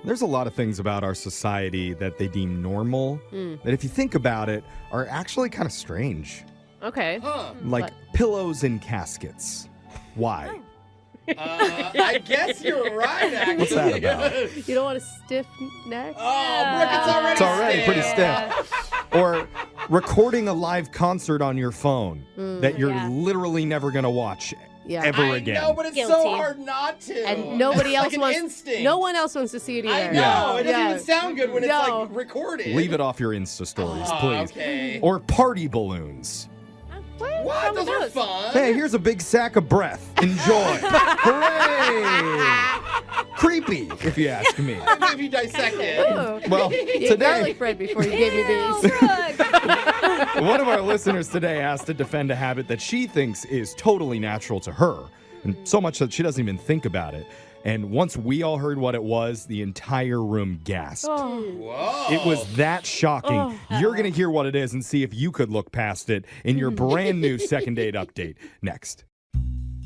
There's a lot of things about our society that they deem normal that if you think about it are actually kind of strange. Okay. Like pillows in caskets. Why? I guess you're right, actually. What's that about? You don't want a stiff neck? Oh, Brooke, It's already pretty stiff. Or recording a live concert on your phone that you're literally never going to watch ever again. I know, but it's so hard not to. And nobody else like an wants. instinct. No one else wants to see it either. I know. It doesn't even sound good when it's No. like recorded. Leave it off your Insta stories, please. Okay. Or party balloons. What? Those are fun. Hey, here's a big sack of breath. Enjoy. Hooray! Creepy, if you ask me. I mean, if you dissect it. Ooh. Well, You ate today, garlic bread before you gave me these. one of our listeners today asked to defend a habit that she thinks is totally natural to her, and so much that she doesn't even think about it. And once we all heard what it was, the entire room gasped. Whoa. It was that shocking. You're going to hear what it is and see if you could look past it in your brand new second date update next.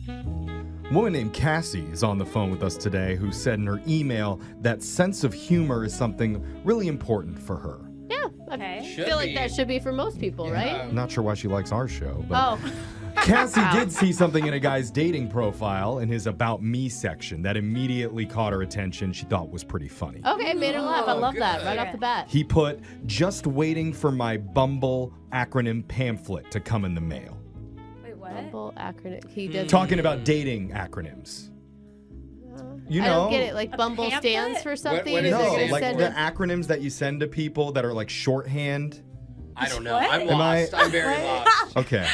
A woman named Cassie is on the phone with us today who said in her email that sense of humor is something really important for her. Yeah. Okay. I Should feel like be. that should be for most people, right? I'm not sure why she likes our show, but Oh. Cassie did see something in a guy's dating profile in his About Me section that immediately caught her attention. She thought was pretty funny. Okay, made her laugh. I love that good. right off the bat. He put, just waiting for my Bumble acronym pamphlet to come in the mail. Wait, what? Bumble acronym. He does. Talking about dating acronyms. You know? I don't get it. Like Bumble pamphlet? stands for something. what and is they're it? gonna No, like send the it- acronyms that you send to people that are like shorthand. I don't know. What? I'm Am I- lost. I'm very lost. Okay.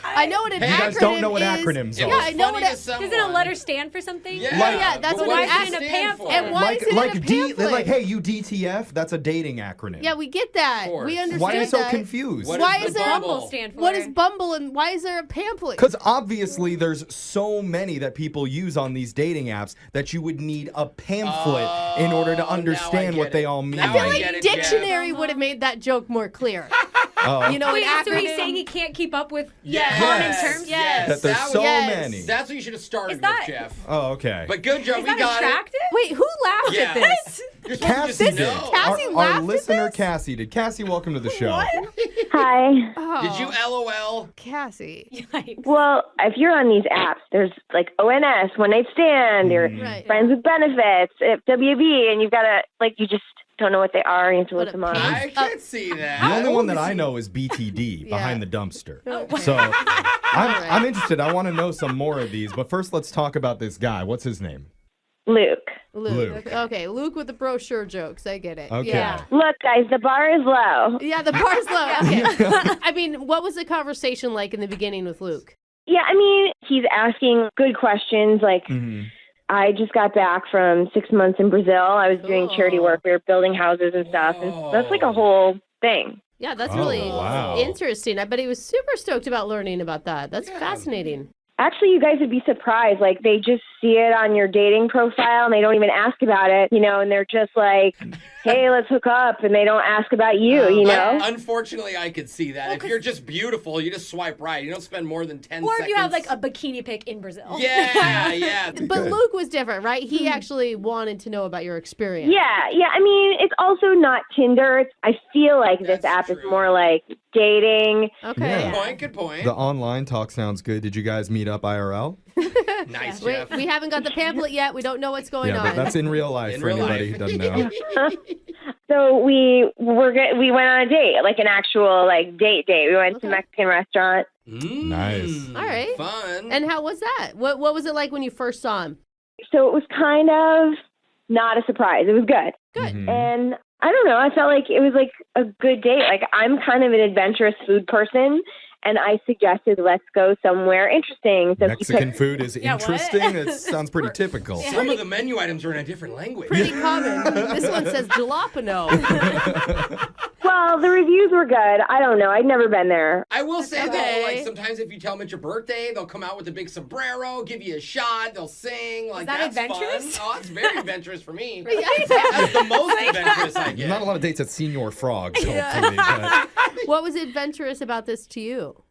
I know what an Hey, acronym You guys don't know what is. acronyms It are. Yeah, was I know funny what to it. someone. Doesn't a letter stand for something? Yeah, yeah, that's but what what an does it acronym stand for? And why is it like in a D, pamphlet? like, hey, you DTF, that's a dating acronym. Yeah, we get that. course. We understand Why are you so that. confused? What Why does is the there Bumble stand for? What is Bumble and why is there a pamphlet? Because obviously there's so many that people use on these dating apps that you would need a pamphlet in order to now I understand get what it. they all mean. Now I feel I like get it, Jeff. dictionary would have made that joke more clear. Oh. You know, Wait, an so he's acronym. saying he can't keep up with Yes. common terms? Yes. that there's That so was- many. That's what you should have started Is that- with, Jeff. Oh, okay. But good job. Is We that got attractive? Wait, who laughed Yeah. at this? it. You're supposed Cassie to did. just know. Cassie our laughed at listener this? Cassie did. Cassie, welcome to the show. Hi. Oh, Did you LOL? Cassie? Yikes. Well, if you're on these apps, there's like ONS, One Night Stand, or Right. Friends with Benefits, WB, and you've got to, like, you just don't know what they are, and you have to What look a them up. pain. I can see that. The only one that I know is BTD, behind the dumpster. So I'm interested. I want to know some more of these. But first, let's talk about this guy. What's his name? Luke. Luke. Okay, Luke with the brochure jokes. I get it. Okay. Yeah. Look, guys, the bar is low. Yeah, the bar's low. Okay. I mean, what was the conversation like in the beginning with Luke? Yeah, I mean, he's asking good questions. Like, Mhm. I just got back from 6 months in Brazil. I was doing charity Cool. work. We were building houses and stuff. And that's like a whole thing. Yeah, that's Oh, really wow. interesting. I bet he was super stoked about learning about that. That's fascinating. Actually, you guys would be surprised. Like, they just see it on your dating profile, and they don't even ask about it, you know, and they're just like, hey, let's hook up, and they don't ask about you, you know? Unfortunately, I could see that. If you're just beautiful, you just swipe right. You don't spend more than 10 Or seconds. if you have like a bikini pic in Brazil. Yeah, yeah. But Luke was different, right? He actually wanted to know about your experience. Yeah. I mean, it's also not Tinder. I feel like this That's app is true. more like dating. Okay. Yeah. Good point. The online talk sounds good. Did you guys meet up IRL? Nice, Wait, Jeff. we haven't got the pamphlet yet. We don't know what's going Yeah, on. but that's in real life In for real anybody life. who doesn't know. So we went on a date, like an actual like date. We went to a Mexican restaurant. Nice. All right. Fun. And how was that? What was it like when you first saw him? So it was kind of not a surprise. It was good. Good. Mhm. And I don't know, I felt like it was like a good date. Like, I'm kind of an adventurous food person, and I suggested let's go somewhere interesting. So he Mexican picked- food is Yeah, what? interesting. It sounds pretty typical. Some of the menu items are in a different language. Pretty common. This one says jalapeno. Well, the reviews were good. I don't know. I'd never been there. I will say Okay. though, like sometimes if you tell them it's your birthday, they'll come out with a big sombrero, give you a shot, they'll sing. Like that that's adventurous? fun. Oh, it's very adventurous for me. Yeah. That's the most adventurous I get. Not a lot of dates at Senior Frogs, hopefully. But What was adventurous about this to you?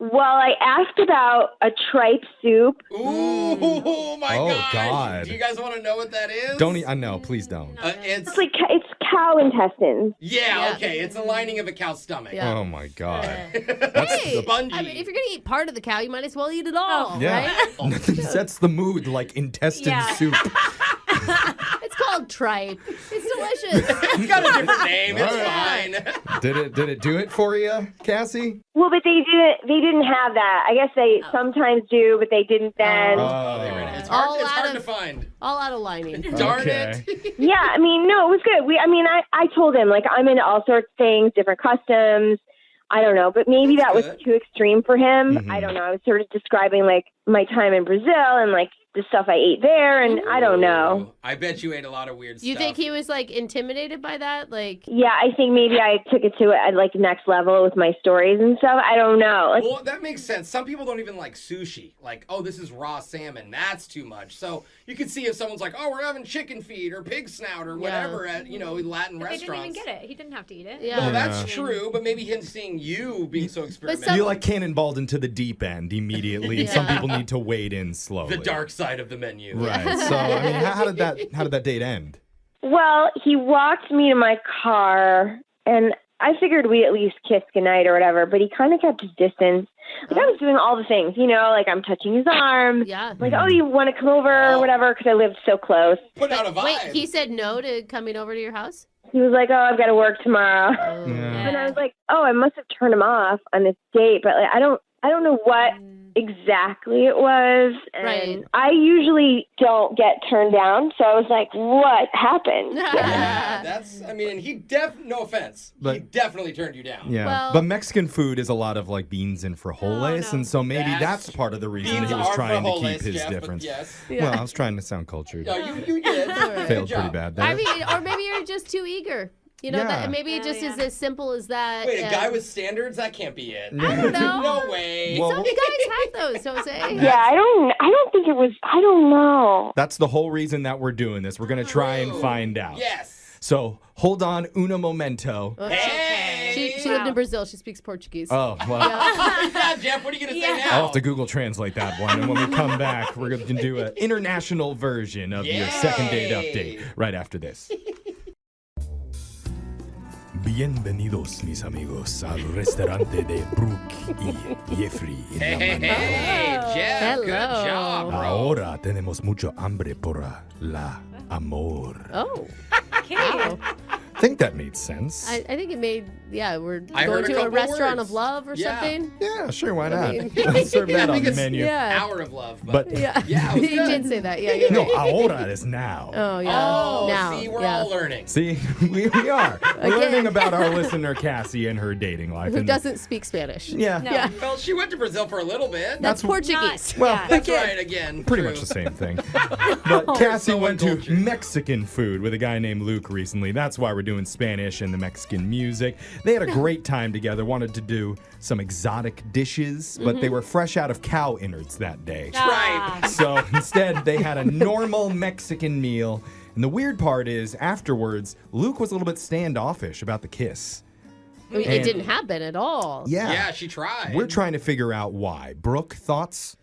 Well, I asked about a tripe soup. Ooh, my Oh, gosh. God. Do you guys want to know what that is? I know, please don't. It's It's cow intestines. yeah, okay. It's a lining of a cow's stomach. Yeah. Oh my God. Hey, Spongy. I mean, if you're gonna eat part of the cow, you might as well eat it all, Yeah. right? Nothing sets the mood like intestine Yeah. soup. It's called tripe. It's delicious. It's got a different name. It's Alright. fine. Did it do it for you, Cassie? Well, but they didn't have that. I guess they sometimes do, but they didn't then. They ran it. It's All hard, it's out hard to of- find. All out of lining. Darn Okay. it. Yeah, I mean, no, it was good. I told him, like, I'm into all sorts of things, different customs. I don't know, but maybe That's that was good. too extreme for him. Mhm. I don't know. I was sort of describing, like, my time in Brazil and, like, the stuff I ate there, and I don't know. I bet you ate a lot of weird You stuff. think he was like intimidated by that? Like, Yeah, I think maybe I took it to like next level with my stories and stuff. I don't know. Like, Well, that makes sense. Some people don't even like sushi. Like, oh, this is raw salmon. That's too much. So you can see if someone's like, oh, we're having chicken feet or pig snout or whatever at, Latin But they restaurants. didn't even get it. He didn't have to eat it. yeah. Well, that's Yeah. true, but maybe him seeing you being so experimental. You like cannonballed into the deep end immediately. Yeah. Some people need to wade in slowly. the dark side of the menu. Right. So I mean, how did that date end? well, he walked me to my car, and I figured we at least kissed goodnight or whatever. But he kind of kept his distance. Like I was doing all the things, like I'm touching his arm. Yeah. Like, oh, you want to come over or whatever? Because I lived so close. Put out a vibe. Wait, he said no to coming over to your house? He was like, oh, I've got to work tomorrow. Oh, Yeah. And I was like, oh, I must have turned him off on this date, but like, I don't know what exactly it was. And Right. I usually don't get turned down, so I was like, what happened? Yeah, that's, and he no offense, he But- definitely turned you down. Yeah. Well- but Mexican food is a lot of like beans and frijoles, no. and so maybe That's- that's part of the reason Beans he was are trying to frijoles, keep his Jeff, but difference. yes. Well, I was trying to sound cultured. No, you did. right. Failed Good pretty job. bad there. I mean, or maybe you're just too eager. Yeah. That maybe it just Yeah. is as simple as that. Wait, a and- guy with standards? That can't be it. I don't know. No way. Well- Some guys have those, Jose. Yeah, I don't think it was, I don't know. That's the whole reason that we're doing this. We're going to try and find out. Yes. So hold on, uno momento. Hey. She lived in Brazil. She speaks Portuguese. Oh, well, Yeah, Jeff, what are you going to say now? I'll have to Google Translate that one. And when we come back, we're going to do an international version of your second date update right after this. Bienvenidos, mis amigos, al restaurante de Brooke y Jeffrey. Hey, hey, hey, Jeff. Hello. Good job, bro. Ahora tenemos mucho hambre por la amor. Oh. Okay. Wow. I think that made sense. I think it made, we're I going heard a to a couple restaurant words. of love or Yeah. something. Yeah, sure, why not? mean- Serve that I on think the it's- menu. Yeah. Hour of love. But Yeah. Yeah, it was You good. did say that. Yeah. no, ahora is now. Oh, yeah. Oh, now. see, we're yeah. all learning. See, we are. We're Again. learning about our listener Cassie and her dating life. Who and- doesn't speak Spanish? Yeah. No. Yeah. Well, she went to Brazil for a little bit. That's Portuguese. Well, Yeah. That's right, again. pretty True. much the same thing. But Cassie so went to uncultured. Mexican food with a guy named Luke recently. That's why we're doing Spanish and the Mexican music. They had a great time together, wanted to do some exotic dishes, but they were fresh out of cow innards that day. Right. So instead, they had a normal Mexican meal. And the weird part is, afterwards, Luke was a little bit standoffish about the kiss. I mean, it didn't happen at all. Yeah, she tried. We're trying to figure out why. Brooke, thoughts?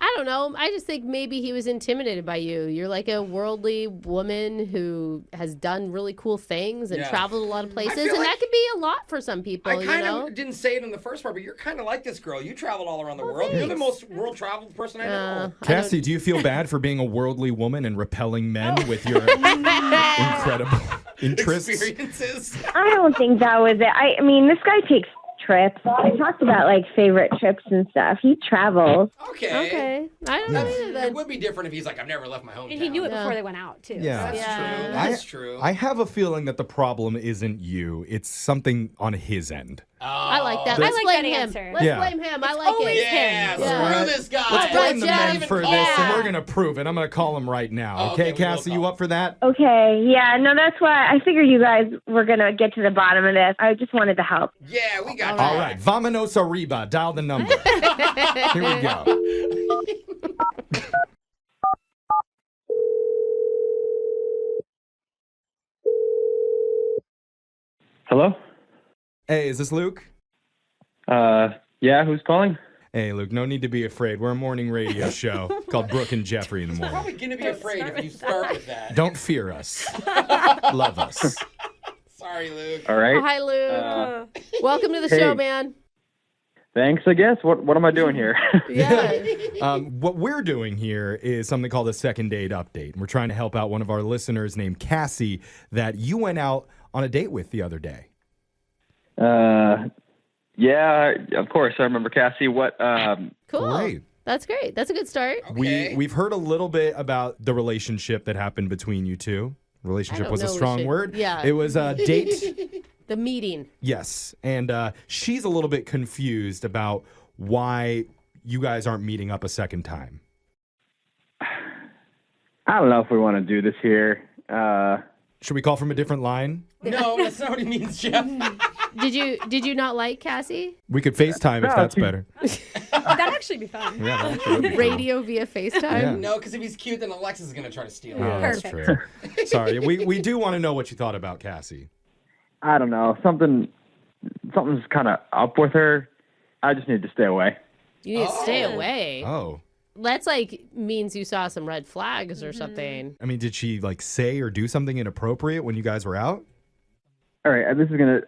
I don't know. I just think maybe he was intimidated by you. You're like a worldly woman who has done really cool things and Yeah. traveled a lot of places, feel and like- that could be a lot for some people, I kind you know? of didn't say it in the first part, but you're kind of like this girl. You traveled all around the world. You're the thanks. most world-traveled person I know. Cassie, do you feel bad for being a worldly woman and repelling men with your incredible interests? Experiences. I don't think that was it. I mean, this guy takes trips. I talked about like favorite trips and stuff. He travels. Okay. Okay. I don't know either It then. would be different if he's like, I've never left my hometown. And he knew it Yeah. before they went out, too. Yeah. That's true. That's true. I have a feeling that the problem isn't you. It's something on his end. I like that. I Let's like blame that him. answer. Let's Yeah. blame him. I like always it. Yeah, him. Yeah. screw this guy. Let's blame the Jeff. men for this, and we're going to prove it. I'm going to call him right now. Oh, Okay, okay, we will Cassie, call you him. up for that? Okay, yeah, no, that's why I figured you guys were gonna get to the bottom of this. I just wanted to help. Yeah, we got All All right, Vamonos arriba. Dial the number. Here we go. Hello? Hey, is this Luke? Yeah, who's calling? Hey, Luke, no need to be afraid. We're a morning radio show called Brooke and Jeffrey in the morning. Probably going to be afraid if you start with that. Don't fear us. Love us. Sorry, Luke. All right. Hi, Luke. Welcome to the show, man. Thanks, I guess. What am I doing here? Yeah. What we're doing here is something called a second date update. We're trying to help out one of our listeners named Cassie that you went out on a date with the other day. Yeah, of course. I remember Cassie. What? Cool. Great. That's great. That's a good start. Okay. We've heard a little bit about the relationship that happened between you two. Relationship I was a don't know strong shit. word. Yeah. It was a date. The meeting. Yes. And she's a little bit confused about why you guys aren't meeting up a second time. I don't know if we want to do this here. Should we call from a different line? No, that's not what he means, Jeff. Did you not like Cassie? We could FaceTime if that's better. That'd actually be fun. Yeah, that actually would be fun. Radio via FaceTime? Yeah. No, because if he's cute, then Alexis is going to try to steal Oh, him. that's Perfect. true. Sorry. We do want to know what you thought about Cassie. I don't know. Something's kind of up with her. I just need to stay away. You need to stay away. Oh. That's means you saw some red flags or something. I mean, did she say or do something inappropriate when you guys were out? All right, this is gonna.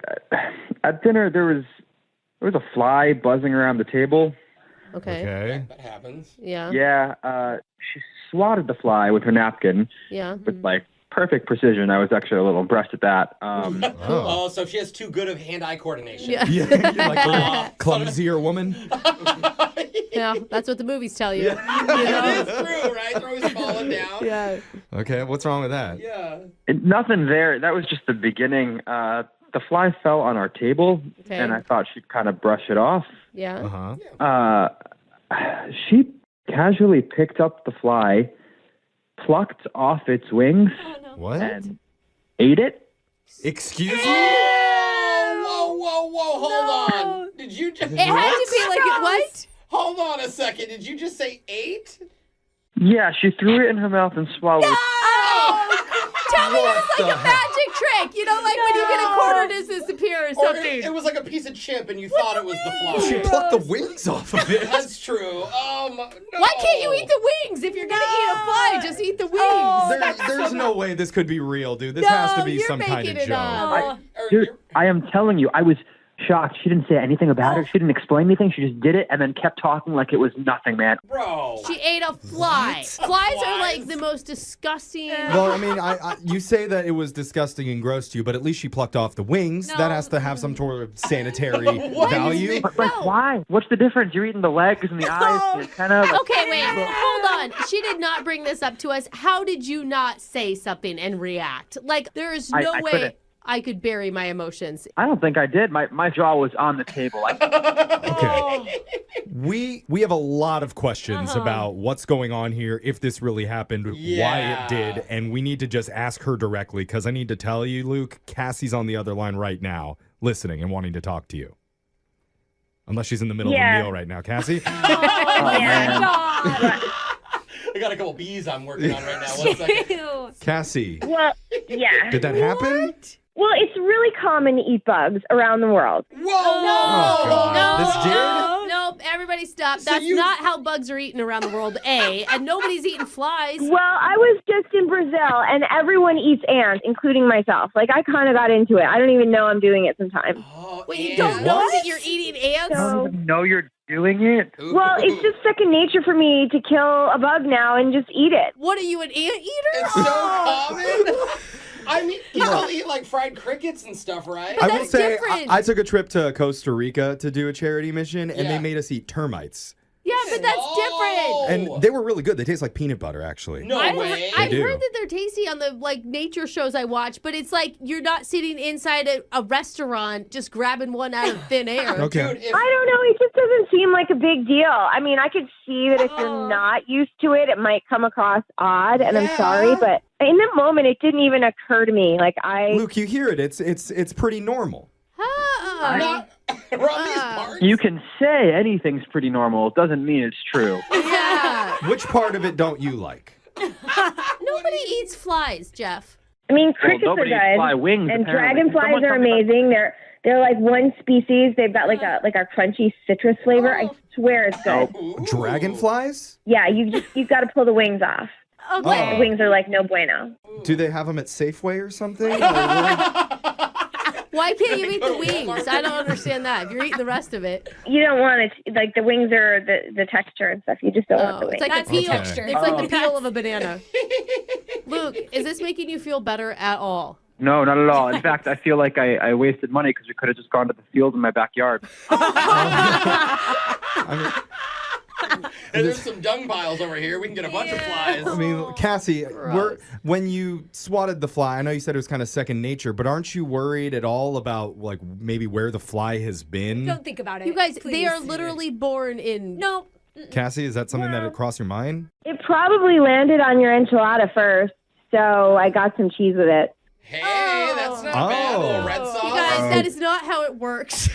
At dinner, there was a fly buzzing around the table. Okay. Okay. That happens. Yeah. Yeah, she swatted the fly with her napkin Yeah. with perfect precision. I was actually a little impressed at that. Oh, so she has too good of hand-eye coordination. Yeah. Yeah, you're like a clumsier woman. Yeah. That's what the movies tell you. That is true, right? They're always falling down. Yeah. Okay, what's wrong with that? Yeah. Nothing there. That was just the beginning. The fly fell on our table, Okay. and I thought she'd kind of brush it off. Yeah. Uh-huh. She casually picked up the fly, plucked off its wings, What? and ate it. Excuse me? Whoa, hold on. Did you just... It had to be like, what? Hold on a second. Did you just say 8? Yeah, she threw it in her mouth and swallowed it. Oh! Tell me it's like a magic trick. You know, like when you get a quarter to disappear or Or something. it was like a piece of chip and you thought it was the fly. She plucked the wings off of it. That's true. No. Why can't you eat the wings? If you're going to eat a fly, just eat the wings. There's no way this could be real, dude. This has to be you're some kind of making it joke. up. Dude, I am telling you, I was shocked. She didn't say anything about it. She didn't explain anything. She just did it and then kept talking like it was nothing, man. Bro. She ate a fly. Flies are like the most disgusting. Well, I mean, you say that it was disgusting and gross to you, but at least she plucked off the wings. No. That has to have some sort of sanitary value. But why? What's the difference? You're eating the legs and the eyes. You're kind of Okay, wait, hold on. She did not bring this up to us. How did you not say something and react? Like, there is no I way couldn't. I could bury my emotions. I don't think I did. My jaw was on the table. Okay. We have a lot of questions about what's going on here, if this really happened, why Yeah. it did, and we need to just ask her directly because I need to tell you, Luke, Cassie's on the other line right now, listening and wanting to talk to you. Unless she's in the middle of a meal right now. Cassie? I got a couple bees I'm working on right now. 1 second. Cassie, Well, yeah. did that happen? Well, it's really common to eat bugs around the world. Whoa! Oh, God. This did? Nope, everybody stop. So That's you- not how bugs are eaten around the world, A. And nobody's eating flies. Well, I was just in Brazil, and everyone eats ants, including myself. Like, I kind of got into it. I don't even know I'm doing it sometimes. Oh, Wait, you and- don't know that you're eating ants? I don't even know you're doing it. Ooh. Well, it's just second nature for me to kill a bug now and just eat it. What are you, an ant eater? It's so common. I mean, people eat like fried crickets and stuff, right? I will That's say, different. I took a trip to Costa Rica to do a charity mission, and Yeah. they made us eat termites. Yeah, but that's Oh. different. And they were really good. They taste like peanut butter, actually. No way. I've do. heard that they're tasty on the nature shows I watch, but it's like you're not sitting inside a restaurant just grabbing one out of thin air. Okay. Dude, if, I don't know. It just doesn't seem like a big deal. I mean, I could see that if you're not used to it, it might come across odd, and I'm sorry, but in the moment, it didn't even occur to me. Like, Luke, you hear it. It's pretty normal. not around these parts. You can say anything's pretty normal. It doesn't mean it's true. Yeah. Which part of it don't you like? Nobody eats flies, Jeff. I mean, crickets are nobody eats good, fly wings, and apparently. dragonflies Someone are tell me about- amazing. They're like one species. They've got like a crunchy citrus flavor. I swear it's good. Dragonflies? Yeah, you've got to pull the wings off. Okay. The wings are like no bueno. Do they have them at Safeway or something? Why can't you eat the wings? I don't understand that. If you're eating the rest of it. You don't want it. Like the wings are the texture and stuff. You just don't want the wings. It's like the peel. texture. It's like the peel of a banana. Luke, is this making you feel better at all? No, not at all. In fact, I feel like I wasted money because we could have just gone to the field in my backyard. And there's some dung piles over here. We can get a bunch of flies. I mean, Cassie, when you swatted the fly, I know you said it was kind of second nature, but aren't you worried at all about like maybe where the fly has been? Don't think about it. You guys, please. they are literally born in. No. Cassie, is that something that crossed your mind? It probably landed on your enchilada first, so I got some cheese with it. Hey, that's not bad. A little red sauce. You guys, that is not how it works.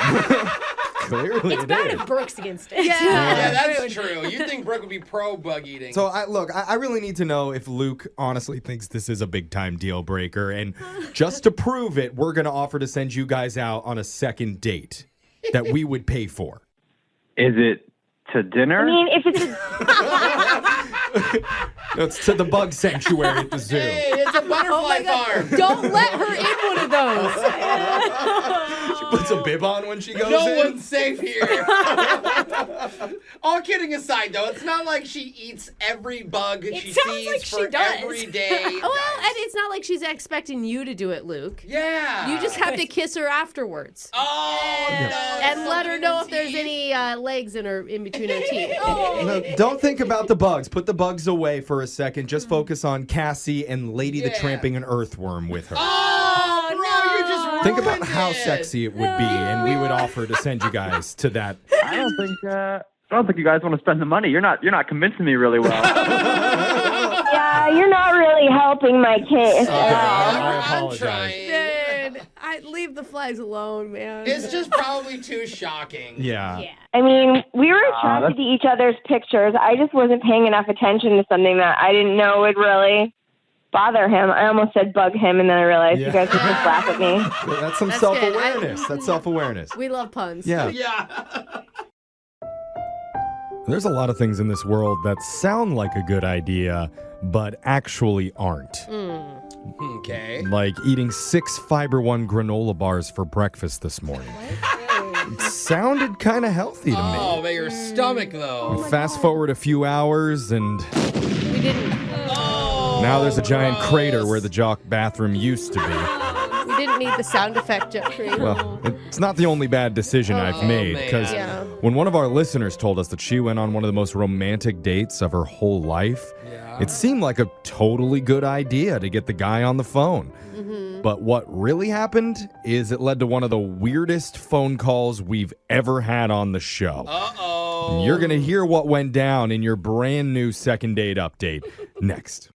Clearly, It's bad if Brooke's against it. Yeah, that's true. You think Brooke would be pro bug eating. So, I really need to know if Luke honestly thinks this is a big-time deal breaker. And just to prove it, we're going to offer to send you guys out on a second date that we would pay for. Is it to dinner? I mean, if it's No, it's to the bug sanctuary at the zoo. Hey, it's a butterfly farm. Don't let her in one of those. She puts a bib on when she goes No in. one's safe here. All kidding aside, though, it's not like she eats every bug she sounds sees like she for does. every day. Well, and it's not like she's expecting you to do it, Luke. Yeah. You just have to kiss her afterwards. Oh, no. And let her something know in if there's teeth. any legs in between her teeth. No, don't think about the bugs. Put the bugs away for a second. Just focus on Cassie and Lady the Yeah. Tramping an Earthworm with her. Oh, bro, you just Think about ruined how it. sexy it would be, and we would offer to send you guys to that. I don't think you guys want to spend the money. You're not convincing me really well. yeah, you're not really helping my case. I I'm apologize. trying. Man, I leave the flags alone, man. It's just probably too shocking. Yeah. I mean, we were attracted to each other's pictures. I just wasn't paying enough attention to something that I didn't know would really bother him. I almost said bug him, and then I realized you guys would just laugh at me. That's some That's self-awareness. good. That's self-awareness. We love puns. Yeah. Yeah. There's a lot of things in this world that sound like a good idea, but actually aren't. Okay. Like eating 6 Fiber One granola bars for breakfast this morning. It sounded kind of healthy to me. Oh, but your stomach, though. Fast forward a few hours, and We didn't. now there's a giant crater where the jock bathroom used to be. We didn't need the sound effect, Jeffrey. Well, it's not the only bad decision I've made, man. because Yeah. when one of our listeners told us that she went on one of the most romantic dates of her whole life, it seemed like a totally good idea to get the guy on the phone. But what really happened is it led to one of the weirdest phone calls we've ever had on the show. Uh-oh. You're going to hear what went down in your brand new second date update next.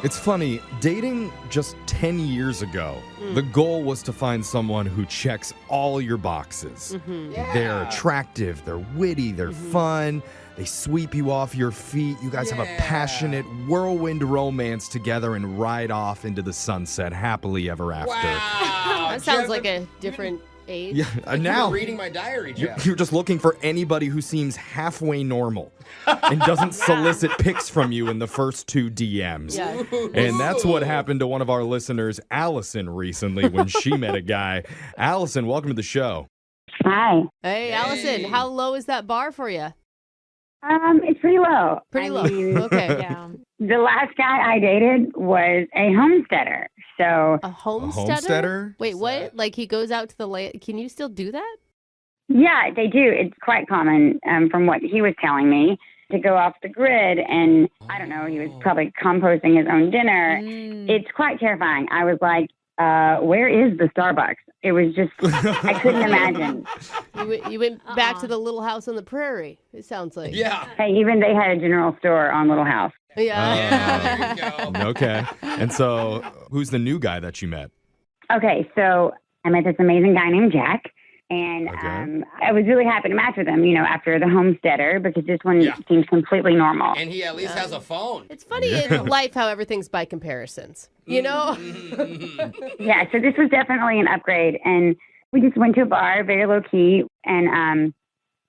It's funny, dating just 10 years ago, the goal was to find someone who checks all your boxes. They're attractive, they're witty, they're fun, they sweep you off your feet. You guys have a passionate whirlwind romance together and ride off into the sunset happily ever after. Wow. That sounds Jeff, like a different age. Yeah, like now you're reading my diary, Jeff. you're just looking for anybody who seems halfway normal and doesn't solicit pics from you in the first 2 DMs. Yeah. And that's what happened to one of our listeners, Allison, recently when she met a guy. Allison, welcome to the show. Hi. Hey, Allison, how low is that bar for you? It's pretty low. Pretty I low. mean, Okay. Yeah. the last guy I dated was a homesteader. So, A homesteader? homesteader? Wait, what? Like he goes out to the land. Can you still do that? yeah, they do. It's quite common from what he was telling me to go off the grid. And I don't know, he was probably composting his own dinner. It's quite terrifying. I was like, where is the Starbucks? It was just, I couldn't imagine. You went back to the little house on the prairie, it sounds like. Yeah. Hey, even they had a general store on Little House. Yeah. Yeah, there you go. Okay. And so, who's the new guy that you met? Okay, so I met this amazing guy named Jack. And Okay. I was really happy to match with him, after the homesteader, because this one seems completely normal. And he at least has a phone. It's funny in life how everything's by comparisons. You know? Yeah, so this was definitely an upgrade. And we just went to a bar, very low key. And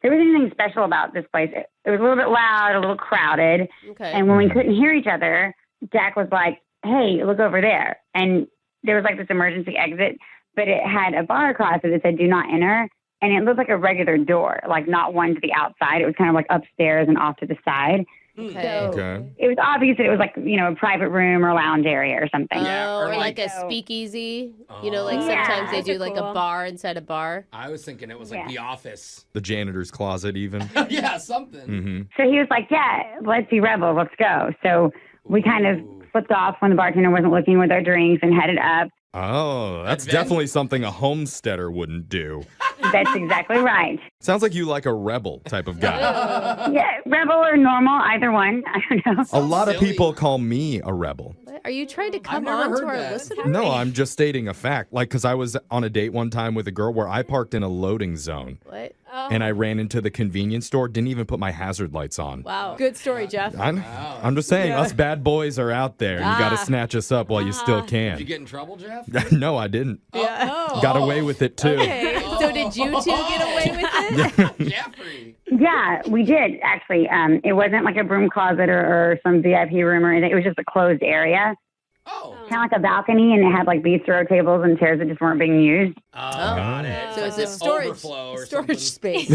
there wasn't anything special about this place. It was a little bit loud, a little crowded. Okay. And when we couldn't hear each other, Jack was like, hey, look over there. And there was like this emergency exit, but it had a bar across it that said do not enter. And it looked like a regular door, like not one to the outside. It was kind of like upstairs and off to the side. Okay. Okay. It was obvious that it was like, a private room or lounge area or something. Yeah, or or like a so- speakeasy. Like Yeah. sometimes they do Those are like a cool. bar inside a bar. I was thinking it was like Yeah. The Office. The janitor's closet, even. Yeah, something. Mm-hmm. So he was like, yeah, let's be rebel. Let's go. So we kind of flipped off when the bartender wasn't looking with our drinks and headed up. Oh, that's Adventure. definitely something a homesteader wouldn't do. That's exactly right. Sounds like you like a rebel type of guy. Yeah, rebel or normal, either one. I don't know. A lot of silly. people call me a rebel. What? Are you trying to come never on to heard our that. listeners? No, I'm just stating a fact. Like, because I was on a date one time with a girl where I parked in a loading zone What? and I ran into the convenience store, didn't even put my hazard lights on. Wow. Good story, Jeff. I'm just saying, us bad boys are out there. You got to snatch us up while you still Did you can. get in trouble, Jeff? No, I didn't. Oh. Got away with it, too. Okay. So did you two get away with it? Jeffrey. Yeah, we did actually. It wasn't like a broom closet or some VIP room or anything. It was just a closed area, Oh. kind of like a balcony, and it had like bistro tables and chairs that just weren't being used. Oh, got it. So it's like a storage overflow or storage something. space.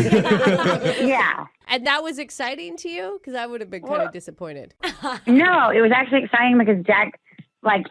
Yeah. And that was exciting to you? Because I would have been kind of disappointed. No, it was actually exciting because Jack,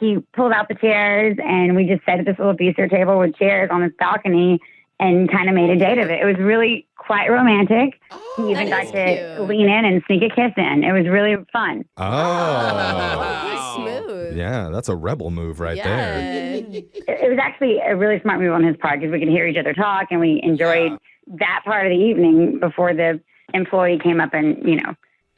he pulled out the chairs and we just sat at this little bistro table with chairs on this balcony and kind of made a date of it. It was really quite romantic. He even got that to is cute. lean in and sneak a kiss in. It was really fun. Oh. Wow. Smooth. Yeah, that's a rebel move right there. It was actually a really smart move on his part because we could hear each other talk and we enjoyed that part of the evening before the employee came up and,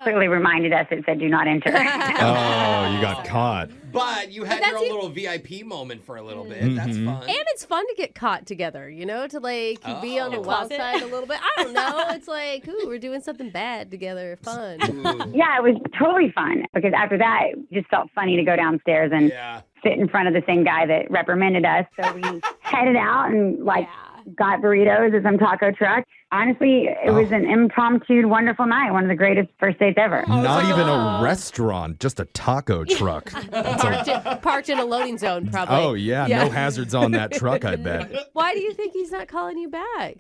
clearly reminded us it said do not enter. Oh, you got caught. But you had But your that's own little VIP moment for a little bit. Mm-hmm. That's fun. And it's fun to get caught together, to be on the Oh. wild Closet. side a little bit. I don't know. It's like, ooh, we're doing something bad together. Fun. Ooh. Yeah, it was totally fun because after that, it just felt funny to go downstairs and Yeah. sit in front of the same guy that reprimanded us. So we headed out and got burritos at some taco truck. Honestly, it was an impromptu, wonderful night. One of the greatest first dates ever. Not even a restaurant, just a taco truck. Parked in a loading zone, probably. Oh, yeah, no hazards on that truck, I bet. Why do you think he's not calling you back?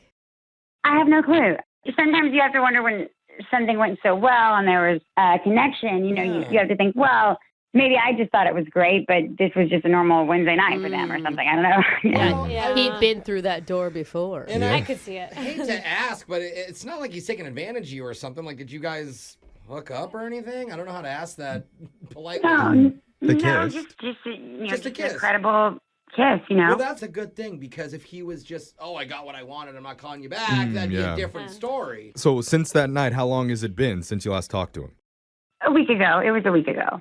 I have no clue. Sometimes you have to wonder when something went so well and there was a connection. You have to think, well, maybe I just thought it was great, but this was just a normal Wednesday night for them or something. I don't know. Yeah. He'd been through that door before. And I could see it. I hate to ask, but it's not like he's taking advantage of you or something. Like, did you guys hook up or anything? I don't know how to ask that politely. No, The no, kiss. just a kiss. incredible kiss, Well, that's a good thing because if he was just, I got what I wanted, I'm not calling you back, that'd be yeah. a different story. So since that night, how long has it been since you last talked to him? A week ago. It was a week ago.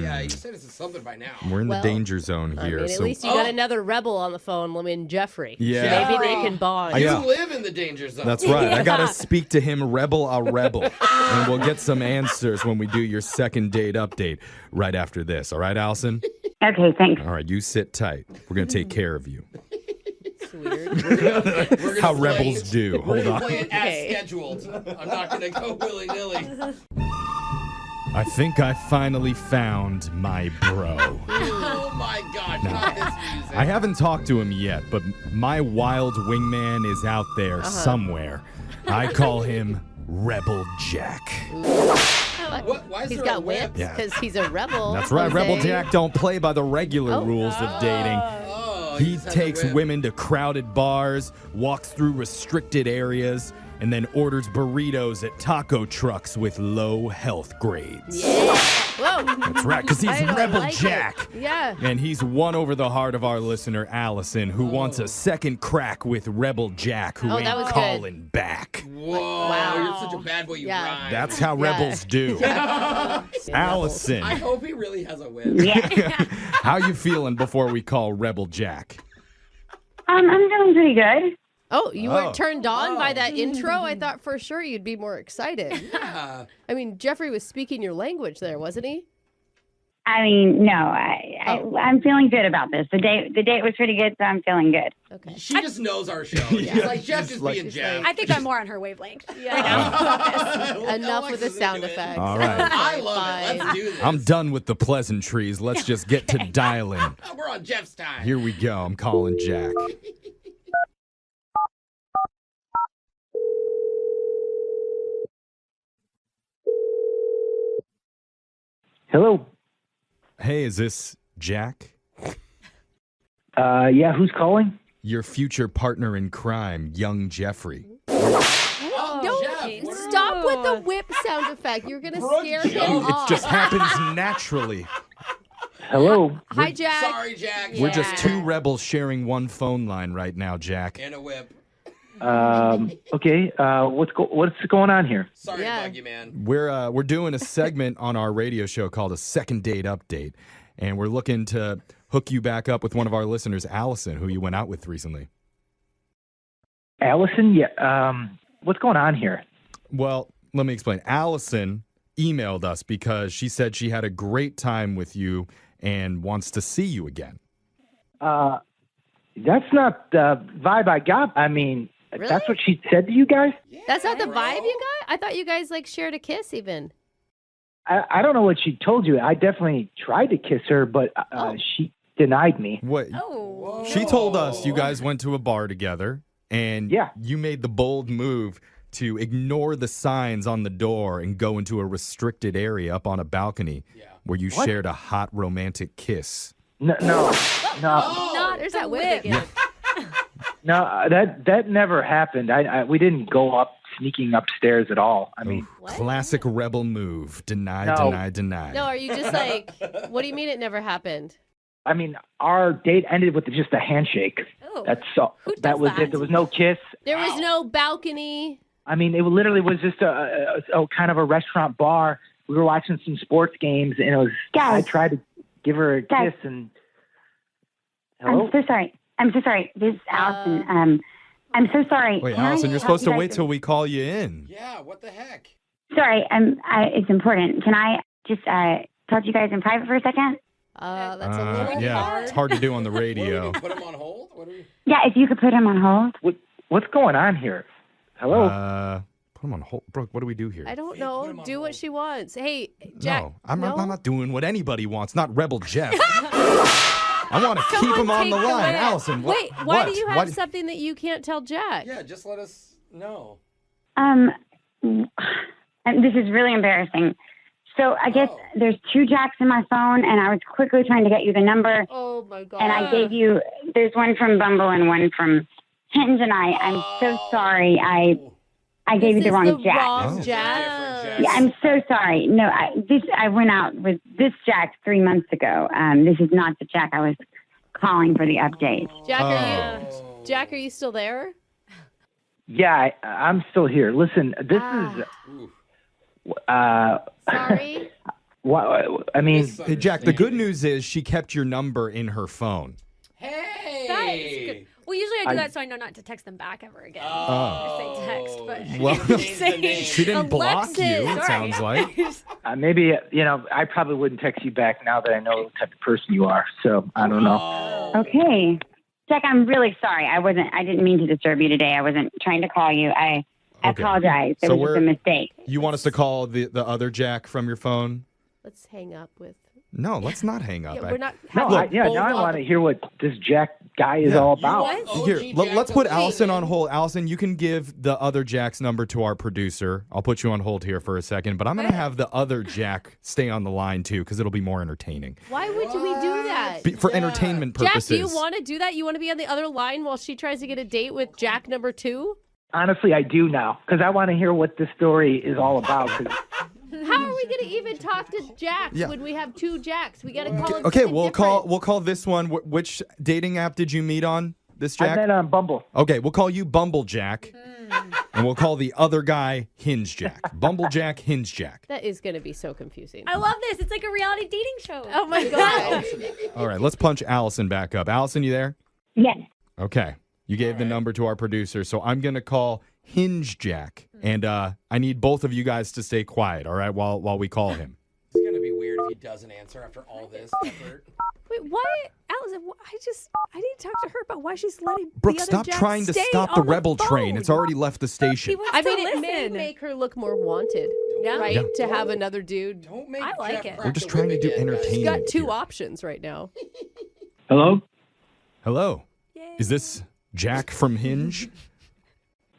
Yeah, you said it's something by now. We're in the Well, danger zone I here. mean, at so least you got another rebel on the phone, Jeffrey. Yeah. Maybe they can bond. You Yeah. live in the danger zone. That's right. I got to speak to him rebel a rebel. And we'll get some answers when we do your second date update right after this. All right, Allison? Okay, thanks. All right, you sit tight. We're going to take care of you. It's weird. We're gonna How play rebels it- do. We're Hold gonna on. play it as Okay. scheduled. I'm not gonna go willy-nilly. I think I finally found my bro. Oh my gosh, not this music. I haven't talked to him yet, but my wild wingman is out there somewhere. I call him Rebel Jack. Why is He's there got a whip? whips Yeah. because he's a rebel. That's right, Jose. Rebel Jack don't play by the regular rules of dating. Oh, He just has a takes whip. women to crowded bars, walks through restricted areas, and then orders burritos at taco trucks with low health grades. Yeah. Whoa. That's right, because he's I don't Rebel like it. Jack. Yeah. And he's won over the heart of our listener, Allison, who wants a second crack with Rebel Jack, who Oh, that ain't was good. calling back. Whoa, Wow. you're such a bad boy, you Yeah. rhyme. That's how rebels do. Allison, I hope he really has a whip. Yeah. how you feeling before we call Rebel Jack? I'm feeling pretty good. Oh, you weren't turned on by that intro? I thought for sure you'd be more excited. Yeah. I mean, Jeffrey was speaking your language there, wasn't he? I mean, no, I'm feeling good about this. The date was pretty good, so I'm feeling good. Okay. She just knows our show. She's like, Jeff just being Jeff. I think I'm more on her wavelength. Enough with the sound effects. All right. I love it. Let's do this. I'm done with the pleasantries. Let's just get to dialing. We're on Jeff's time. Here we go. I'm calling Jack. Hello. Hey, is this Jack? Yeah, who's calling? Your future partner in crime, young Jeffrey. Oh, Don't Jeff, what are stop with the whip sound effect. You're going to scare him It off. just happens naturally. Hello. Hi, Jack. Sorry, Jack. We're just two rebels sharing one phone line right now, Jack. And a whip. Okay. What's going on here? Sorry Yeah. to bug you, man. We're doing a segment on our radio show called a Second Date Update, and we're looking to hook you back up with one of our listeners, Allison, who you went out with recently. Allison? Yeah. What's going on here? Well, let me explain. Allison emailed us because she said she had a great time with you and wants to see you again. That's not the vibe I got. I mean, Really? that's what she said to you guys? That's not the bro. vibe you got? I thought you guys like shared a kiss even. I don't know what she told you. I definitely tried to kiss her, but she denied me. What? Oh. She told us you guys went to a bar together and Yeah. you made the bold move to ignore the signs on the door and go into a restricted area up on a balcony where you What? shared a hot romantic kiss. No. Not There's the that whip again. No, that never happened. We didn't go up sneaking upstairs at all. I mean, What? Classic rebel move. Deny, No. deny. No, are you just like, what do you mean it never happened? our date ended with just a handshake. Oh. That's all. Who does That was that? it. There was no kiss. There was no balcony. I mean, it literally was just a kind of a restaurant bar. We were watching some sports games, and it was. Guys. I tried to give her a Guys. kiss, and hello. I'm so sorry. This is Allison. I'm so sorry. Wait, Can I Allison, you're talk supposed to you guys wait till we call you in. Yeah, what the heck? Sorry. It's important. Can I just talk to you guys in private for a second? That's a little Yeah, hard. it's hard to do on the What do radio. we do, put him on hold? What do we... Yeah, if you could put him on hold. What's going on here? Hello. Put him on hold. Brooke, what do we do here? I don't Put know. him on Do what hold. she wants. Hey, Jack. No, I'm not doing what anybody wants. Not Rebel Jeff. I want to keep him on the Take line. whip. Allison, what? Wait, why do what? you Why have do- something that you can't tell Jack? Yeah, just let us know. This is really embarrassing. So I guess there's 2 Jacks in my phone, and I was quickly trying to get you the number, Oh my god. and I gave you. There's one from Bumble and one from Hinge, and I'm so sorry. I gave you the wrong Jack. Wrong Oh. Jack. Different Yeah, I'm so sorry. No, I went out with this Jack 3 months ago. This is not the Jack I was calling for the update. Jack, are you still there? Yeah, I'm still here. Listen, this is. Sorry. I mean, Hey, Jack, the good news is she kept your number in her phone. Hey! That is good. Well, usually I do that so I know not to text them back ever again. Oh. Or say text, but Well, Change the name. she didn't block you, it Alexis, sounds like. maybe I probably wouldn't text you back now that I know the type of person you are. So I don't know. Okay. Jack, I'm really sorry. I didn't mean to disturb you today. I wasn't trying to call you. I Okay. apologize. It So was just a mistake. You want us to call the other Jack from your phone? Let's hang up with. No, let's not hang up. Yeah, we're not. No, having now both I on want to the- hear what this Jack guy is all about. What? Here, OG let's Jack put of Allison on England. hold. Allison, you can give the other Jack's number to our producer. I'll put you on hold here for a second, but I'm going to have the other Jack stay on the line too because it'll be more entertaining. Why would we do that? For entertainment Jack, purposes. do you want to do that? You want to be on the other line while she tries to get a date with Jack number 2? Honestly, I do now because I want to hear what this story is all about. 'cause How are we going to even talk to Jacks Yeah. when we have 2 Jacks? We got to call him Okay, something we'll different. call this one. Which dating app did you meet on? This I Jack? met on Bumble. Okay, we'll call you Bumble Jack. And we'll call the other guy Hinge Jack. Bumble Jack, Hinge Jack. That is going to be so confusing. I love this. It's like a reality dating show. Oh my god. All right, let's punch Allison back up. Allison, you there? Yes. Okay. You gave the number to our producer, so I'm going to call Hinge Jack. And I need both of you guys to stay quiet, all right, while we call him. It's going to be weird if he doesn't answer after all this effort. Wait, why, Allison? I need to talk to her about why she's letting Brooke, the other stop Jack trying to stay stop the on rebel phone. train. It's already left the station. He wants I to mean, it may listen. make her look more wanted, right? Yeah. To have another dude. Don't make I like Jeff it. crack We're just the trying to whip do again, guys. entertainment. She's got two here. options right now. Hello? Hello. Yay. Is this Jack from Hinge?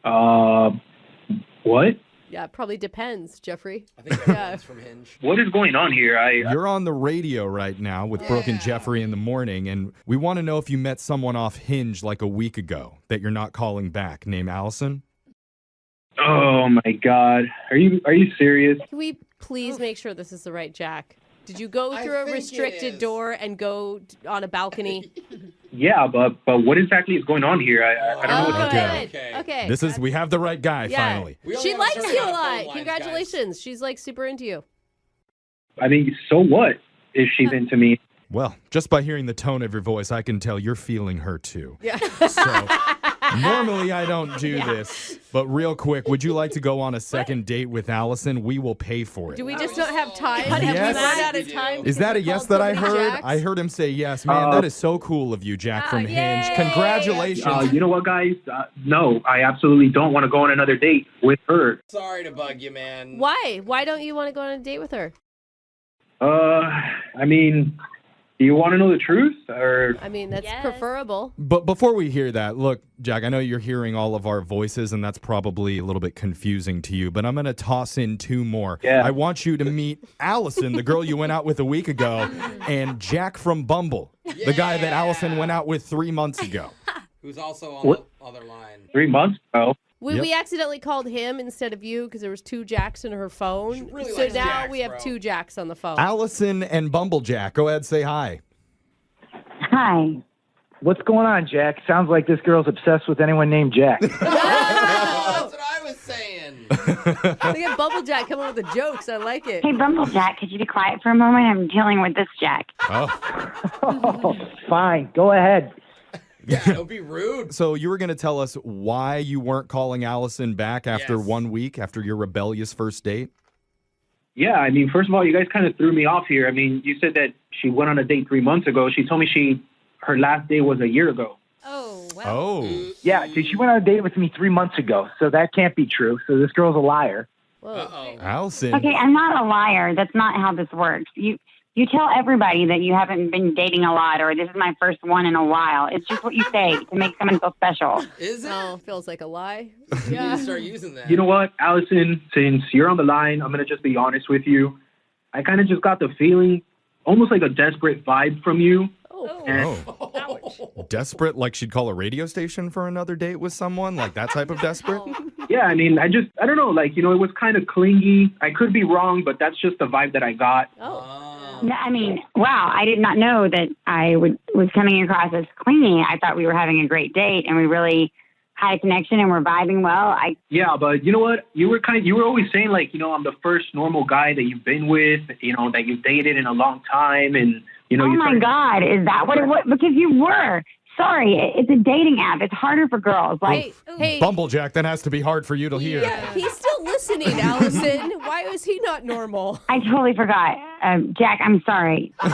What? Yeah, it probably depends, Jeffrey. I think everyone's from Hinge. What is going on here? You're on the radio right now with Brooke and Jeffrey in the morning, and we want to know if you met someone off Hinge like a week ago that you're not calling back, named Allison. Oh my God. Are you serious? Can we please make sure this is the right Jack? Did you go I through a think it restricted is. door and go on a balcony? Yeah, but what exactly is going on here? I don't know what to do. Okay. Good. Okay. This is, we have the right guy Yeah. finally. We only She have likes certain you a amount of phone lot. lines, guys. Congratulations. She's like super into you. I mean, so what if she's into me? Well, just by hearing the tone of your voice, I can tell you're feeling her too. Yeah. So normally I don't do this, but real quick, would you like to go on a second date with Allison? We will pay for it. Do we just not have time? Yes. Have we run out We of do. time? Is because that we a yes called that so I many heard? Jacks? I heard him say yes. Man, that is so cool of you, Jack from Hinge. yay. Congratulations. You know what, guys? No, I absolutely don't want to go on another date with her. Sorry to bug you, man. Why? Why don't you want to go on a date with her? I mean, do you want to know the truth? Or I mean, that's Yes. preferable. But before we hear that, look, Jack, I know you're hearing all of our voices, and that's probably a little bit confusing to you, but I'm going to toss in two more. Yeah. I want you to meet Allison, the girl you went out with a week ago, and Jack from Bumble, the guy that Allison went out with 3 months ago. Who's also on What? the other line. 3 months ago? We accidentally called him instead of you because there was two Jacks in her phone. She really So likes now Jacks, we have bro. two Jacks on the phone. Allison and Bumble Jack, go ahead, say hi. Hi. What's going on, Jack? Sounds like this girl's obsessed with anyone named Jack. Oh, that's what I was saying. Look at Bubble Jack coming with the jokes. I like it. Hey, Bumblejack, could you be quiet for a moment? I'm dealing with this Jack. Oh. Fine, go ahead. Yeah, don't be rude. So you were going to tell us why you weren't calling Allison back after Yes. 1 week, after your rebellious first date? Yeah, I mean, first of all, you guys kind of threw me off here. I mean, you said that she went on a date 3 months ago. She told me her last day was a year ago. Oh, wow. Oh. Yeah, she went on a date with me 3 months ago, so that can't be true. So this girl's a liar. Whoa. Uh-oh. Allison. Okay, I'm not a liar. That's not how this works. You tell everybody that you haven't been dating a lot or this is my first one in a while. It's just what you say to make someone feel special. Is it? Oh, feels like a lie. You need to start using that. You know what, Allison, since you're on the line, I'm going to just be honest with you. I kind of just got the feeling, almost like a desperate vibe from you. Oh. Oh. Desperate, like she'd call a radio station for another date with someone? Like that type of desperate? Yeah, I mean, I don't know, like, it was kind of clingy. I could be wrong, but that's just the vibe that I got. Oh. No, I mean, wow, I did not know that I was coming across as clingy. I thought we were having a great date and we really had a connection and we're vibing well. Yeah, but you know what? You were always saying, like, I'm the first normal guy that you've been with, that you've dated in a long time. And, Oh my God, is that what it was? Because you were. Sorry, it's a dating app. It's harder for girls. Like, Hey, Bumble Jack, that has to be hard for you to hear. yeah, he's still listening, Allison. Why was he not normal? I totally forgot. Jack, I'm sorry. Oh.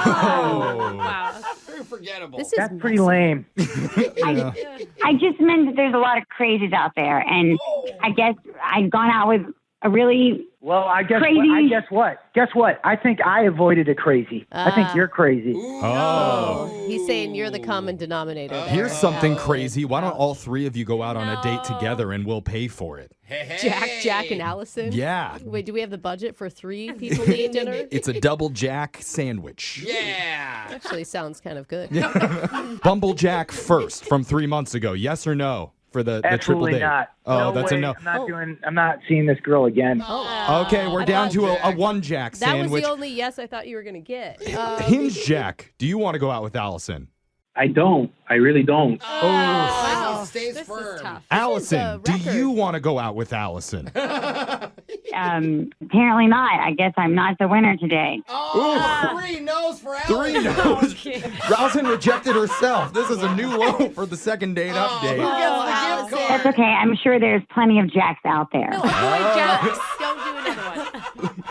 Wow. Very forgettable. This is that's pretty lame. I just meant that there's a lot of crazies out there. And I guess I'd gone out with a really Well, I guess Crazy. guess what? Guess what? I think I avoided a crazy. I think you're crazy. Ooh, Oh. He's saying you're the common denominator. there. Here's something crazy. Why don't all three of you go out on a date No. together and we'll pay for it? Hey. Jack, and Allison. Yeah. Wait, do we have the budget for 3 people eating dinner? It's a double Jack sandwich. Yeah. Actually, sounds kind of good. Bumble Jack first from 3 months ago. Yes or no for the triple Absolutely date? not. Oh, no that's way. a no. I'm not seeing this girl again. Okay, we're down to a one Jack That was sandwich. the only yes I thought you were going to get. Hinge Jack, do you want to go out with Allison? I don't. I really don't. Wow. He stays This firm. is tough. Allison, a do record. you want to go out with Allison? apparently not. I guess I'm not the winner today. Oh, 3 no's for Alex. 3 no's. Rosin rejected herself. This is a new low for the second date update. Allison. That's okay. I'm sure there's plenty of Jacks out there. No, avoid jokes. Don't do another one.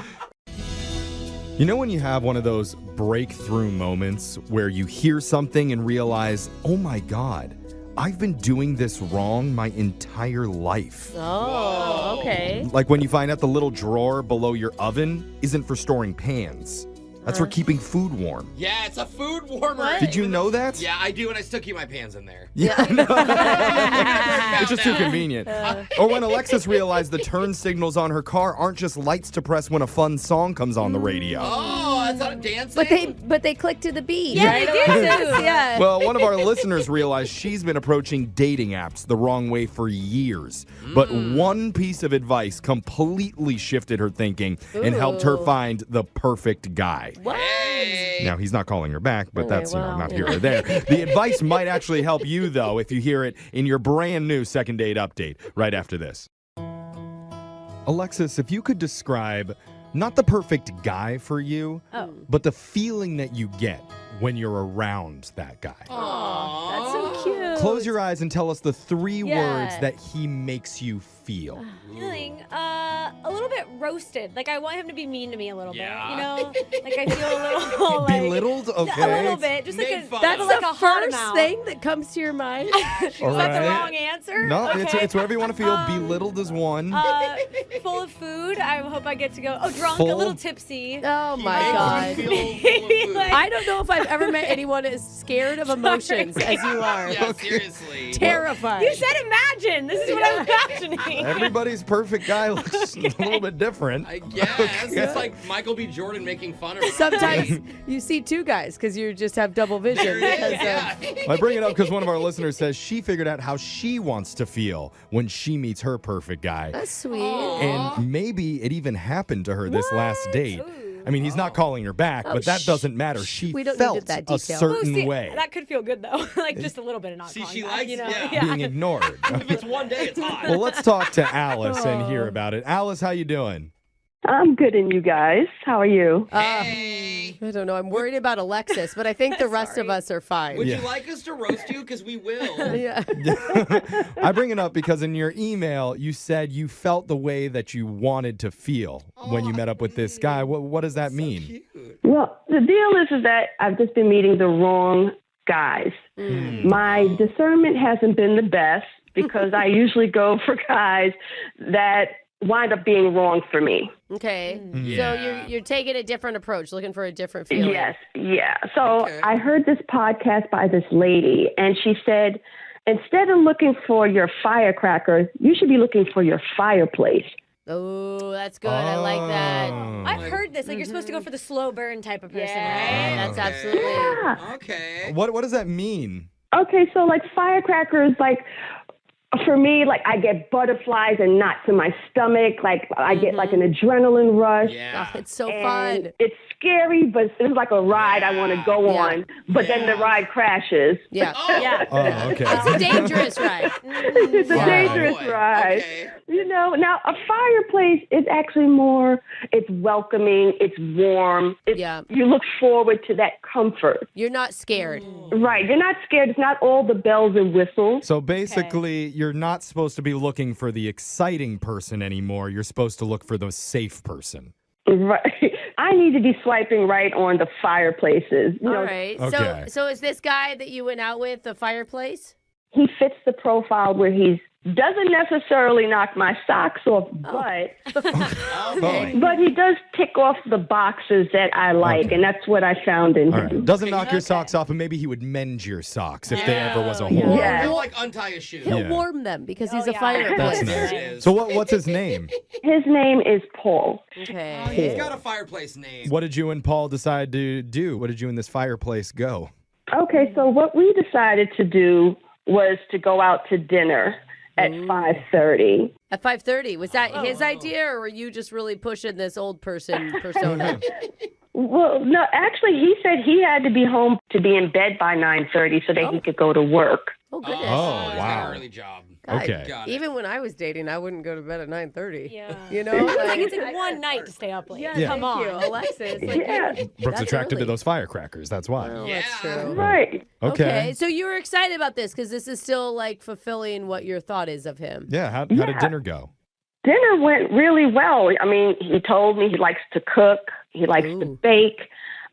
You know when you have one of those breakthrough moments where you hear something and realize, oh my God, I've been doing this wrong my entire life. Oh, okay. Like when you find out the little drawer below your oven isn't for storing pans. That's for keeping food warm. Yeah, it's a food warmer. Did you know that? Yeah, I do, and I still keep my pans in there. Yeah. It's just too convenient. Or when Alexis realized the turn signals on her car aren't just lights to press when a fun song comes on the radio. Oh, that's not dancing? But they click to the beat. Yeah, right? they do. Yeah. Well, one of our listeners realized she's been approaching dating apps the wrong way for years. But one piece of advice completely shifted her thinking and helped her find the perfect guy. What? Hey. Now, he's not calling her back, but that's well, not here or there. The advice might actually help you, though, if you hear it in your brand new second date update right after this. Alexis, if you could describe not the perfect guy for you, but the feeling that you get when you're around that guy. Aww. That's so cute. Close your eyes and tell us the 3 Yeah. words that he makes you feel. Feeling a little bit roasted. Like I want him to be mean to me a little Yeah. bit. You know, like I feel a little like Belittled? Okay. a little bit, just like Made a fun that's of. like the a hard first amount. thing that comes to your mind. All Is that the right. wrong answer? No, okay. it's whatever you want to feel. Belittled is one. Full of food. I hope I get to go. Oh, drunk, Full? a little tipsy. Oh, my Makes God. me feel full of food. Like- I don't know if I've ever met anyone as scared of emotions as you are. Yeah, seriously. Terrified. You said imagine. This is what I'm imagining. Everybody's perfect guy looks a little bit different. I guess. It's like Michael B. Jordan making fun of her. Sometimes you see 2 guys because you just have double vision. Because Yeah. I bring it up because one of our listeners says she figured out how she wants to feel when she meets her perfect guy. that's sweet. And maybe it even happened to her this last date. Ooh. I mean, he's not calling her back, but that doesn't matter. She We don't need felt that a detail. certain See, way that could feel good though. Like just a little bit of not See, calling she back, likes- you know? yeah. being ignored. If it's one day, it's hot. Well, let's talk to Alice and hear about it. Alice, how you doing? I'm good, and you guys? How are you? Hey. I don't know. I'm worried about Alexis, but I think the rest of us are fine. Would Yeah. you like us to roast you? Because we will. Yeah. I bring it up because in your email, you said you felt the way that you wanted to feel when you met up with this guy. What does that mean? Cute. Well, the deal is that I've just been meeting the wrong guys. My discernment hasn't been the best because I usually go for guys that wind up being wrong for me. Okay. Yeah. So you're taking a different approach, looking for a different feeling. Yes, yeah. So Okay. I heard this podcast by this lady, and she said, instead of looking for your firecracker, you should be looking for your fireplace. Oh, that's good. I like that. Oh. I've heard this. Like you're supposed to go for the slow burn type of person, Yeah, right? that's Okay. absolutely. Yeah. Okay. What does that mean? Okay, so like firecrackers, like for me, like I get butterflies and knots in my stomach. Like I get like an adrenaline rush. Yeah. Oh, it's so And fun. it's scary, but it's like a ride I want to go Yeah. on. But then the ride crashes. Yeah. Oh. Yeah. Oh, okay. It's a dangerous ride. It's a Wow. dangerous Boy. ride. Okay. You know, now a fireplace is actually more, it's welcoming, it's warm. It's, Yeah. You look forward to that comfort. You're not scared. Right. You're not scared. It's not all the bells and whistles. So basically, you're not supposed to be looking for the exciting person anymore. You're supposed to look for the safe person. Right. I need to be swiping right on the fireplaces. You All know, right. Okay. So is this guy that you went out with the fireplace? he fits the profile where he doesn't necessarily knock my socks off, Okay. but he does tick off the boxes that I like, and that's what I found in All him. right. Doesn't knock your socks off, and maybe he would mend your socks if there ever was a hole. Yeah. Yeah. He'll like untie a shoe. He'll Yeah. warm them because he's Oh, a yeah. fireplace. That's There nice. it is. So what's his name? His name is Paul. Okay. He's got a fireplace name. What did you and Paul decide to do? What did you and this fireplace go? Okay, so what we decided to do was to go out to dinner at 5:30. At 5:30, was that his idea, or were you just really pushing this old person persona? Well, no, actually, he said he had to be home to be in bed by 9:30 so that he could go to work. Oh, goodness. Oh, he's got wow. an early job. God, Okay. Got it. Even when I was dating, I wouldn't go to bed at 9:30. Yeah. You know? Like, it's like one night to stay up late. Yeah. Come Thank you, on. Alexis. Like, Yeah. Brooke's That's attracted to early. those firecrackers. That's why. Well, Yeah. that's true. Right. Okay. So you were excited about this because this is still like fulfilling what your thought is of him. Yeah. How did Yeah. dinner go? Dinner went really well. I mean, he told me he likes to cook, he likes to Ooh. bake.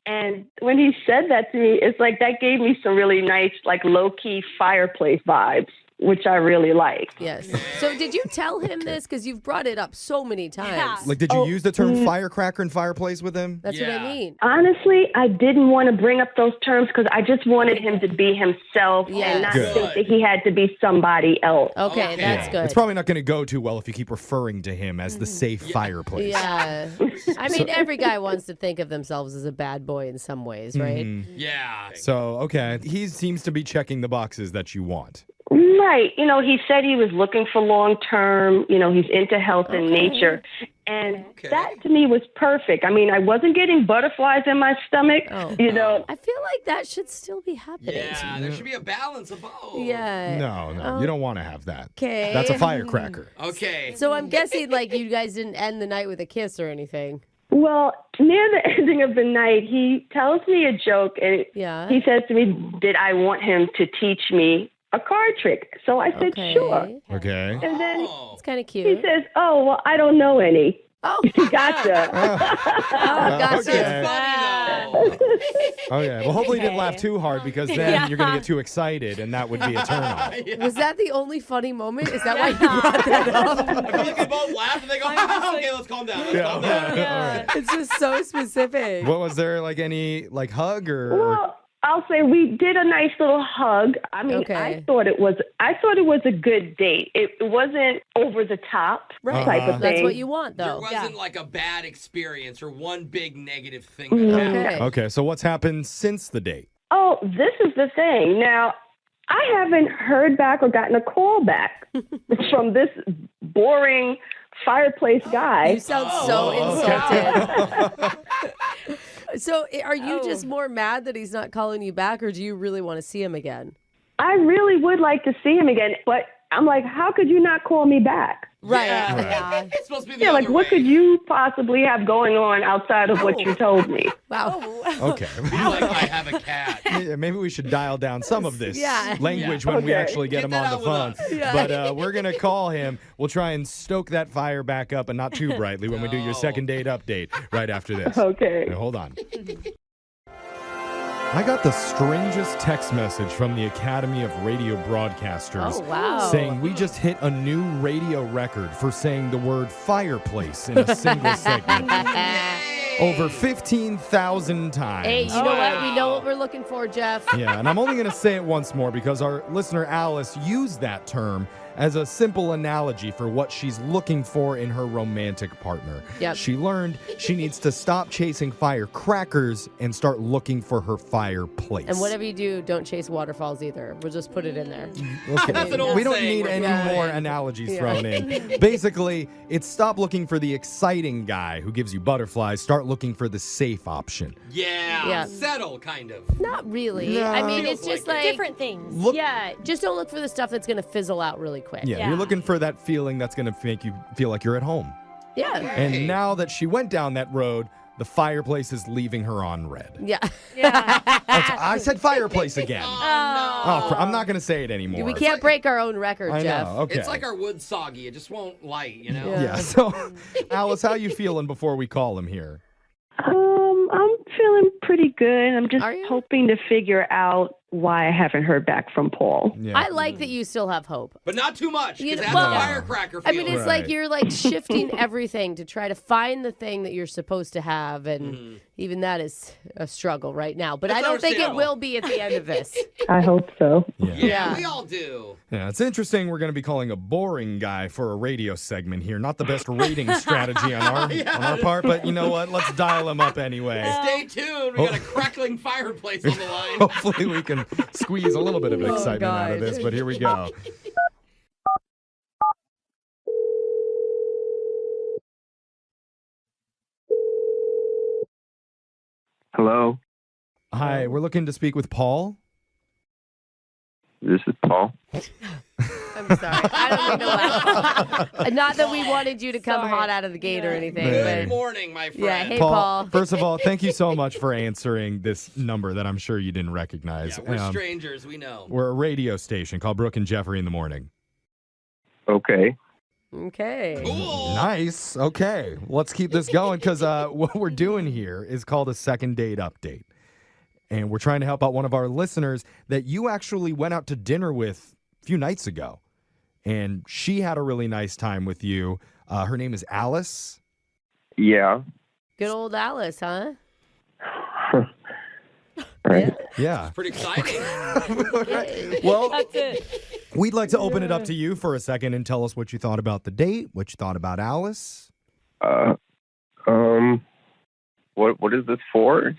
And when he said that to me, it's like that gave me some really nice, like low-key fireplace vibes, which I really like. Yes. So did you tell him this? Because you've brought it up so many times. Yeah. Like, did you use the term firecracker and fireplace with him? That's what I Yeah. mean. Honestly, I didn't want to bring up those terms because I just wanted him to be himself Yes. and not Good. think that he had to be somebody else. Okay, that's good. It's probably not going to go too well if you keep referring to him as the safe fireplace. Yeah. I mean, every guy wants to think of themselves as a bad boy in some ways, right? Yeah. So, okay. He seems to be checking the boxes that you want. Right. You know, he said he was looking for long term, you know, he's into health and nature. And Okay. that to me was perfect. I mean, I wasn't getting butterflies in my stomach, Oh. you know. I feel like that should still be happening. Yeah, there should be a balance of both. Yeah. No, you don't want to have that. Okay. That's a firecracker. Okay. So I'm guessing like you guys didn't end the night with a kiss or anything. Well, near the ending of the night, he tells me a joke and Yeah. he says to me, did I want him to teach me a card trick? So I said, Okay. sure. Okay. And then Oh. It's kind of he cute. says, oh, well, I don't know any. Oh, Gotcha. oh, gotcha. Okay. Funny though. Okay. Well, hopefully you didn't laugh too hard because then you're going to get too excited and that would be a turn off. Was that the only funny moment? Is that why you brought that up? I feel like they both laugh and they go, okay, let's calm down. Let's calm down. All right. It's just so specific. What was there like any like hug or? Well, I'll say we did a nice little hug. I mean, Okay. I thought it was a good date. It wasn't over the top type of thing. That's what you want, There though. wasn't like a bad experience or one big negative thing that happened. Okay. Okay. So what's happened since the date? Oh, this is the thing. Now, I haven't heard back or gotten a call back from this boring fireplace guy. You sound so insulted. So are you Oh. just more mad that he's not calling you back, or do you really want to see him again? I really would like to see him again, but I'm like, how could you not call me back? Right. Yeah. It's supposed to be the Yeah, other like what way. could you possibly have going on outside of what you told me? Wow. Okay. Be like, I have a cat. Yeah, maybe we should dial down some of this Yeah. language Yeah. when we Okay. actually get Get him that on the out with phone. us. Yeah. But we're going to call him. We'll try and stoke that fire back up and not too brightly when we do your No. second date update right after this. Okay. Now, hold on. I got the strangest text message from the Academy of Radio Broadcasters Oh, wow. saying we just hit a new radio record for saying the word fireplace in a single segment. Over 15,000 times. Hey, you know what? We know what we're looking for, Jeff. Yeah, and I'm only going to say it once more because our listener Alice used that term as a simple analogy for what she's looking for in her romantic partner. Yep. She learned she needs to stop chasing firecrackers and start looking for her fireplace. And whatever you do, don't chase waterfalls either. We'll just put it in there. Okay. That's an old We don't saying need we're any throwing more in. analogies Yeah. thrown in. Basically, it's stop looking for the exciting guy who gives you butterflies. Start looking for the safe option. Yeah, Yeah. settle, kind of. Not really. No. I mean, Feels it's just like like Different things. Look, yeah, just don't look for the stuff that's going to fizzle out really quick. yeah, Yeah. you're looking for that feeling that's going to make you feel like you're at home. Yeah. And now that she went down that road, the fireplace is leaving her on red. Yeah. Yeah. I said fireplace again. Oh. I'm not going to say it anymore. We can't break our own record, I Jeff. know. Okay. It's like our wood soggy. It just won't light, you know? Yeah. So, Alice, how you feeling before we call him here? I'm feeling pretty good. I'm just Are you? hoping to figure out why I haven't heard back from Paul. Yeah. I like that you still have hope. But not too much, You because know- that's well, a firecracker I feeling. mean, it's Right. like you're like shifting everything to try to find the thing that you're supposed to have, and even that is a struggle right now. But That's I don't think it understandable. will be at the end of this. I hope so. Yeah. yeah, we all do. Yeah, it's interesting. We're going to be calling a boring guy for a radio segment here. Not the best rating strategy on our part, but you know what? Let's dial him up anyway. Stay tuned. We got a crackling fireplace on the line. Hopefully, we can squeeze a little bit of Oh, excitement out of God. this. But here we go. Hello. Hi, we're looking to speak with Paul. This is Paul. I'm sorry. I don't mean to laugh. Not that we wanted you to come hot out of the gate or anything. Good But morning, my friend. yeah, hey, Paul. First of all, thank you so much for answering this number that I'm sure you didn't recognize. Yeah, we're strangers, we know. We're a radio station called Brooke and Jeffrey in the morning. Okay. Okay. Cool. Nice. Okay. Let's keep this going because what we're doing here is called a second date update. And we're trying to help out one of our listeners that you actually went out to dinner with a few nights ago. And she had a really nice time with you. Her name is Alice. Yeah. Good old Alice, huh? Right. Yeah. Pretty exciting. Well, That's it. we'd like to open it up to you for a second and tell us what you thought about the date, what you thought about Alice. What is this for?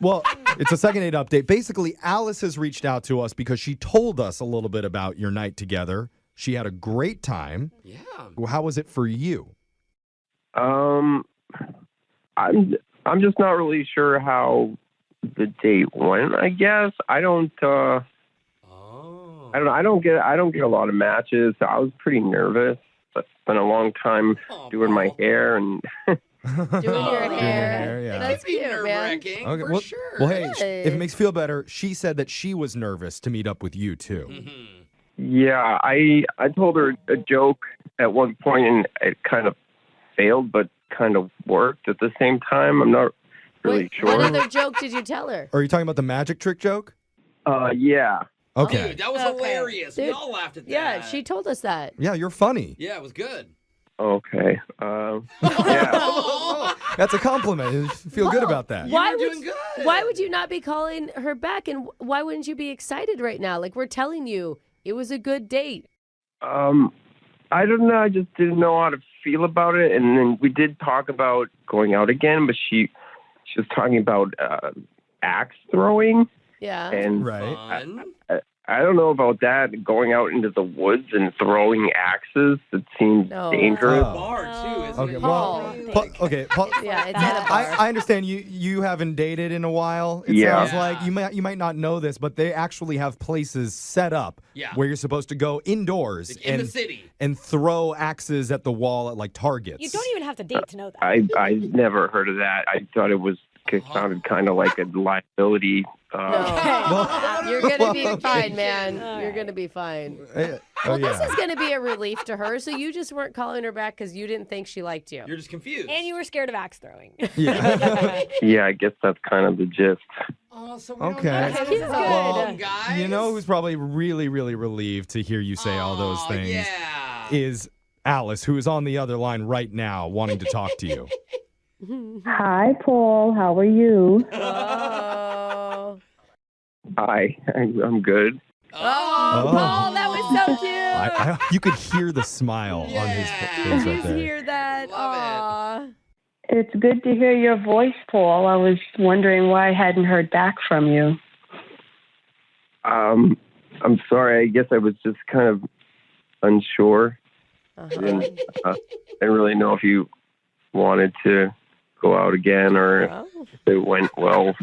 Well, it's a second date update. Basically, Alice has reached out to us because she told us a little bit about your night together. She had a great time. Yeah. Well, how was it for you? I'm just not really sure how the date went. I guess I don't. I don't get a lot of matches. So I was pretty nervous. It's been a long time doing my hair and. Doing your hair. Yeah. That's cute, man. Nerve-wracking, Okay, for well, sure. well, hey, Good. if it makes you feel better, she said that she was nervous to meet up with you, too. Mm-hmm. Yeah, I told her a joke at one point and it kind of failed, but kind of worked at the same time. I'm not really sure. What other joke did you tell her? Are you talking about the magic trick joke? Yeah. Okay. Dude, that was hilarious. We Dude, all laughed at that. Yeah, she told us that. Yeah, you're funny. Yeah, it was good. Okay. Yeah. That's a compliment. You feel good about that. You Why were would doing good. Why would you not be calling her back, and why wouldn't you be excited right now? Like, we're telling you, it was a good date. I don't know. I just didn't know how to feel about it, and then we did talk about going out again, but she was talking about axe throwing, Yeah. and Right. Fun. I don't know about that. Going out into the woods and throwing axes, it seems No. dangerous. Oh. Bar, too, isn't Okay, it? Paul. Paul, Yeah, it's at a bar. I understand you haven't dated in a while. It Yeah. sounds like you might not know this, but they actually have places set up Yeah. where you're supposed to go indoors Like in the city. and throw axes at the wall at like Targets. You don't even have to date to know that. I never heard of that. I thought it sounded kind of like a liability. No. You're going to be Well, fine, man. You're going to be fine. Oh, Well, yeah. this is going to be a relief to her, so you just weren't calling her back because you didn't think she liked you. You're just confused. And you were scared of axe throwing. Yeah. Yeah, I guess that's kind of the gist. Oh, so we Okay. don't know. This is good. Well, guys. You know who's probably really, really relieved to hear you say all those Aw, things Yeah. is Alice, who is on the other line right now wanting to talk to you. Hi, Paul. How are you? Oh. I'm good. Oh, Paul, that was so cute. You could hear the smile on his face right Did you there. hear that? Love it. Aw. It's good to hear your voice, Paul. I was wondering why I hadn't heard back from you. I'm sorry. I guess I was just kind of unsure. I didn't really know if you wanted to go out again or Oh. if it went well.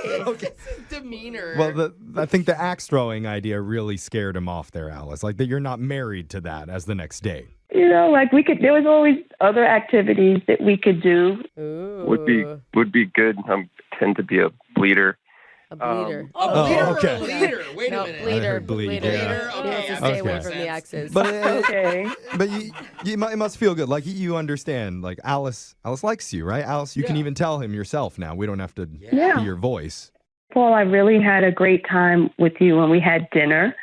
Okay. Demeanor. Well, I think the axe throwing idea really scared him off there, Alice. Like that you're not married to that as the next date. You know, like there was always other activities that we could do. Ooh. Would be good. I tend to be a bleeder. A bleeder. a bleeder okay. or a leader? Wait No, a minute. bleeder. I heard bleed, Bleeder. yeah. He wants to Okay, stay away okay. from the axes. But Okay. but it must feel good. Like you understand. Like Alice likes you, right? Alice, you can Yeah. even tell him yourself now. We don't have to Yeah. be your voice. Paul, I really had a great time with you when we had dinner.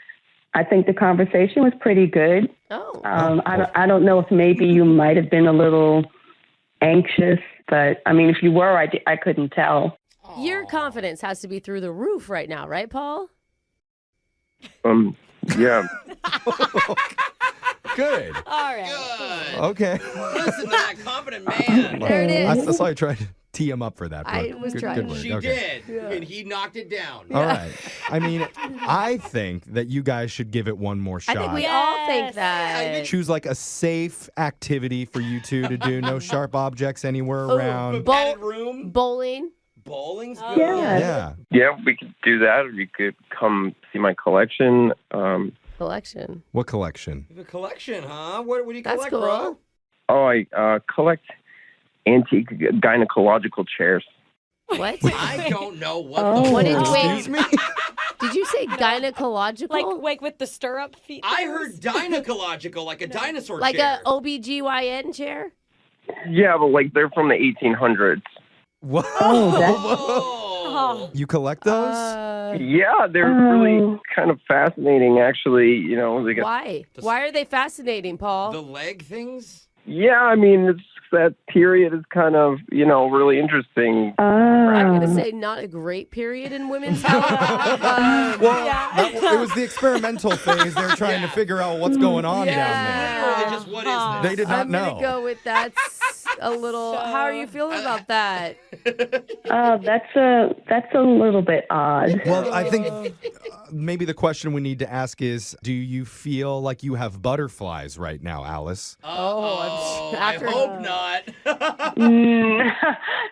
I think the conversation was pretty good. Oh. I don't know if maybe you might have been a little anxious, but I mean, if you were, I couldn't tell. Your confidence has to be through the roof right now, right, Paul? Yeah. Good. All right. Good. Okay. Listen to that confident man. There it is. That's why I tried to tee him up for that. I Brooke. was Good- trying. good work. She Okay. did, and he knocked it down. All right. I mean, I think that you guys should give it one more I shot. think we all think Yes. that. Choose like a safe activity for you two to do. No sharp objects anywhere Oh, around. Padded room. Bowling. Bowling's Oh, good. Yeah. Yeah, we could do that, or you could come see my collection. Collection. What collection? You have a collection, huh? What do you That's collect, cool. bro? Oh, I collect antique gynecological chairs. What? I don't know what Oh. the What did Excuse me? Did you say gynecological? Like with the stirrup feet. I heard gynecological, like a dinosaur Like chair. a OBGYN chair? Yeah, but like they're from the 1800s. What? Oh. You collect those? Yeah, they're really kind of fascinating, actually. You know, they get. Why? Why are they fascinating, Paul? The leg things? Yeah, I mean, it's that period is kind of, really interesting. I'm going to say not a great period in women's health. It was the experimental phase. They're trying to figure out what's going on down there. Literally just what is this? They did not I'm know. going to go with that's a little. How are you feeling about that? That's a little bit odd. Well, I think maybe the question we need to ask is, do you feel like you have butterflies right now, Alice? Oh, I after- hope not.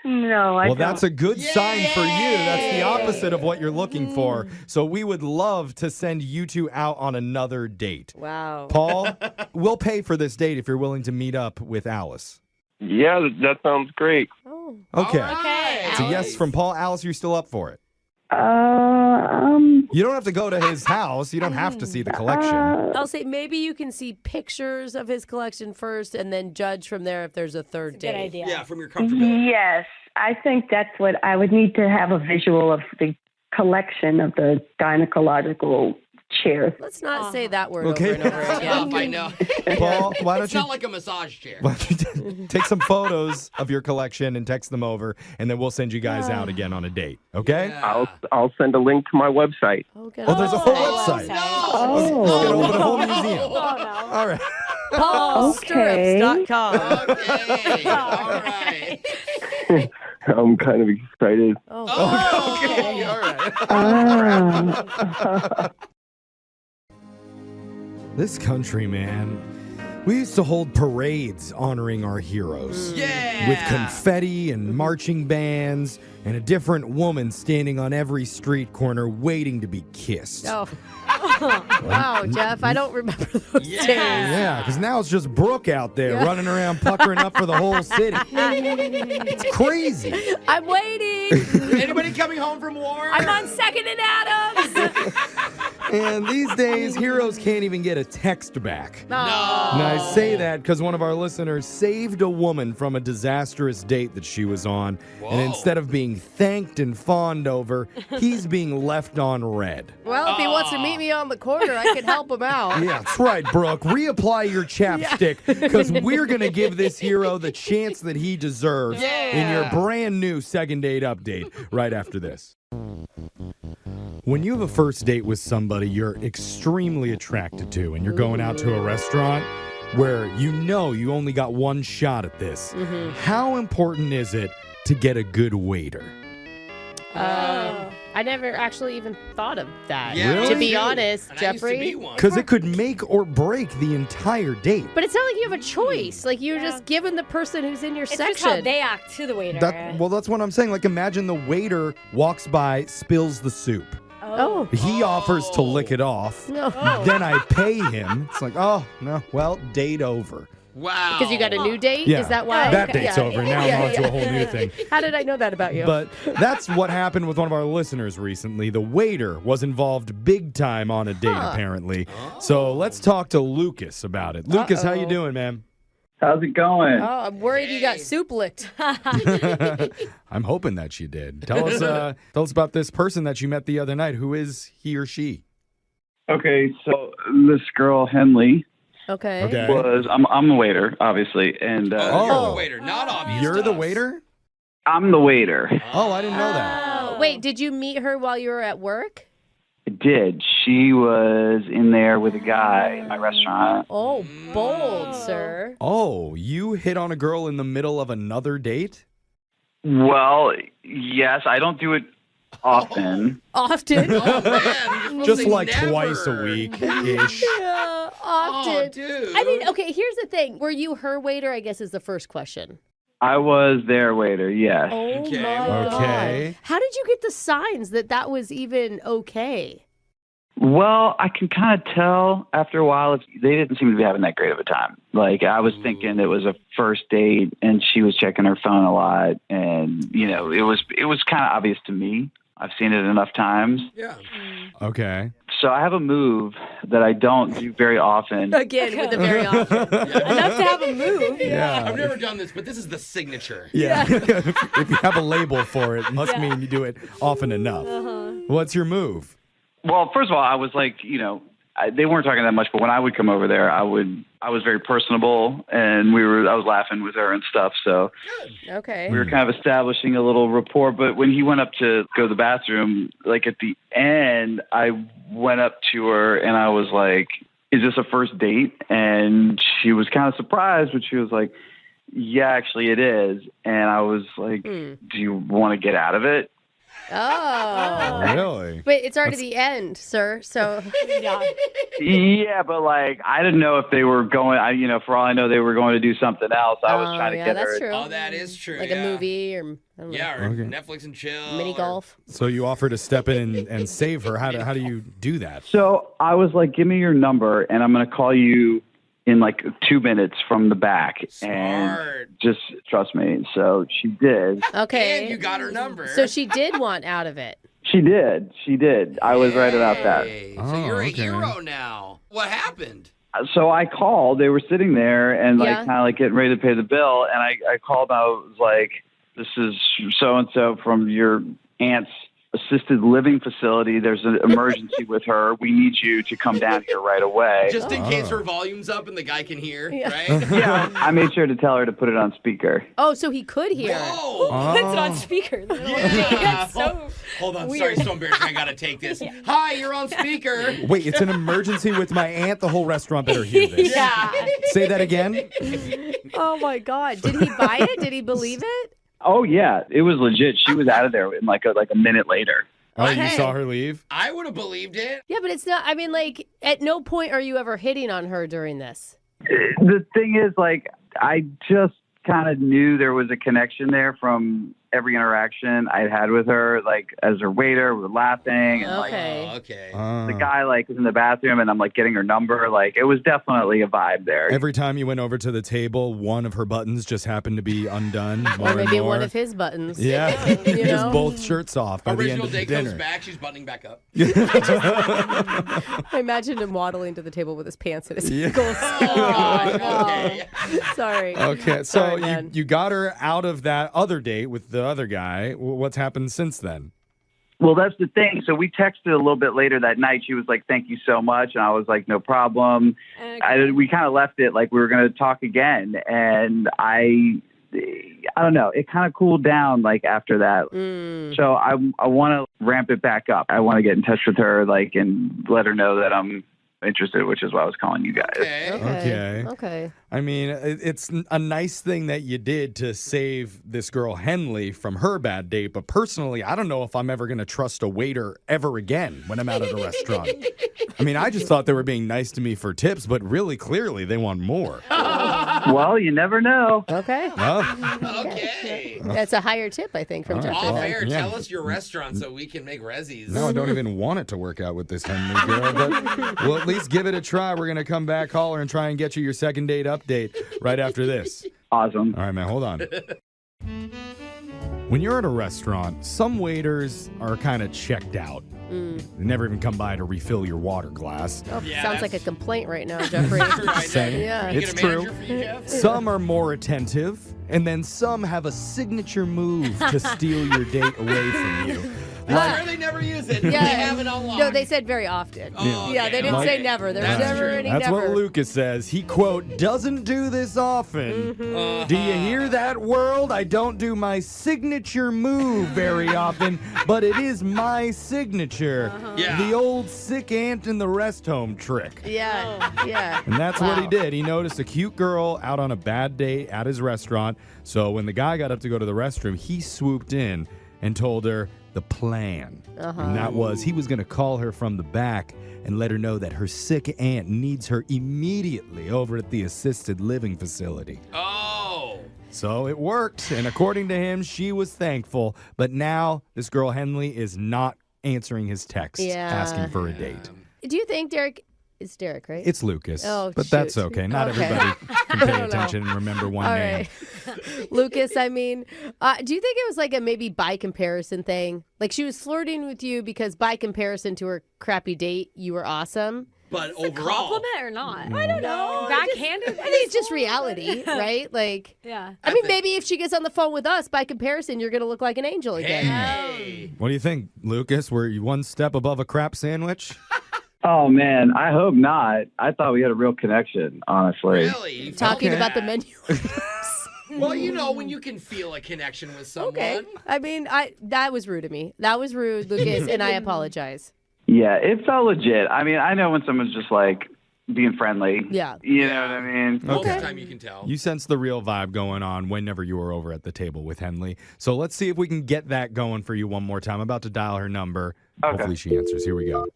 No, I Well, don't. that's a good sign for you. That's the opposite of what you're looking for. So we would love to send you two out on another date. Wow. Paul, we'll pay for this date if you're willing to meet up with Alice. Yeah, that sounds great. Oh. Okay. Okay. It's a yes from Paul. Alice, you're still up for it. Um, You don't have to go to his house. You don't have to see the collection. I'll say maybe you can see pictures of his collection first and then judge from there if there's a third Good date. idea. Yeah, from your comfortability. yes, I think that's what I would need to have a visual of the collection of the gynecological chairs. Let's not say that word Okay. over and over again. Enough, I know. Paul, why don't It's you not like a massage chair. why don't you take some photos of your collection and text them over, and then we'll send you guys out again on a date. Okay? Yeah. I'll send a link to my website. Oh, there's a whole website. Oh. It's gonna open a whole museum. Oh, no. All right. PaulStirrups.com. Okay. All right. I'm kind of excited. Oh, okay. All right. Ah. This country, man, we used to hold parades honoring our heroes. Yeah. With confetti and marching bands and a different woman standing on every street corner waiting to be kissed. Oh. Wow, Jeff, I don't remember those days. Yeah, because now it's just Brooke out there running around puckering up for the whole city. It's crazy. I'm waiting. Anybody coming home from war? I'm on Second and Adams. And these days, heroes can't even get a text back. No. And I say that because one of our listeners saved a woman from a disastrous date that she was on. Whoa. And instead of being thanked and fawned over, he's being left on red. Well, if he wants to meet me on the corner, I can help him out. Yeah, that's right, Brooke. Reapply your chapstick because we're going to give this hero the chance that he deserves in your brand new second date update right after this. When you have a first date with somebody you're extremely attracted to and you're going out to a restaurant where you know you only got one shot at this, how important is it to get a good waiter? I never actually even thought of that. Yeah, Really? To be honest, And I used to Jeffrey. be one. Because it could make or break the entire date. But it's not like you have a choice. Like you're just given the person who's in your It's section. just how they act to the waiter. Well, that's what I'm saying. Like, imagine the waiter walks by, spills the soup. Oh. He offers to lick it off. No. Then I pay him. It's like, oh, no, well, date over. Wow. Because you got a new date? Yeah. Is that why? That date's over. Now I'm on to a whole new thing. How did I know that about you? But that's what happened with one of our listeners recently. The waiter was involved big time on a date, apparently. So let's talk to Lucas about it. Lucas, how you doing, man? How's it going? Oh, I'm worried you got soup licked. I'm hoping that you did. Tell us about this person that you met the other night. Who is he or she? Okay, so this girl Henley Okay. was I'm the waiter, obviously, and You're the waiter, not obvious. You're to the us. waiter? I'm the waiter. Oh, I didn't know that. Wait, did you meet her while you were at work? I did. She was in there with a guy in my restaurant. Oh, bold, sir. Oh, you hit on a girl in the middle of another date? Well, yes, I don't do it often. Often? Oh, man. You're Just supposed to like never. twice a week-ish. Yeah, often. Oh, dude. I mean, okay, here's the thing. Were you her waiter, I guess is the first question. I was their waiter, yes. Oh Okay. my Okay. God. How did you get the signs that that was even okay? Well, I can kind of tell after a while if they didn't seem to be having that great of a time. Like I was thinking it was a first date and she was checking her phone a lot, and it was kind of obvious to me. I've seen it enough times. Yeah. Okay. So I have a move that I don't do very often. Again, with the very often. Enough to have a move. Yeah. I've never done this, but this is the signature. Yeah. If you have a label for it, must mean you do it often enough. What's your move? Well, first of all, I was like, they weren't talking that much, but when I would come over there, I was very personable, and I was laughing with her and stuff. So Okay. we were kind of establishing a little rapport. But when he went up to go to the bathroom, like at the end, I went up to her and I was like, "Is this a first date?" And she was kind of surprised, but she was like, "Yeah, actually it is." And I was like, "Do you want to get out of it?" Oh. Really? But it's already the end, sir. So Yeah, but like I didn't know if they were going. For all I know, they were going to do something else. I was trying to get that's her. true. Oh, that is true. Like yeah. a movie or I don't know, Yeah, or Okay. Netflix and chill. mini golf. So you offer to step in and save her. How do you do that? So I was like, "Give me your number, and I'm going to call you in like 2 minutes from the back." And Smart. just trust me. So she did. Okay. And you got her number. So she did want out of it. She did. She did. I was right about that. Hey, Oh, so you're a okay. hero now. What happened? So I called. They were sitting there and like Yeah. kind of like getting ready to pay the bill. And I called. And I was like, "This is so and so from your aunt's assisted living facility. There's an emergency with her. We need you to come down here right away." Just in case her volume's up and the guy can hear, right? Yeah, I made sure to tell her to put it on speaker. Oh, so he could hear. Whoa! Puts it on speaker. That's so Hold on, weird. sorry, so embarrassing. I gotta take this. Hi, you're on speaker. Wait, it's an emergency with my aunt. The whole restaurant better hear this. Yeah. Say that again. Oh my God. Did he buy it? Did he believe it? Oh yeah, it was legit. She was out of there in like a minute later. Oh, you Okay. saw her leave? I would have believed it. Yeah, but it's not. I mean, like, at no point are you ever hitting on her during this. The thing is, like, I just kind of knew there was a connection there from every interaction I'd had with her. Like, as her waiter, we were laughing, and Okay. Oh, okay. like the guy like was in the bathroom, and I'm like getting her number. Like, it was definitely a vibe there. Every time you went over to the table, one of her buttons just happened to be undone. More Or maybe and more. one of his buttons. Yeah, You just know? both shirts off by the end Original of the day dinner. comes back. She's buttoning back up. I imagined him waddling to the table with his pants in his ankles. Oh, God. Okay. Sorry. Okay, so Sorry, man. you got her out of that other date with the other guy. What's happened since then? Well, that's the thing. So we texted a little bit later that night. She was like, "Thank you so much," and I was like, "No problem." We kind of left it like we were going to talk again, and I don't know. It kind of cooled down like after that. So I want to ramp it back up. I want to get in touch with her, like, and let her know that I'm interested, which is why I was calling you guys. Okay. Okay. I mean, it's a nice thing that you did to save this girl Henley from her bad date, but personally, I don't know if I'm ever going to trust a waiter ever again when I'm out at a restaurant. I mean, I just thought they were being nice to me for tips, but really, clearly, they want more. Well, you never know. Okay. Well, Okay. That's a higher tip, I think, from All right. Jeffrey. Off then. air, Yeah. tell us your restaurant so we can make resis. no, I don't even want it to work out with this Henley girl, but we'll at least give it a try. We're going to come back, call her, and try and get you your second date update right after this. Awesome. All right, man, hold on. When you're at a restaurant, some waiters are kind of checked out. They never even come by to refill your water glass. Oh, Yeah, sounds like a that's- complaint right now, Jeffrey. Same. Yeah. Can we It's get a manager true. for you, Jeff? Some are more attentive, and then some have a signature move to steal your date away from you. I swear they never use it. Yeah. They have it on lock. No, they said very often. Oh, Yeah, okay. they didn't Like- say never. There was That's never true. any That's never. what Lucas says. He, quote, doesn't do this often. Do you hear that, world? I don't do my signature move very often, but it is my signature. Yeah. The old sick aunt in the rest home trick. Yeah, yeah. And that's what he Wow. did. He noticed a cute girl out on a bad date at his restaurant. So when the guy got up to go to the restroom, he swooped in and told her the plan. And that was he was going to call her from the back and let her know that her sick aunt needs her immediately over at the assisted living facility. Oh. So it worked, and according to him, she was thankful. But now this girl, Henley, is not answering his text asking for a date. Do you think Derek... It's Derek, right? It's Lucas. Oh, but shoot. that's okay. Not everybody can pay attention and remember one name. Right. Lucas, I mean, do you think it was like a maybe by comparison thing? Like she was flirting with you because by comparison to her crappy date, you were awesome? But Is overall, it a compliment or not? I don't know. Backhanded? I think it's just reality, right? Like, yeah. I mean, maybe if she gets on the phone with us, by comparison, you're going to look like an angel again. Hey. What do you think, Lucas? Were you one step above a crap sandwich? Oh, man, I hope not. I thought we had a real connection, honestly. Really? Talking about the menu. Well, you know, when you can feel a connection with someone. Okay. I mean, that was rude of me. That was rude, Lucas, and I apologize. Yeah, it felt legit. I mean, I know when someone's just like being friendly. Yeah. You know what I mean? Most of the time you can tell. You sense the real vibe going on whenever you were over at the table with Henley. So let's see if we can get that going for you one more time. I'm about to dial her number. Okay. Hopefully she answers. Here we go.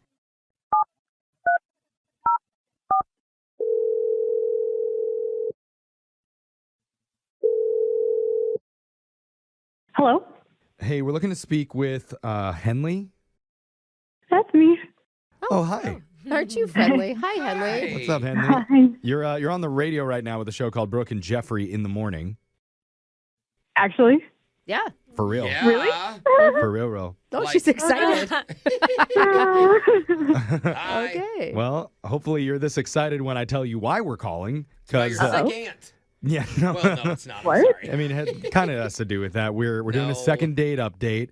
Hello? Hey, we're looking to speak with Henley. That's me. Oh, hi. Aren't you friendly? Hi, Henley. Hey. What's up, Henley? Hi. You're on the radio right now with a show called Brooke and Jeffrey in the morning. Actually? Yeah. For real. Yeah. Really? For real. Oh, Like- she's excited. Hi. Okay. Well, hopefully you're this excited when I tell you why we're calling. No, you're Because sick aunt. yeah, no. Well, no, it's not. I'm What? sorry. I mean, it kind of has to do with that. We're doing No. a second date update.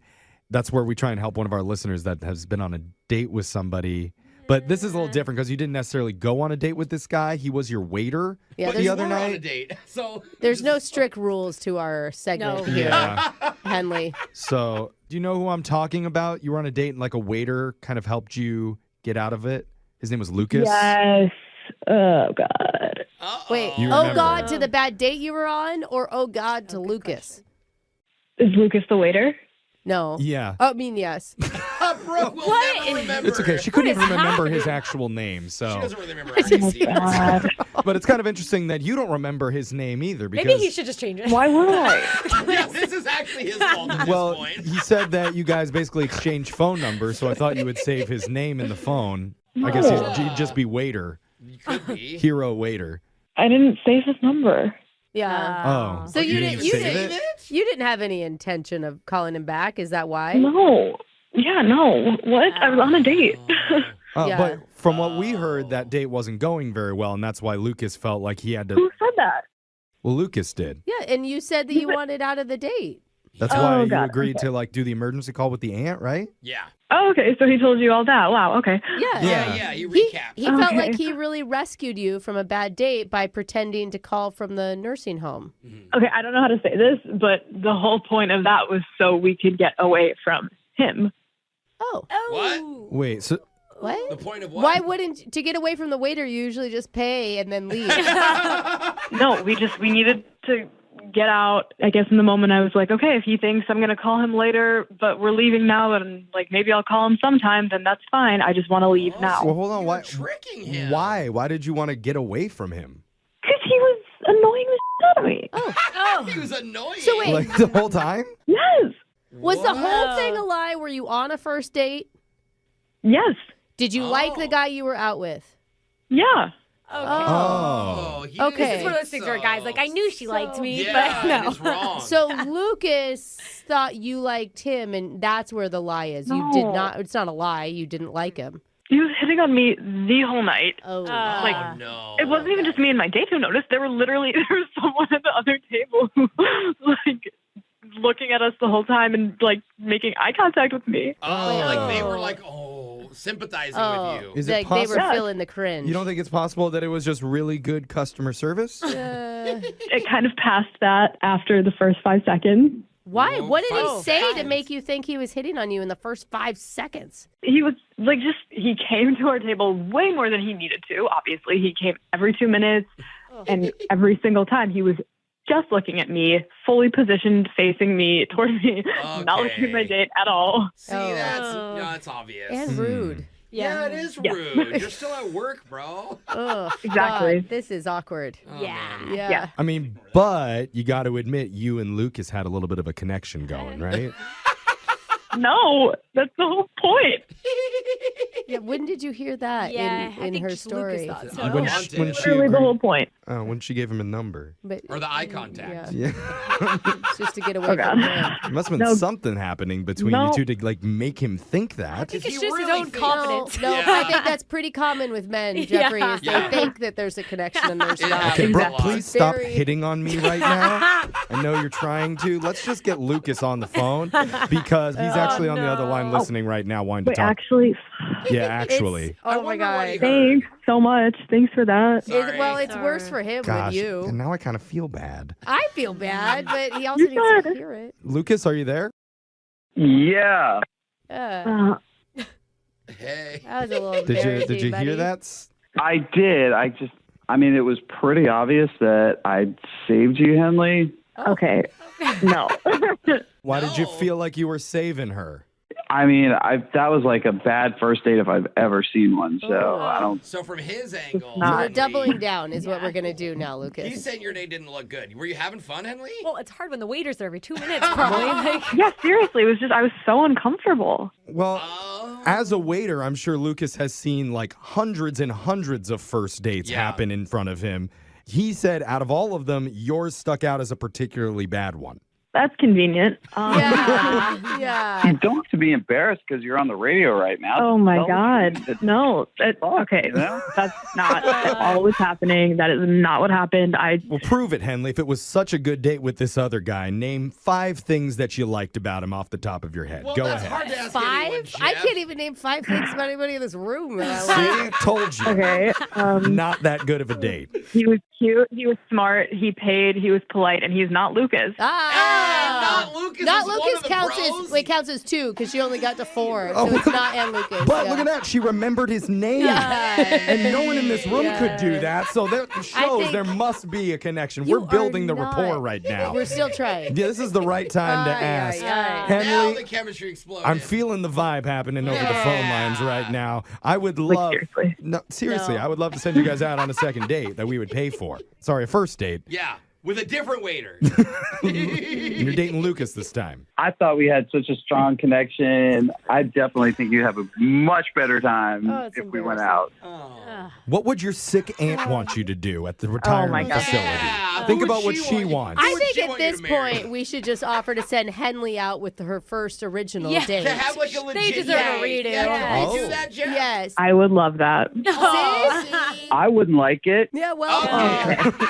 That's where we try and help one of our listeners that has been on a date with somebody. But this is a little different because you didn't necessarily go on a date with this guy. He was your waiter Yeah, But the you other were on a night. date, so There's no strict rules to our segment No. here, Yeah. Henley. So, do you know who I'm talking about? You were on a date and like a waiter kind of helped you get out of it. His name was Lucas. Yes. Oh, God. Wait, You oh remember. God to the bad date you were on, or oh God to Lucas? Is Lucas the waiter? No. Yeah. I mean, yes. Brooke will never remember. It's okay. She couldn't What even is remember his happening? actual name. She So, doesn't really remember our names either. God. but it's kind of interesting that you don't remember his name either. Because Maybe he should just change it. Why would I? Yeah, this is actually his fault at well, this point. he said that you guys basically exchanged phone numbers, so I thought you would save his name in the phone. I guess he'd just be waiter, You could be. hero waiter. I didn't save his number. Yeah. Oh, So you didn't save save it? it? You didn't have any intention of calling him back. Is that why? No. Yeah, no. What? I was on a date. Yeah. But from what we heard, that date wasn't going very well, and that's why Lucas felt like he had to. Who said that? Well, Lucas did. Yeah, and you said that you wanted out of the date. That's Oh, why you God, agreed okay. to like do the emergency call with the aunt, right? Yeah. Oh, okay. So he told you all that. Wow. Okay. Yeah. Yeah. Yeah, he He recapped. felt Okay. like he really rescued you from a bad date by pretending to call from the nursing home. Okay. I don't know how to say this, but the whole point of that was so we could get away from him. Oh. What? Wait, so What? The point of what? Why wouldn't to get away from the waiter? You usually just pay and then leave. No, we needed to get out. I guess in the moment I was like, okay, if he thinks I'm going to call him later, but we're leaving now and like maybe I'll call him sometime, then that's fine. I just want to leave now. well, hold on. You Why? were tricking him. Why? Why did you want to get away from him? Because he was annoying the shit out of me. Oh. He was annoying. So wait, Like the whole time? Yes. was the whole What? thing a lie? Were you on a first date? Yes. Did you like the Oh. guy you were out with? Yeah. Oh. he Okay. didn't This is one of those things where guys like, I knew she liked me, Yeah, but and no. it's wrong. So Lucas thought you liked him, and that's where the lie is. You did No. not. It's not a lie. You didn't like him. He was hitting on me the whole night. Oh. oh, like, no. It wasn't even just me and my date who noticed. There was someone at the other table who like looking at us the whole time and like making eye contact with me. Oh, like they were like, sympathizing with you. Is it like they were possible? feeling the cringe. You don't think it's possible that it was just really good customer service? It kind of passed that after the first 5 seconds. Why? Whoa, What did he five say to seconds. make you think he was hitting on you in the first 5 seconds? He was like he came to our table way more than he needed to. Obviously, he came every 2 minutes, and every single time he was just looking at me, fully positioned, facing me, toward me, not looking at my date at all. See, that's obvious. And rude. Yeah, it is rude. You're still at work, bro. Oh, Exactly. God, this is awkward. Oh, Yeah. man. Yeah. I mean, but you got to admit, you and Lucas had a little bit of a connection going, right? No, that's the whole point. Yeah. When did you hear that Yeah, I in think her Lucas story? thought so. When Unwanted. she Literally the agreed- whole point. when she gave him a number. But, Or the eye contact. Yeah. Yeah. It's just to get away Oh, from God. him. There must have been No. something happening between No. you two to like make him think that. think Does it's he just his really own think- confidence. No, Yeah. I think that's pretty common with men, Jeffrey, is Yeah. they think that there's a connection and there's Yeah. not. Okay, Brooke, Exactly. please stop Very- hitting on me right now. I know you're trying to. Let's just get Lucas on the phone because he's actually on the other line listening right now, wanting to Wait, talk. actually, Yeah, actually. Oh, my wonder what God. he heard. thanks so much. Thanks for that. Sorry. Well, it's worse Sorry. for him Gosh, than you. and now I kind of feel bad. I feel bad, but he also You needs to should. hear it. Lucas, are you there? Yeah. Uh, Hey. that was a little Did you embarrassing, buddy. hear that? I did. I mean, it was pretty obvious that I'd saved you, Henley. Okay. No. Why did you No. feel like you were saving her? I mean, that was like a bad first date if I've ever seen one. So I don't. So from his angle, not. We're Henley, doubling down is what we're going to do now, He Lucas. said your date didn't look good. Were you having fun, Henley? Well, it's hard when the waiter's are every 2 minutes, probably. Like, Yeah, seriously. I was so uncomfortable. Well, Oh. as a waiter, I'm sure Lucas has seen like hundreds and hundreds of first dates Yeah. happen in front of him. He said out of all of them, yours stuck out as a particularly bad one. That's convenient. Yeah, yeah. You don't have to be embarrassed because you're on the radio right now. Oh my Tell God. me that- No. Okay. You know? That's not all was happening. That is not what happened. Well, prove it, Henley. If it was such a good date with this other guy, name 5 things that you liked about him off the top of your head. Well, Go that's ahead. hard to ask anyone, 5? I Jeff. can't even name 5 things about anybody in this room that I like. See? Told you. Okay. Not that good of a date. He was cute. He was smart. He paid. He was polite, and he's not Lucas. Ah, not Lucas Not is one Lucas of the counts bros? as counts as 2 because she only got to 4, Oh. so it's not and Lucas. But yeah. look at that. She remembered his name. Yeah. And no one in this room could do Yeah. that. So that shows think there must be a connection. you We're building the are not. rapport right now. We're still trying. Yeah, this is the right time to Ay, ay, ask. ay. Now Henley, the chemistry exploded. I'm feeling the vibe happening over the phone Yeah. lines right now. I would love, seriously. no, seriously, No. I would love to send you guys out on a second date that we would pay for. Sorry, a first date. Yeah, with a different waiter. And you're dating Lucas this time. I thought we had such a strong connection. I definitely think you'd have a much better time Oh, it's if we went embarrassing. out. Oh. What would your sick aunt want you to do at the retirement God. facility? Yeah, Think who about would what she want you- wants. who I would think she at want you this to marry? point we should just offer to send Henley out with her first original Yeah. date. To have like a legit deserve a date. redo. Yeah, can we Oh. do that, Jeff? Yes. I would love that. See? I wouldn't like it. Yeah, well, Okay.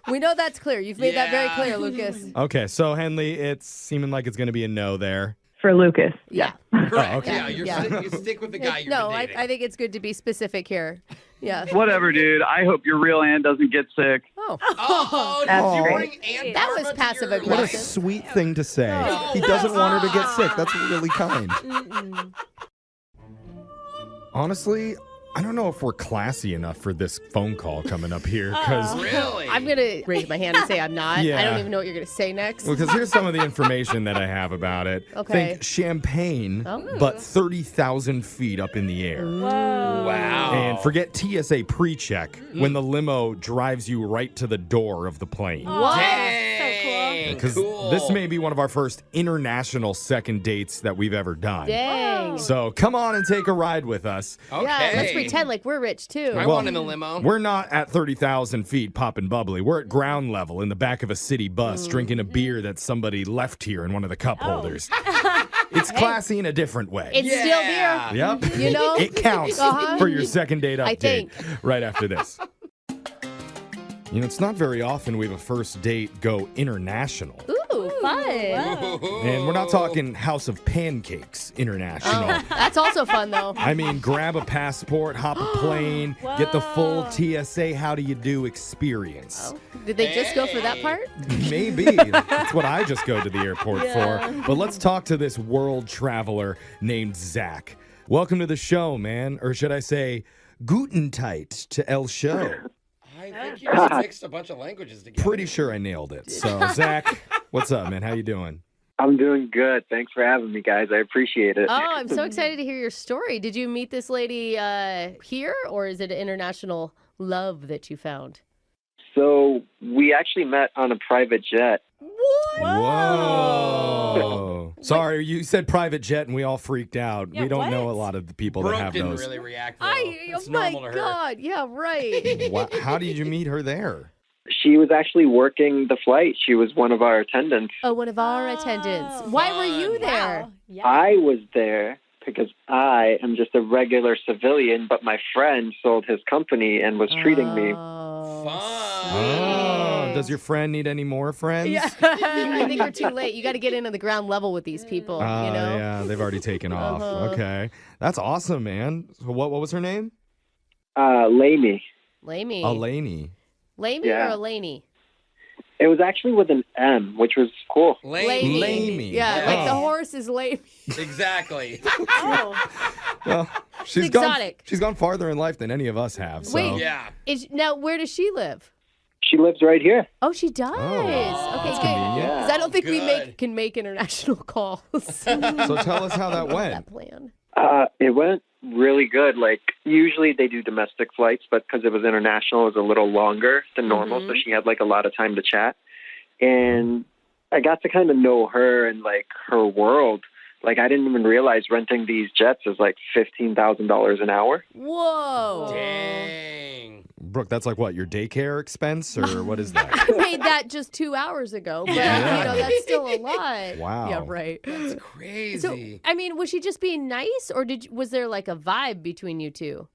we know that's clear. You've made that very Yeah. clear, Lucas. Okay, so Henley, it's seeming like it's going to be a no there. For Lucas. Yeah. Correct. okay. Yeah, you stick with the guy you're No, dating. I think it's good to be specific here. Yeah. Whatever, dude. I hope your real aunt doesn't get sick. Oh, Oh, That's did you great. bring Aunt That was Barbara to passive your What a aggressive. sweet thing to say. No. He doesn't want her to get sick. That's really kind. Honestly, I don't know if we're classy enough for this phone call coming up here because Really? I'm going to raise my hand and say I'm not. I Yeah. don't even know what you're going to say next. here's some of the information that I have about it. Okay. Think champagne, Oh. but 30,000 feet up in the air. Wow. And forget TSA pre-check when the limo drives you right to the door of the plane. What? Dang, Because cool. this may be one of our first international second dates that we've ever done. Dang. So come on and take a ride with us. Okay. Yeah, let's pretend like we're rich too. I Well, want in the limo. We're not at 30,000 feet popping bubbly. We're at ground level in the back of a city bus drinking a beer that somebody left here in one of the cup holders. It's classy in a different way. It's still beer. Yep. You know? It counts Uh-huh. for your second date I update think. right after this. You know, it's not very often we have a first date go international. Ooh, fun. And we're not talking House of Pancakes international. Oh, that's also fun though. I mean, grab a passport, hop a plane, get the full TSA how do you do experience. Did they just go for that part? Maybe. That's what I just go to the airport for. But let's talk to this world traveler named Zach. Welcome to the show, man. Or should I say, Guten Tag to El Show. I think you just mixed a bunch of languages together. Pretty sure I nailed it. So, Zach, what's up, man? How you doing? I'm doing good. Thanks for having me, guys. I appreciate it. Oh, I'm so excited to hear your story. Did you meet this lady here, or is it an international love that you found? So we actually met on a private jet. What? Whoa. Sorry, you said private jet and we all freaked out. Yeah, we don't what? know a lot of the people Brooke that have didn't those. really react, though. Oh It's my normal to her. God. Yeah, right. How did you meet her there? She was actually working the flight. She was one of our attendants. Oh, one of our attendants. Why were you fun. there? Wow. Yeah. I was there because I am just a regular civilian, but my friend sold his company and was treating me. Oh, Oh, does your friend need any more friends? Yeah, I think you're too late. You got to get into the ground level with these people, you know? Yeah, they've already taken off. Uh-huh. Okay. That's awesome, man. So what was her name? Lamy. Lamey. Elaney. Lamey Yeah. or Elaney? It was actually with an M, which was cool. Lame. Lamey. Yeah, like the Oh. horse is lame. Exactly. Oh. Well, she's exotic. gone farther in life than any of us have. So. Wait. Yeah. Now, where does she live? She lives right here. Oh, she does. Oh, okay, that's good. convenient. 'Cause I don't think we Good. can make international calls. So tell us how that went. That plan. It went really good. Like, usually they do domestic flights, but because it was international, it was a little longer than normal. So she had, like, a lot of time to chat. And I got to kind of know her and, like, her world. Like, I didn't even realize renting these jets is, like, $15,000 an hour. Whoa. Dang. Brooke, that's like what, your daycare expense or what is that? I made that just 2 hours ago, but that's still a lot. Wow. Yeah, right. That's So, crazy. I mean, was she just being nice, or was there like a vibe between you two?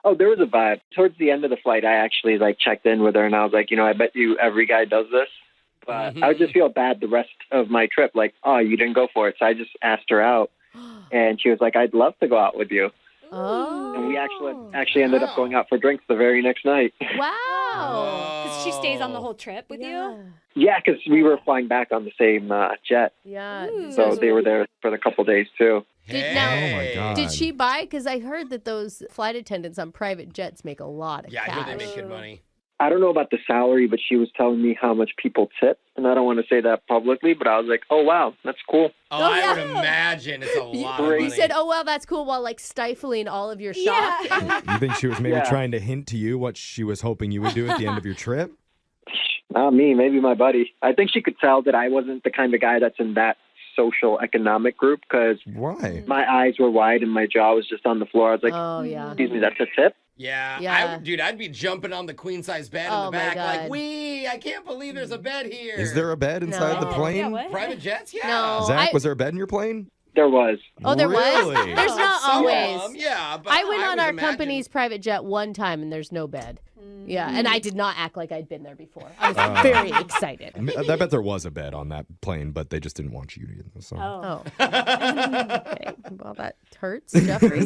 Oh, there was a vibe. Towards the end of the flight, I actually, like, checked in with her, and I was like, I bet you every guy does this. But I would just feel bad the rest of my trip. Like, oh, you didn't go for it. So I just asked her out, and she was like, I'd love to go out with you. Oh. And we actually ended up going out for drinks the very next night. Wow. Because she stays on the whole trip with you? Yeah, because we were flying back on the same jet. Yeah. So they were there for the couple days, too. Oh my God. Did she buy? Because I heard that those flight attendants on private jets make a lot of Yeah, I cash. hear they make good money. I don't know about the salary, but she was telling me how much people tip. And I don't want to say that publicly, but I was like, oh, wow, that's cool. Oh, I would imagine it's a lot of money. You said, oh, well, that's cool, while like stifling all of your shock. You think she was maybe Yeah. trying to hint to you what she was hoping you would do at the end of your trip? Not me, maybe my buddy. I think she could tell that I wasn't the kind of guy that's in that social economic group because Why? my eyes were wide and my jaw was just on the floor. I was like, Oh, yeah. excuse me, that's a tip? Yeah. Yeah. Dude, I'd be jumping on the queen size bed in Oh, the my back, God. like, I can't believe there's a bed here. Is there a bed inside the No. plane? Yeah, what? Private jets? Yeah. No. Zach, was there a bed in your plane? There was. Oh, there Really? was? There's not Some of always. them, yeah, but I went on would our imagine- company's private jet one time, and there's no bed. Yeah, and I did not act like I'd been there before. I was very excited. I bet there was a bed on that plane, but they just didn't want you to. So. Oh. Okay. Well, that hurts, Jeffrey.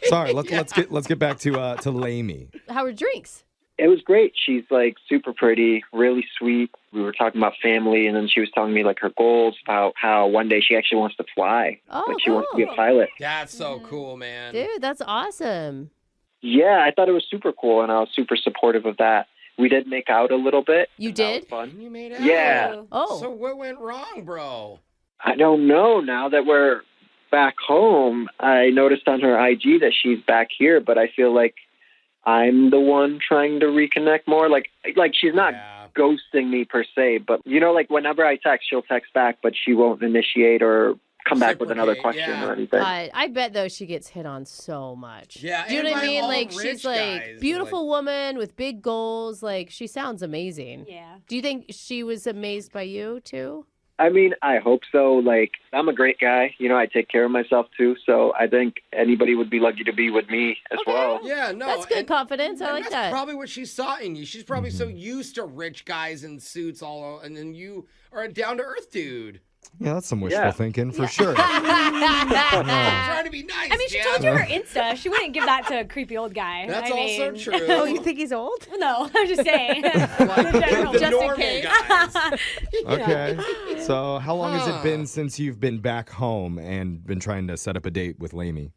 Sorry, let's get back to Lamy. How were drinks? It was great. She's like super pretty, really sweet. We were talking about family, and then she was telling me like her goals about how one day she actually wants to fly. Oh, like she wants to be a cool. pilot. That's so cool, man. Dude, that's awesome. Yeah, I thought it was super cool, and I was super supportive of that. We did make out a little bit. You and that was did? fun. You made it. Yeah. Oh. So what went wrong, bro? I don't know. Now that we're back home, I noticed on her IG that she's back here, but I feel like I'm the one trying to reconnect more. Like she's not ghosting me per se, but like whenever I text, she'll text back, but she won't initiate or come back with another question or anything. I bet though she gets hit on so much. Yeah, Do you know and what I by mean? all Like rich she's like guys, beautiful woman with big goals. Like she sounds amazing. Yeah. Do you think she was amazed by you too? I mean, I hope so. Like, I'm a great guy. I take care of myself too. So I think anybody would be lucky to be with me as well. Yeah, no. That's good confidence. I and like that's that. probably what she saw in you. She's probably so used to rich guys in suits and then you are a down to earth dude. Yeah, that's some wishful thinking for sure. I'm trying to be nice. I mean, she told you her Insta. She wouldn't give that to a creepy old guy. That's I also mean... true. Oh, you think he's old? No, I'm just saying. the normal case. guys. Okay. So how long has it been since you've been back home and been trying to set up a date with Lamy?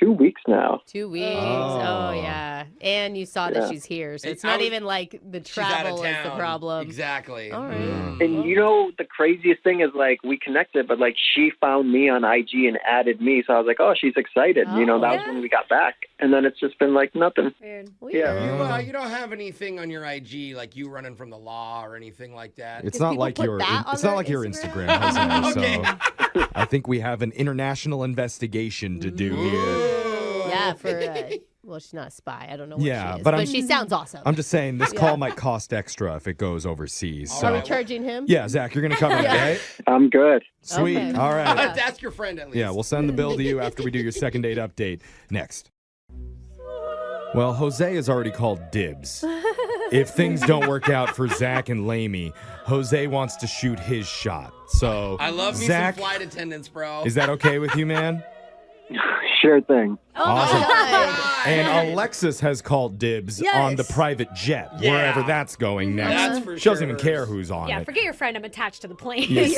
2 weeks now. 2 weeks. Oh, yeah. And you saw that she's here. So it's not even like the travel is the problem. Exactly. All right. And you know, the craziest thing is like we connected, but like she found me on IG and added me. So I was like, oh, she's excited. That was when we got back. And then it's just been like nothing. Weird. Yeah. You don't have anything on your IG like you running from the law or anything like that. It's not like your Instagram, Jose, so I think we have an international investigation to do here. Yeah, for well, she's not a spy. I don't know what she is, but she sounds awesome. I'm just saying this call might cost extra if it goes overseas. So. Are we charging him? Yeah, Zach, you're going to cover it, right? I'm good. Sweet. Okay. All right. Ask your friend at least. Yeah, we'll send the bill to you after we do your second date update next. Well, Jose has already called dibs. If things don't work out for Zach and Lamy, Jose wants to shoot his shot. So, I love me Zach, some flight attendants, bro. Is that okay with you, man? Sure thing. Awesome. And Alexis has called dibs on the private jet, wherever that's going next. That's for she doesn't even care who's on Yeah, it. forget your friend. I'm attached to the plane. Yes.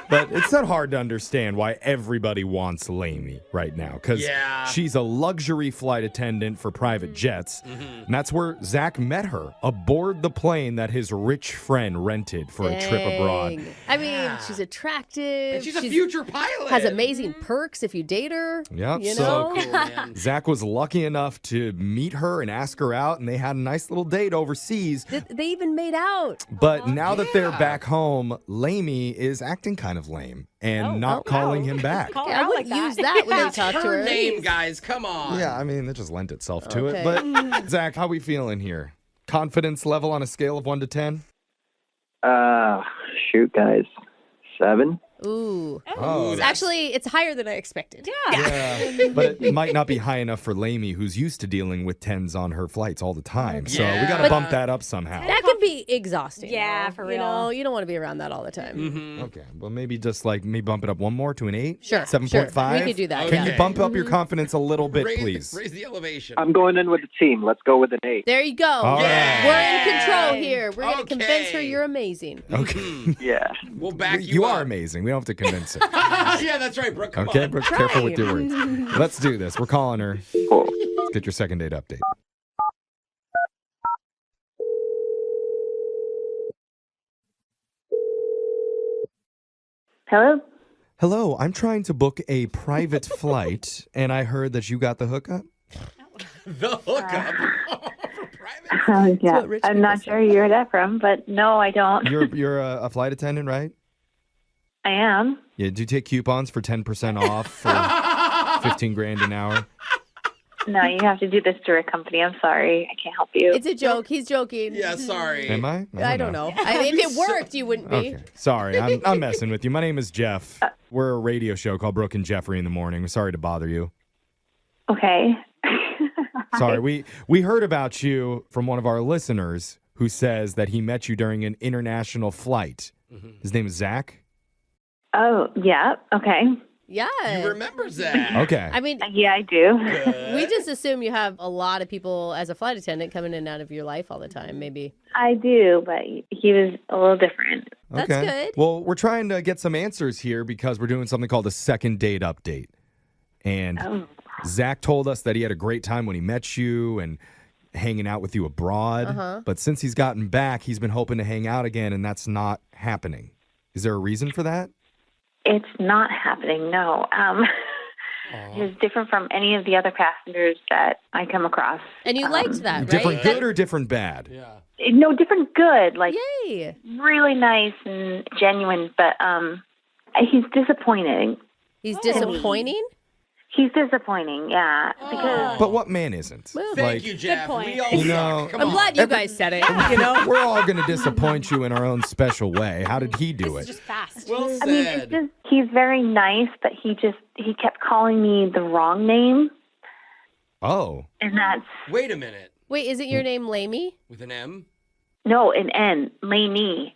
But it's not hard to understand why everybody wants Lamy right now. Because she's a luxury flight attendant for private jets. And that's where Zach met her, aboard the plane that his rich friend rented for a trip abroad. I mean, she's attractive. And she's a future pilot. Has amazing perks if you date her. Yep. You So know? Cool, man. Zach was lucky enough to meet her and ask her out, and they had a nice little date overseas. They even made out. But now that they're back home, Lamy is acting kind of lame and not calling him back. Call her I out wouldn't like that. use that when you That's talk to her her. name, guys. Come on. Yeah, I mean, it just lent itself to Okay. it. But Zach, how we feeling here? Confidence level on a scale of 1 to 10? Shoot, guys. 7. Ooh. Oh, It's higher than I expected. yeah. But it might not be high enough for Lamy, who's used to dealing with 10s on her flights all the time. So we got to bump that up somehow. That could be exhausting. Yeah, though. for You know, real. you don't want to be around that all the time. Mm-hmm. Okay, well, maybe just maybe bump it up one more to an 8? Sure. 7.5? We could do that. Can yeah. you bump up your confidence a little bit, please? Raise the elevation. I'm going in with the team. Let's go with an 8. There you go. All right. We're in control here. We're going to convince her Okay. you're amazing. Okay. Yeah. We'll back you You up. are amazing. We don't have to convince her. Yeah, that's right, Brooke. Come Okay, on. Brooke, careful with your words. Let's do this. We're calling her. Cool. Let's get your second date update. Hello? Hello, I'm trying to book a private flight, and I heard that you got the hookup. The hookup. Yeah. what rich I'm not people sure who you heard that from, but no, I don't. You're a flight attendant, right? I am. Yeah. Do you take coupons for 10% off for 15 grand an hour? No, you have to do this through a company. I'm sorry. I can't help you. It's a joke. He's joking. Yeah, sorry. Am I? I don't know. If it worked, you wouldn't be. Okay. Sorry, I'm messing with you. My name is Jeff. We're a radio show called Brooke and Jeffrey in the morning. We're sorry to bother you. Okay. Sorry, we heard about you from one of our listeners who says that he met you during an international flight. His name is Zach. Oh, yeah. Okay. Yeah. You remember Zach? Okay. I mean, Yeah, I do. we just assume you have a lot of people as a flight attendant coming in and out of your life all the time, maybe. I do, but he was a little different. That's good. Well, we're trying to get some answers here because we're doing something called a second date update. And Zach told us that he had a great time when he met you and hanging out with you abroad. But since he's gotten back, he's been hoping to hang out again, and that's not happening. Is there a reason for that? It's not happening, no. He's different from any of the other passengers that I come across. And you liked that, right? Different good or different bad? Yeah. No, different good. Like, Yay. really nice and genuine, but he's disappointing. He's disappointing? He's disappointing, yeah. Because But what man isn't? Thank you, Jeff. point. We all You suck. know, Come I'm on. glad you guys said it. You know? We're all going to disappoint you in our own special way. How did he do This is it? just fast. Well I mean, it's said. just he's very nice, but he kept calling me the wrong name, Oh. and that's Wait a minute. Wait, is it your name Lamy? With an M? no an N, Laney,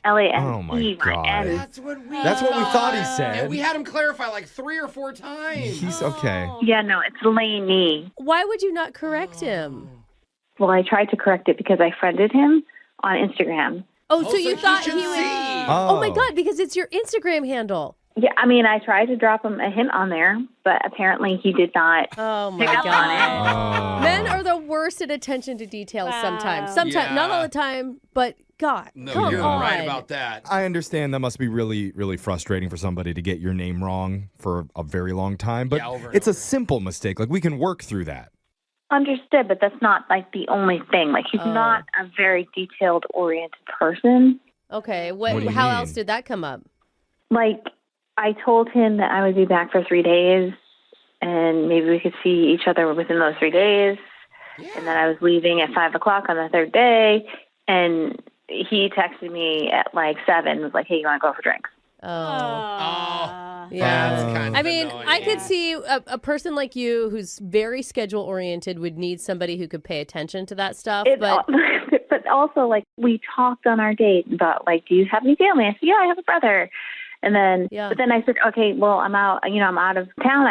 Lane. Oh, my God. That's what we thought he said. And we had him clarify like 3 or 4 times. He's okay. Yeah, no, it's Laney. Why would you not correct him? Well, I tried to correct it because I friended him on Instagram. Oh, so you he thought should he was... see. Oh my God, because it's your Instagram handle. Yeah, I mean, I tried to drop him a hint on there, but apparently he did not pick up on it. Men are the worst at attention to details sometimes. Sometimes, not all the time, but God, No, come you're on. right about that. I understand that must be really, really frustrating for somebody to get your name wrong for a very long time, but it's a simple mistake. Like, we can work through that. Understood, but that's not like the only thing. Like, he's not a very detailed-oriented person. Okay, What do you how mean? else did that come up? Like, I told him that I would be back for 3 days, and maybe we could see each other within those 3 days. And then I was leaving at 5 o'clock on the third day, and he texted me at like 7, was like, hey, you want to go for drinks? Yeah. That's kind of I mean, annoying. I could see a person like you who's very schedule oriented would need somebody who could pay attention to that stuff. But But also, like, we talked on our date about, like, do you have any family? I said, yeah, I have a brother. And then, but then I said, okay, well, I'm out, I'm out of town.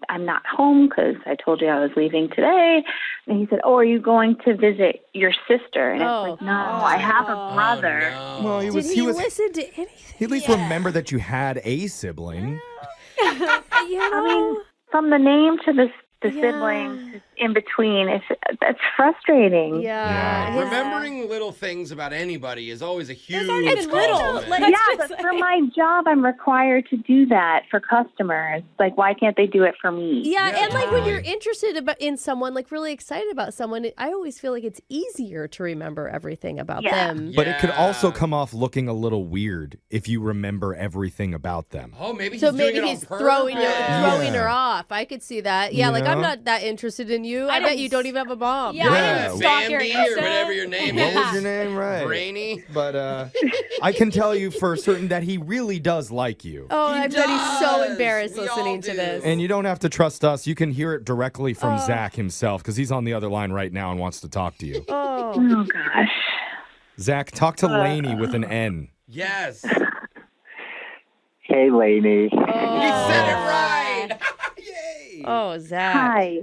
I'm not home because I told you I was leaving today. And he said, oh, are you going to visit your sister? And it's like, no, I have a brother. Well, Did he listen to anything? He at least remember that you had a sibling. I mean, from the name to the siblings in between, that's frustrating. Remembering little things about anybody is always a huge Yeah, but for my job, I'm required to do that for customers. Like, why can't they do it for me? Yeah, and like when you're interested in someone, like really excited about someone, I always feel like it's easier to remember everything about them. But it could also come off looking a little weird if you remember everything about them. Oh, maybe So he's maybe doing it he's on throwing purpose. her off. I could see that. Yeah, You like know? I'm not that interested in you. I bet you don't even have a mom. Yeah, I didn't stalk your Bambi or whatever your name What is. was your name? Right. Brainy. But I can tell you for certain that he really does like you. Oh, I bet he's so embarrassed listening to this. And you don't have to trust us. You can hear it directly from Zach himself because he's on the other line right now and wants to talk to you. Oh gosh. Zach, talk to Lainey with an N. Yes. Hey, Lainey. He said it right. Oh, Zach. Hi.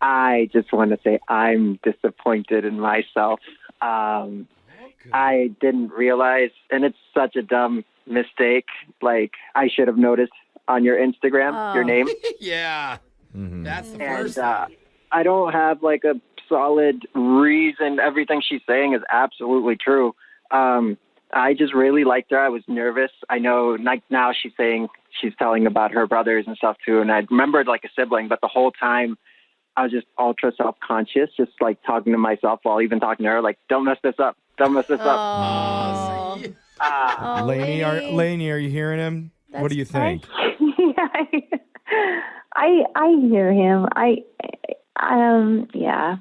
I just want to say I'm disappointed in myself. I didn't realize, and it's such a dumb mistake. Like, I should have noticed on your Instagram, your name. Yeah. That's the And first. I don't have like a solid reason. Everything she's saying is absolutely true. I just really liked her. I was nervous. I know like now she's telling about her brothers and stuff too. And I remembered like a sibling, but the whole time I was just ultra self-conscious, just like talking to myself while even talking to her, like, don't mess this up. Don't mess this up. Lainey, are you hearing him? What do you think? I hear him. Yeah.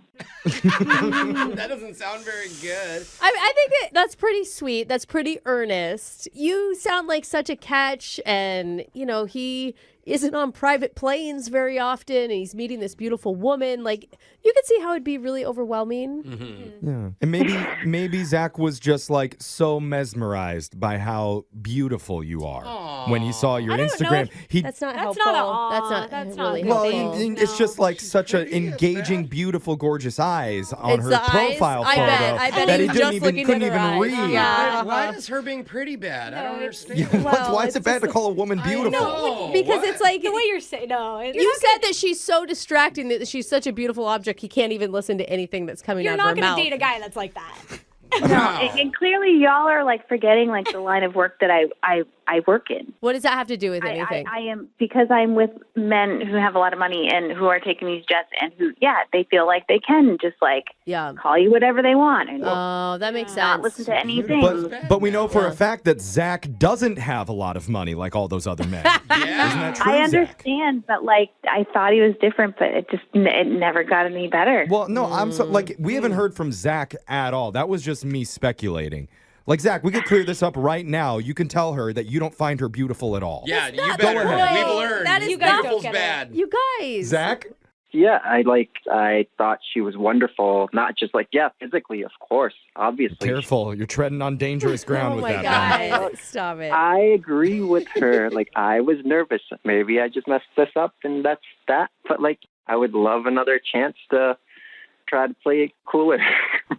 That doesn't sound very good. I think that's pretty sweet. That's pretty earnest. You sound like such a catch, and he isn't on private planes very often, and he's meeting this beautiful woman. Like, you could see how it'd be really overwhelming. Yeah. And maybe Zach was just like so mesmerized by how beautiful you are when he saw your Instagram. That's not helpful. That's not really Well, helpful. it's just like such an engaging, beautiful, gorgeous eyes on It's her the eyes? profile I photo bet. I bet that he he was just couldn't looking even at her read. eyes. Yeah. Why is her being pretty bad? I don't understand. Why is it bad to call a woman beautiful? No, Because it's like the way you're saying you said that she's so distracting that she's such a beautiful object he can't even listen to anything that's coming You're out of not her going mouth. to date a guy that's like that. And clearly y'all are like forgetting like the line of work that I work in. What does that have to do with anything? I am, because I'm with men who have a lot of money and who are taking these jets and who, they feel like they can just like call you whatever they want. And that makes not sense. listen to anything. But we know for a fact that Zach doesn't have a lot of money like all those other men. Isn't that true, I Zach? understand, but like I thought he was different, but it never got any better. Well, no, I'm so like we haven't heard from Zach at all. That was just me speculating. Like, Zach, we could clear this up right now. You can tell her that you don't find her beautiful at all. Yeah, you Go better. ahead. We've learned. That is You not- beautiful's bad. You guys. Zach? Yeah, I thought she was wonderful. Not just like, physically, of course, obviously. Careful, you're treading on dangerous ground with that. man. God. Stop it. I agree with her. Like, I was nervous. Maybe I just messed this up, and that's that. But like, I would love another chance to try to play it cooler.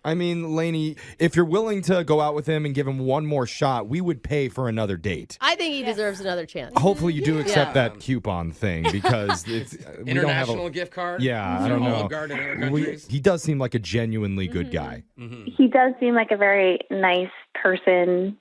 I mean, Lainey, if you're willing to go out with him and give him one more shot, we would pay for another date. I think he deserves another chance. Hopefully you do accept that coupon thing because it's we don't have International gift card. Yeah, I don't know. Olive Garden in other countries. He does seem like a genuinely good guy. He does seem like a very nice person.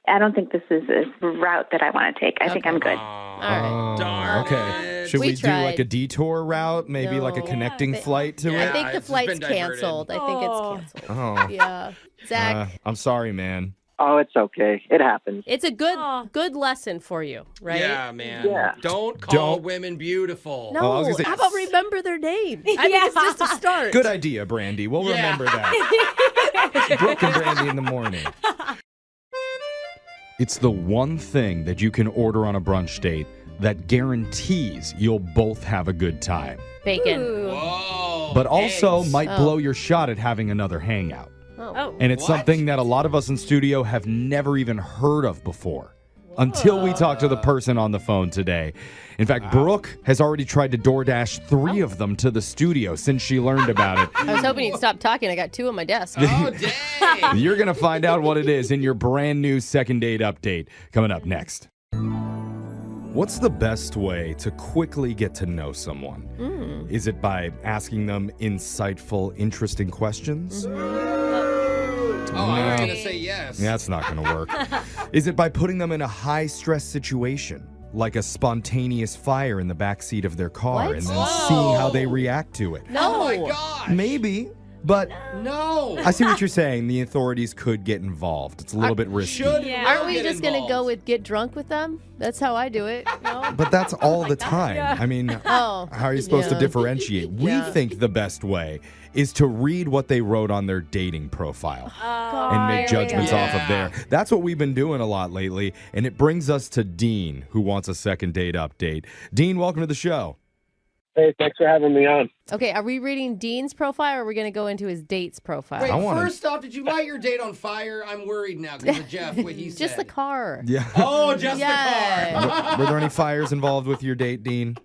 I don't think this is a route that I want to take. I think I'm good. All right. Darn Okay. it. Should we do tried. like a detour route? Maybe like a No. connecting flight to I it? think the it's flight's been diverted. canceled. I think it's canceled. Oh. Yeah. Zach, I'm sorry, man. Oh, it's okay. It happens. it's a good lesson for you, right? Yeah, man. Yeah. Don't call Don't- women beautiful. No, Oh, I was gonna say- how about remember their name? I think it's just a start. Good idea, Brandy. We'll Yeah. remember that. Brooke and Brandy in the morning. It's the one thing that you can order on a brunch date that guarantees you'll both have a good time, Bacon. Whoa. but also eggs. might Oh. blow your shot at having another hangout. Oh. And it's What? something that a lot of us in studio have never even heard of before until we talk to the person on the phone today. In fact, Brooke has already tried to DoorDash 3 of them to the studio since she learned about it. I was hoping you'd stop talking. I got 2 on my desk. Oh, dang. You're going to find out what it is in your brand new second date update coming up next. What's the best way to quickly get to know someone? Is it by asking them insightful, interesting questions? Oh, I was going to say yes. That's not going to work. Is it by putting them in a high-stress situation, like a spontaneous fire in the backseat of their car, What? and then seeing how they react to it? No. Oh, my gosh. Maybe, but No. I see what you're saying. The authorities could get involved. It's a little bit risky. Should Yeah. Aren't we get just going to go involved. with get drunk with them? That's how I do it. No? But that's all the time. I mean, Oh. how are you supposed to Yeah. differentiate? We Yeah. think the best way is to read what they wrote on their dating profile and make judgments off of there. That's what we've been doing a lot lately, and it brings us to Dean, who wants a second date update. Dean, welcome to the show. Hey, thanks for having me on. Okay, are we reading Dean's profile or are we going to go into his date's profile? Wait, I wanna- first off, did you light your date on fire? I'm worried now because of Jeff, what he said. Just the car. Yeah. Oh, just Yeah. the car. Were there any fires involved with your date, Dean?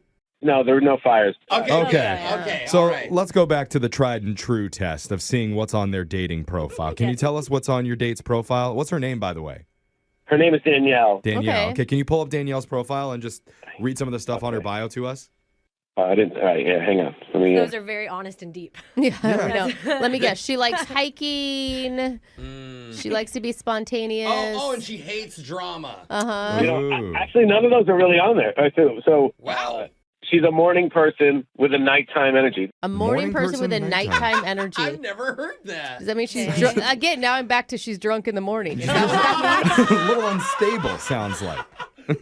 No, there were no fires. Okay. So all right. let's go back to the tried and true test of seeing what's on their dating profile. Can you tell us what's on your date's profile? What's her name, by the way? Her name is Danielle. Danielle. Okay. Can you pull up Danielle's profile and just read some of the stuff on her bio to us? I didn't. All right, yeah, hang on. Let me. Those are very honest and deep. Yeah, I know. Let me guess. She likes hiking. She likes to be spontaneous. Oh, and she hates drama. Uh-huh. You know, actually, none of those are really on there. So Wow. she's a morning person with a nighttime energy. A morning person with a nighttime energy. I've never heard that. Does that mean she's drunk? Again, now I'm back to she's drunk in the morning. Is that what that A little unstable, sounds like.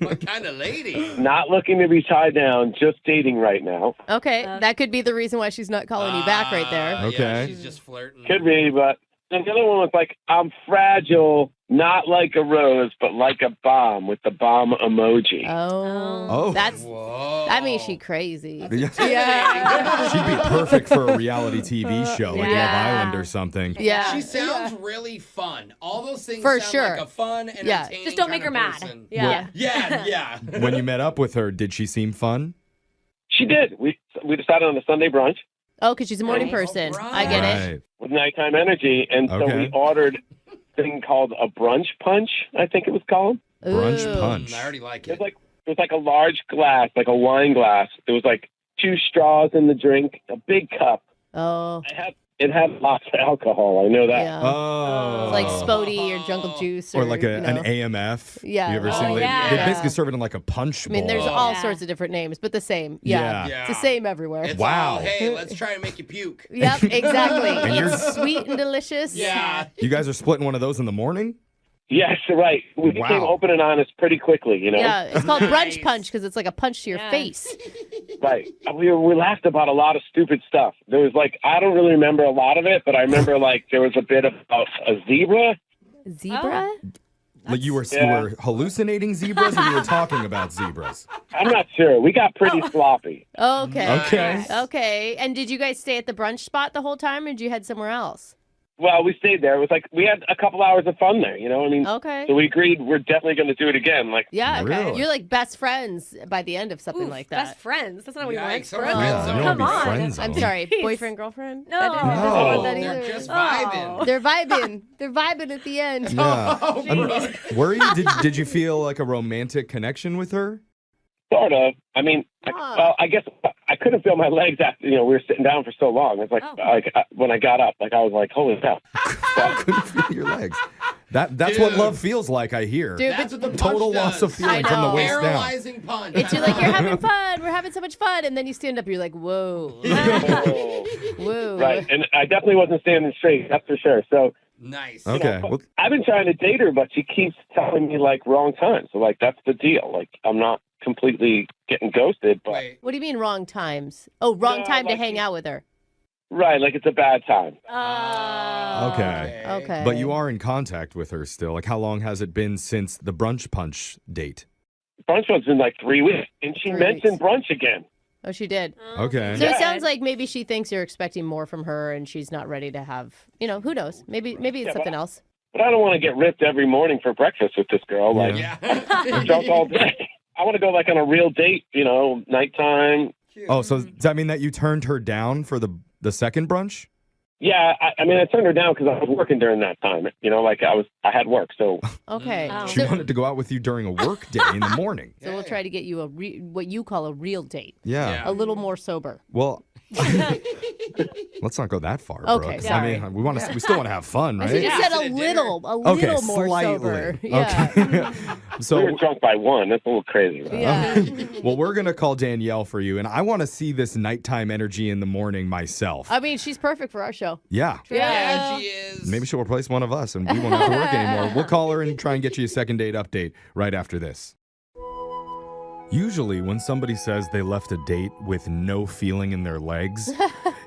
What kind of lady? Not looking to be tied down, just dating right now. means? Okay, that could be the reason why she's not calling you back right there. Yeah, Okay. she's just flirting. Could be, but and the other one was like, I'm fragile, not like a rose, but like a bomb with the bomb emoji. Oh. That's Whoa. that means she crazy. Yeah. She'd be perfect for a reality TV show like Love Yeah. Island or something. Yeah. She sounds really fun. All those things For sound sure. like a fun, Yeah. entertaining Just don't kind make her of mad. person. Yeah. Yeah. When you met up with her, did she seem fun? She did. We decided on a Sunday brunch Oh, because she's a morning person. I get it. Right. with nighttime energy, and so Okay. we ordered a thing called a brunch punch, I think it was called. Brunch Ooh. punch. I already like It it. was like a large glass, like a wine glass. There was like 2 straws in the drink, a big cup. Oh. It had lots of alcohol. I know that. Yeah. Oh. It's like Spodie or Jungle Juice Or like you know. an AMF. Yeah. You ever Oh, seen they, yeah. they Yeah. basically serve it in like a punch I mean, bowl. there's all sorts of different names, but the same. Yeah. Yeah. It's the same everywhere. It's Wow. all, hey, let's try and make you puke. Yep, exactly. And you're- It's sweet and delicious. Yeah. You guys are splitting one of those in the morning? Yes, right. We became Wow. open and honest pretty quickly, you know? Yeah, it's called Nice. brunch punch because it's like a punch to your Yeah. face. Right. We laughed about a lot of stupid stuff. There was like, I don't really remember a lot of it, but I remember like there was a bit about a zebra. Zebra? Like you were hallucinating zebras or you were talking about zebras? I'm not sure. We got pretty sloppy. Okay. Okay. Okay. And did you guys stay at the brunch spot the whole time or did you head somewhere else? Well, we stayed there. It was like we had a couple hours of fun there, you know? I mean, Okay. so we agreed we're definitely going to do it again. Like, Yeah, Really? you're like best friends by the end of something like that. Best friends. That's not what he wants. Yikes, Bro. Yeah, you don't Come wanna be on. friends I'm zone. sorry, Jeez. boyfriend, girlfriend? No. I didn't want that They're either. just vibing. They're vibing. They're vibing at the end. Yeah. Oh, Brooke. Were you? Did you feel like a romantic connection with her? sort of. I mean, I guess I couldn't feel my legs after, we were sitting down for so long. It's like, when I got up, like I was like, holy cow. I couldn't feel your legs. That's what love feels like, I hear. Dude, That's what the punch Total does. loss of feeling from the waist down. Paralyzing punch. It's you're like, you're having fun. We're having so much fun. And then you stand up, you're like, whoa. Whoa. Right. And I definitely wasn't standing straight, that's for sure. So, nice. Okay. Well, I've been trying to date her, but she keeps telling me, like, wrong time. So, like, that's the deal. Like, I'm not completely getting ghosted, but... What do you mean wrong times? Oh, wrong No, time to like hang out with her. Right, like it's a bad time. Okay. But you are in contact with her still. Like, how long has it been since the brunch punch date? Brunch was in like 3 weeks, and she mentioned brunch again. Oh, she did. Okay. So it sounds like maybe she thinks you're expecting more from her, and she's not ready to have. Who knows? Maybe it's something else. But I don't want to get ripped every morning for breakfast with this girl. Like, I'm drunk all day. I want to go like on a real date, nighttime. Oh, so does that mean that you turned her down for the second brunch? Yeah, I mean, I turned her down because I was working during that time. I had work, so. Okay. She wanted to go out with you during a work day in the morning. So we'll try to get you what you call a real date. Yeah. A little more sober. Well, let's not go that far, Okay, Brooke. sorry. I mean, we still want to have fun, right? She just said a little Okay, more slightly. sober. Yeah. Okay. So we were drunk by 1. That's a little crazy. Right? Yeah. Well, we're going to call Danielle for you, and I want to see this nighttime energy in the morning myself. I mean, she's perfect for our show. Yeah. Yeah, she is. Maybe she'll replace one of us, and we won't have to work anymore. We'll call her and try and get you a second date update right after this. Usually, when somebody says they left a date with no feeling in their legs,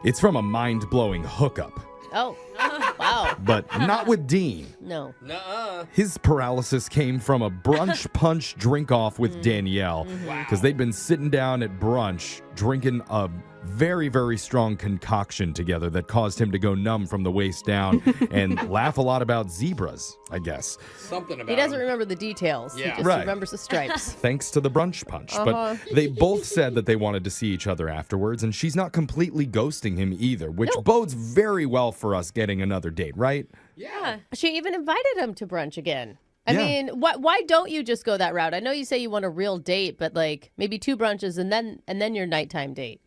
it's from a mind-blowing hookup. Oh, wow. But not with Dean. No. Nuh-uh. His paralysis came from a brunch punch drink-off with Danielle. Because they'd been sitting down at brunch, drinking a very, very strong concoction together that caused him to go numb from the waist down and laugh a lot about zebras, I guess. Something about He doesn't him. remember the details. Yeah. He just Right. remembers the stripes. Thanks to the brunch punch. Uh-huh. But they both said that they wanted to see each other afterwards, and she's not completely ghosting him either, which bodes very well for us getting another date, right? Yeah. She even invited him to brunch again. I Yeah. mean, why don't you just go that route? I know you say you want a real date, but like maybe 2 brunches and then your nighttime date.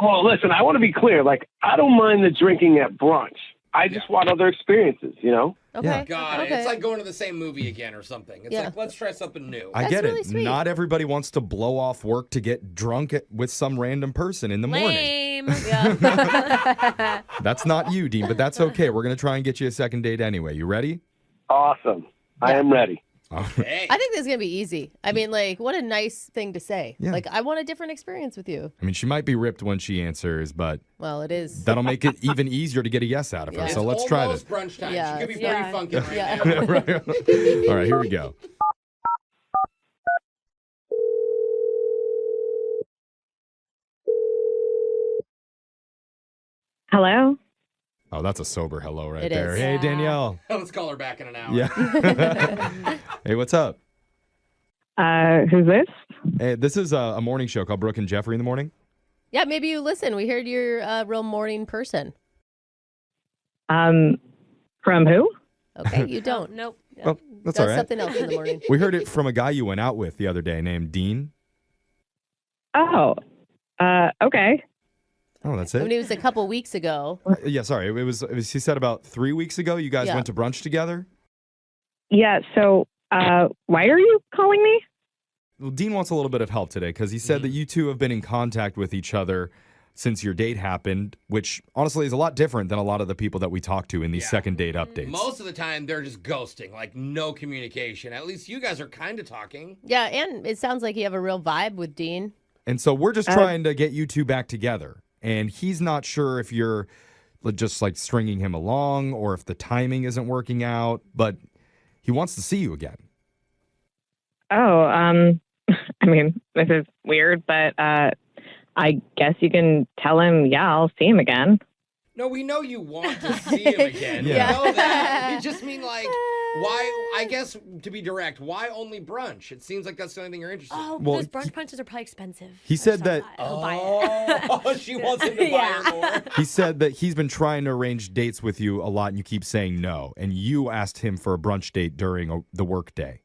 Well, listen, I want to be clear. Like, I don't mind the drinking at brunch. I just want other experiences, Okay. Yeah. Got it. Okay. It's like going to the same movie again or something. It's Yeah. like, let's try something new. I get really it. sweet. Not everybody wants to blow off work to get drunk with some random person in the morning. Lame. Yeah. That's not you, Dean, but that's okay. We're going to try and get you a second date anyway. You ready? Awesome. I am ready. Hey. I think this is going to be easy. I mean, like, what a nice thing to say. Yeah. Like, I want a different experience with you. I mean, she might be ripped when she answers, but Well, it is. that'll make it even easier to get a yes out of her. Yeah. So It's let's try this. almost brunch time. Yeah, She could be yeah. pretty funky right Yeah. now. Right. All right, here we go. Hello? Oh, that's a sober hello right It there. is. Hey, Yeah. Danielle. Let's call her back in an hour. Yeah. Hey, what's up? Who's this? Hey, this is a morning show called Brooke and Jeffrey in the morning. Yeah, maybe you listen. We heard you're a real morning person. From who? Okay, you don't. Nope. Oh, that's Does all right. something else in the morning. We heard it from a guy you went out with the other day named Dean. Oh, okay. Oh, that's I mean, it? it was a couple weeks ago. Yeah, sorry. It was, he said about 3 weeks ago you guys Yeah. went to brunch together. Yeah, so, why are you calling me? Well, Dean wants a little bit of help today because he said that you two have been in contact with each other since your date happened, which honestly is a lot different than a lot of the people that we talk to in these second date updates. Most of the time, they're just ghosting, like no communication. At least you guys are kind of talking. Yeah, and it sounds like you have a real vibe with Dean. And so we're just trying to get you two back together. And he's not sure if you're just like stringing him along or if the timing isn't working out, but he wants to see you again. Oh, I mean, this is weird, but, I guess you can tell him, yeah, I'll see him again. No, we know you want to see him again. Yeah. We know that. You just mean like, why, I guess, to be direct, why only brunch? It seems like that's the only thing you're interested in. Oh, Well, those brunch punches are probably expensive. He said that I'll buy it. Oh, she wants him to buy her more. he said that he's been trying to arrange dates with you a lot and you keep saying no. And you asked him for a brunch date during the work day.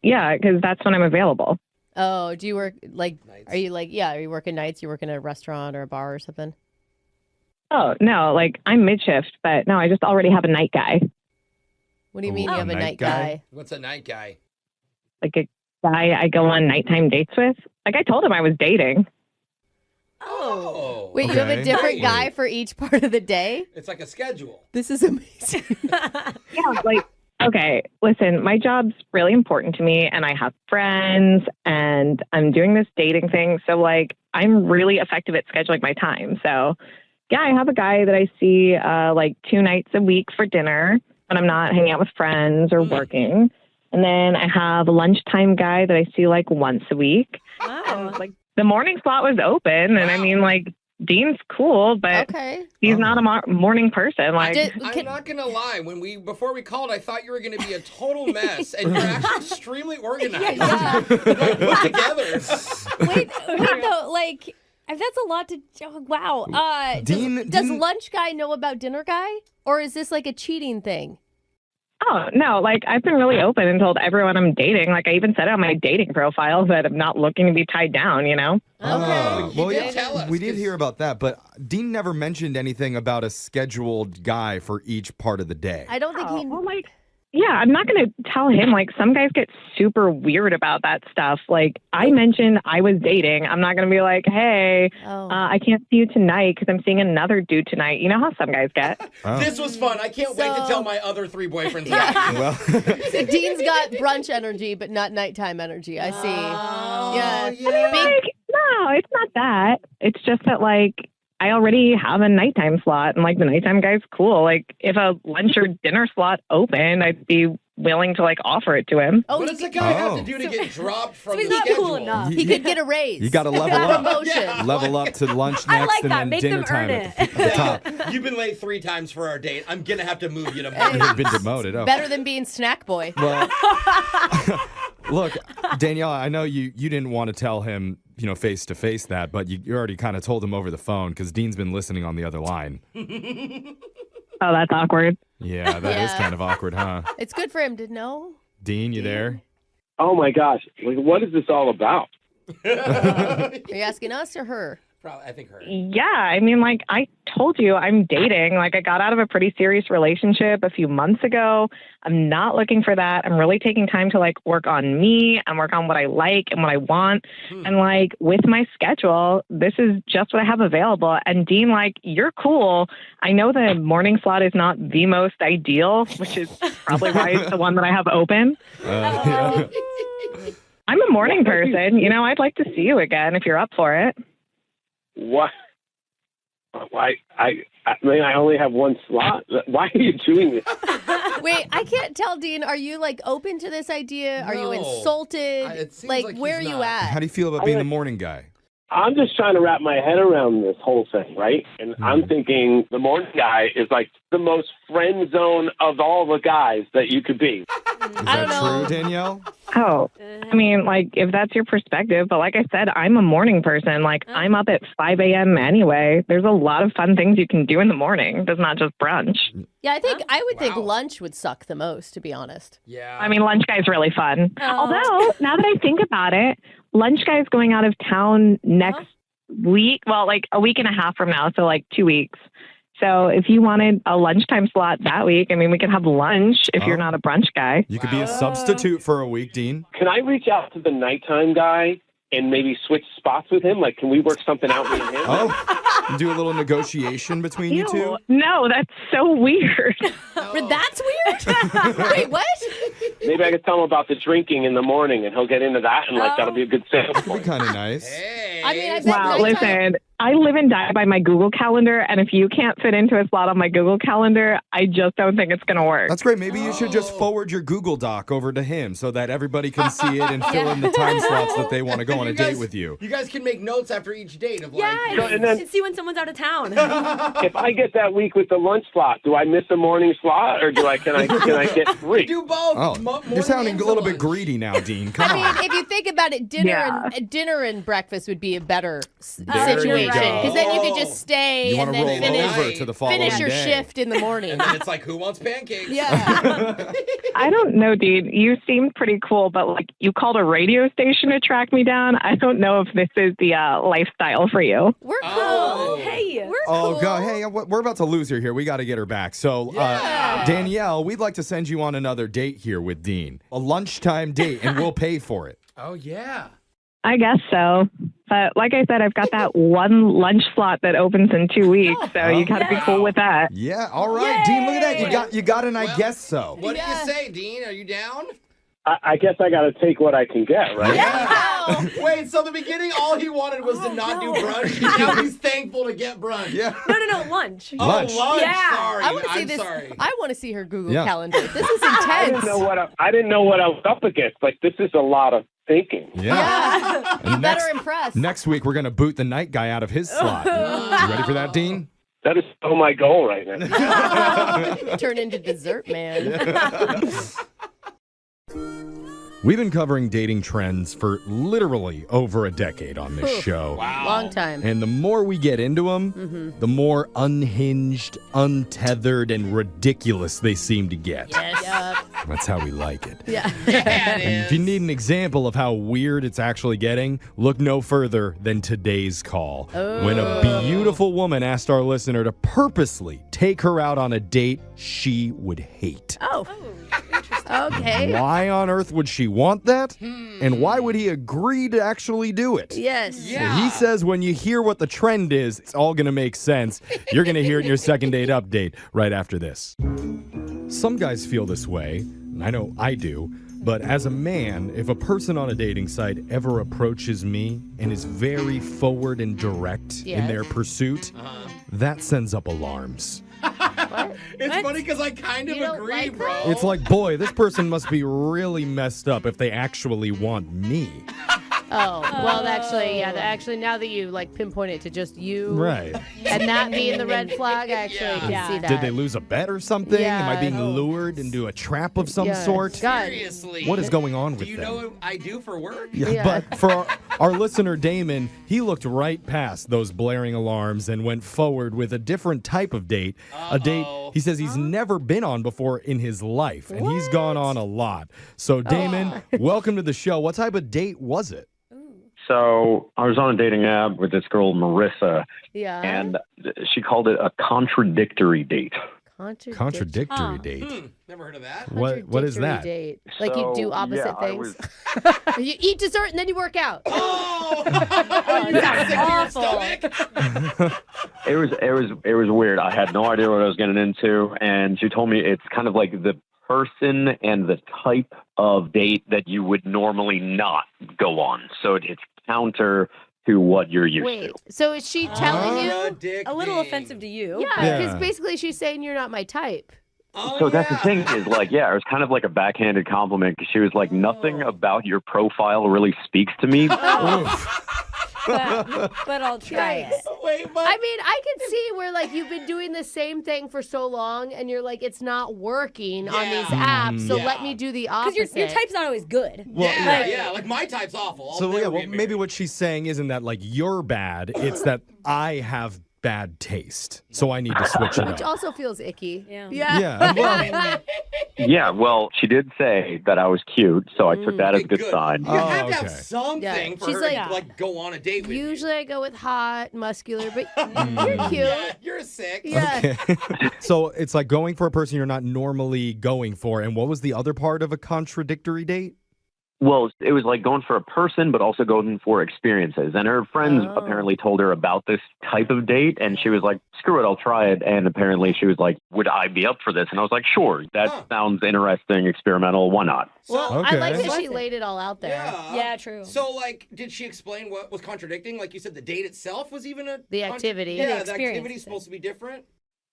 Yeah, because that's when I'm available. Oh, do you work like? Are you working nights? You work in a restaurant or a bar or something? Oh, no, like I'm mid-shift, but no, I just already have a night guy. What do you mean you have a night guy? What's a night guy? Like a guy I go on nighttime dates with. Like I told him I was dating. Oh. Wait, you have a Okay. different guy for each part of the day? It's like a schedule. This is amazing. Yeah, like, okay, listen, my job's really important to me and I have friends and I'm doing this dating thing. So, like, I'm really effective at scheduling my time. So, yeah, I have a guy that I see like 2 nights a week for dinner when I'm not hanging out with friends or working. And then I have a lunchtime guy that I see like once a week. Wow. Like, the morning slot was open. And I mean, like, Dean's cool, but he's not a morning person. Like, I'm not gonna lie. Before we called, I thought you were gonna be a total mess, and you're actually extremely organized. Put together. Wait, though, like that's a lot to. Oh, wow. Does lunch guy know about dinner guy, or is this like a cheating thing? oh, no, like, I've been really open and told everyone I'm dating. Like, I even said on my dating profile that I'm not looking to be tied down, you know? Well, yeah, we did hear about that, but Dean never mentioned anything about a scheduled guy for each part of the day. I don't think he. Well, like, yeah, I'm not going to tell him. Like, some guys get super weird about that stuff. Like, I mentioned I was dating. I'm not going to be like, hey, I can't see you tonight because I'm seeing another dude tonight. You know how some guys get. This was fun. I can't wait to tell my other 3 boyfriends about you. So Dean's got brunch energy, but not nighttime energy. I see. Yeah. I mean, like, no, it's not that. It's just that, like, I already have a nighttime slot, and like the nighttime guy's cool. Like if a lunch or dinner slot opened, I'd be willing to like offer it to him. What does the guy have to do to get dropped from the not schedule? cool enough. He could get a raise. You got to level up. Promotion. Level up to lunch I next like and that. then Make dinner them time earn at the top. You've been late 3 times for our date. I'm gonna have to move you to You've Monday. been demoted. Oh. Better than being snack boy. Well, look, Danielle, I know you didn't want to tell him, face to face that, but you already kind of told him over the phone because Dean's been listening on the other line. Oh, that's awkward. Yeah, that is kind of awkward, huh? It's good for him to know. Dean, you there? Oh my gosh, like, what is this all about? Are you asking us or her? Probably, I think her. Yeah, I mean, like I told you, I'm dating. Like I got out of a pretty serious relationship a few months ago. I'm not looking for that. I'm really taking time to like work on me and work on what I like and what I want. And like with my schedule, this is just what I have available. And Dean, like, you're cool. I know the morning slot is not the most ideal, which is probably why it's the one that I have open. Yeah. I'm a morning person. I'd like to see you again if you're up for it. What? Why? I mean, I only have one slot. Why are you doing this? Wait, I can't tell, Dean. Are you like open to this idea? Are you No. insulted? It seems Like, like where are he's you not. at? How do you feel about being the morning guy? I'm just trying to wrap my head around this whole thing, right? And I'm thinking the morning guy is like the most friend zone of all the guys that you could be. Is that true, Danielle? Oh, I mean, like, if that's your perspective, but like I said, I'm a morning person. Like, I'm up at 5 a.m. anyway. There's a lot of fun things you can do in the morning. It's not just brunch. Yeah, I would think lunch would suck the most, to be honest. Yeah. I mean, lunch guy's really fun. Although, now that I think about it, lunch guy's going out of town next week. Well, like a week and a half from now. So like 2 weeks. So if you wanted a lunchtime slot that week, I mean, we could have lunch if you're not a brunch guy. You could be a substitute for a week, Dean. Can I reach out to the nighttime guy and maybe switch spots with him? Like, can we work something out with him? Oh, do a little negotiation between you two? No, that's so weird. That's weird? Wait, what? Maybe I could tell him about the drinking in the morning, and he'll get into that, and like that'll be a good sale. That'd be kind of nice. Hey. I mean, I bet Wow, listen, I live and die by my Google Calendar, and if you can't fit into a slot on my Google Calendar, I just don't think it's going to work. That's great. Maybe you should just forward your Google Doc over to him so that everybody can see it and fill in the time slots that they want to go on a date with you. You guys can make notes after each date of and see when someone's out of town. If I get that week with the lunch slot, do I miss a morning slot, or can I get free? Do both. Oh, you're sounding a little bit greedy now, Dean. Come on. I mean, if you think about it, dinner and breakfast would be a better situation because then you could just stay You and wanna then roll over to the following finish your day. shift in the morning. And then it's like, who wants pancakes? Yeah. I don't know, Dean. You seemed pretty cool, but like you called a radio station to track me down. I don't know if this is the lifestyle for you. We're cool. Hey, we're cool. Oh, God. Hey, we're about to lose her here. We got to get her back. So, Danielle, we'd like to send you on another date here with Dean. A lunchtime date, and we'll pay for it. Oh, yeah. I guess so. But like I said, I've got that one lunch slot that opens in 2 weeks, so you got to be cool with that. Yeah, all right. Dean, look at that. You got an I guess so. What do you say, Dean? Are you down? I guess I got to take what I can get, right? Yeah. Wait, so the beginning, all he wanted was to not do brunch. Now he's thankful to get brunch. Yeah. No, lunch. Oh, lunch. Yeah. Sorry. I want to see I'm this. sorry. I want to see her Google Yeah. Calendar. This is I intense. didn't know what I was up against. Like, this is a lot of thinking. Yeah. You better impress. Next week, we're going to boot the night guy out of his slot. You ready for that, Dean? That is still my goal right now. Turn into dessert man. We've been covering dating trends for literally over a decade on this show. Wow. Long time. And the more we get into them, the more unhinged, untethered, and ridiculous they seem to get. Yes. That's how we like it. Yeah. And if you need an example of how weird it's actually getting, look no further than today's call. When a beautiful woman asked our listener to purposely take her out on a date she would hate. Oh. Okay. Why on earth would she want that? And why would he agree to actually do it? Yes. He says when you hear what the trend is, it's all going to make sense. You're going to hear it in your second date update right after this. Some guys feel this way. I know I do. But as a man, if a person on a dating site ever approaches me and is very forward and direct in their pursuit, that sends up alarms. It's funny because I kind of agree, bro. It's like, boy, this person must be really messed up if they actually want me. Oh, well, actually, now that you like pinpoint it to just you, Right. and that being the red flag, I actually can see that. Did they lose a bet or something? Am I being lured into a trap of some sort? God. Seriously. What is going on with them? Do you know what I do for work? Yeah, but for our listener, Damon, he looked right past those blaring alarms and went forward with a different type of date. A date he says he's never been on before in his life, and he's gone on a lot. So, Damon, welcome to the show. What type of date was it? So I was on a dating app with this girl, Marissa, and she called it a contradictory date. Contradictory date? Never heard of that. What is that? Date. Like you do opposite things. You eat dessert and then you work out. That's awful. It was weird. I had no idea what I was getting into, and she told me it's kind of like the person and the type of date that you would normally not go on. So it's counter to what you're used to. So is she telling you? A little offensive to you. Yeah, because basically she's saying you're not my type. So that's the thing is like, it was kind of like a backhanded compliment because she was like, nothing about your profile really speaks to me. But I'll try it. Wait, but I mean, I can see where like you've been doing the same thing for so long, and you're like, it's not working on these apps. So let me do the opposite. Because your type's not always good. Well, like my type's awful. I'll So never yeah, well, be maybe what she's saying isn't that like you're bad. It's that I have bad taste, so I need to switch it Which up. also feels icky. Yeah. Yeah, well, she did say that I was cute, so I took that as a good sign. You have to have something for She's her like, to like go on a date with Usually I go with hot, muscular, but Mm. you're cute. Yeah, you're a six. Yeah. So it's like going for a person you're not normally going for. And what was the other part of a contradictory date? Well, it was like going for a person, but also going for experiences. And her friends apparently told her about this type of date, and she was like, screw it, I'll try it. And apparently she was like, would I be up for this? And I was like, sure, that sounds interesting, experimental, why not? Well, I like that she laid it all out there. Yeah, true. So, like, did she explain what was contradicting? Like you said, the date itself was even the activity. Yeah, the activity is supposed to be different.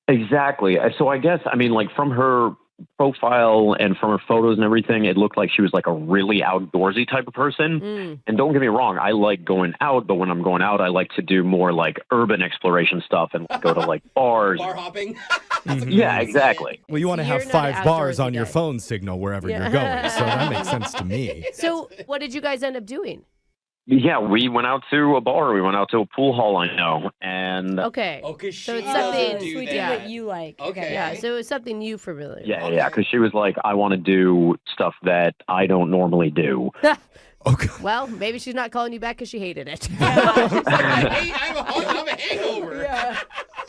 Exactly. So I guess, I mean, like from her profile and from her photos and everything, it looked like she was like a really outdoorsy type of person. And don't get me wrong, I like going out, but when I'm going out, I like to do more like urban exploration stuff and go to like bars. Bar hopping. Yeah, exactly. Well, you want to have 5 bars on your phone signal wherever you're going, so that makes sense to me. So what did you guys end up doing? Yeah, we went out to a bar. We went out to a pool hall, I know. And Okay. Okay, so it's something we do what you like. Okay. Yeah, so it's something you familiar. yeah, because she was like, I want to do stuff that I don't normally do. Well, maybe she's not calling you back because she hated it. I have a hangover.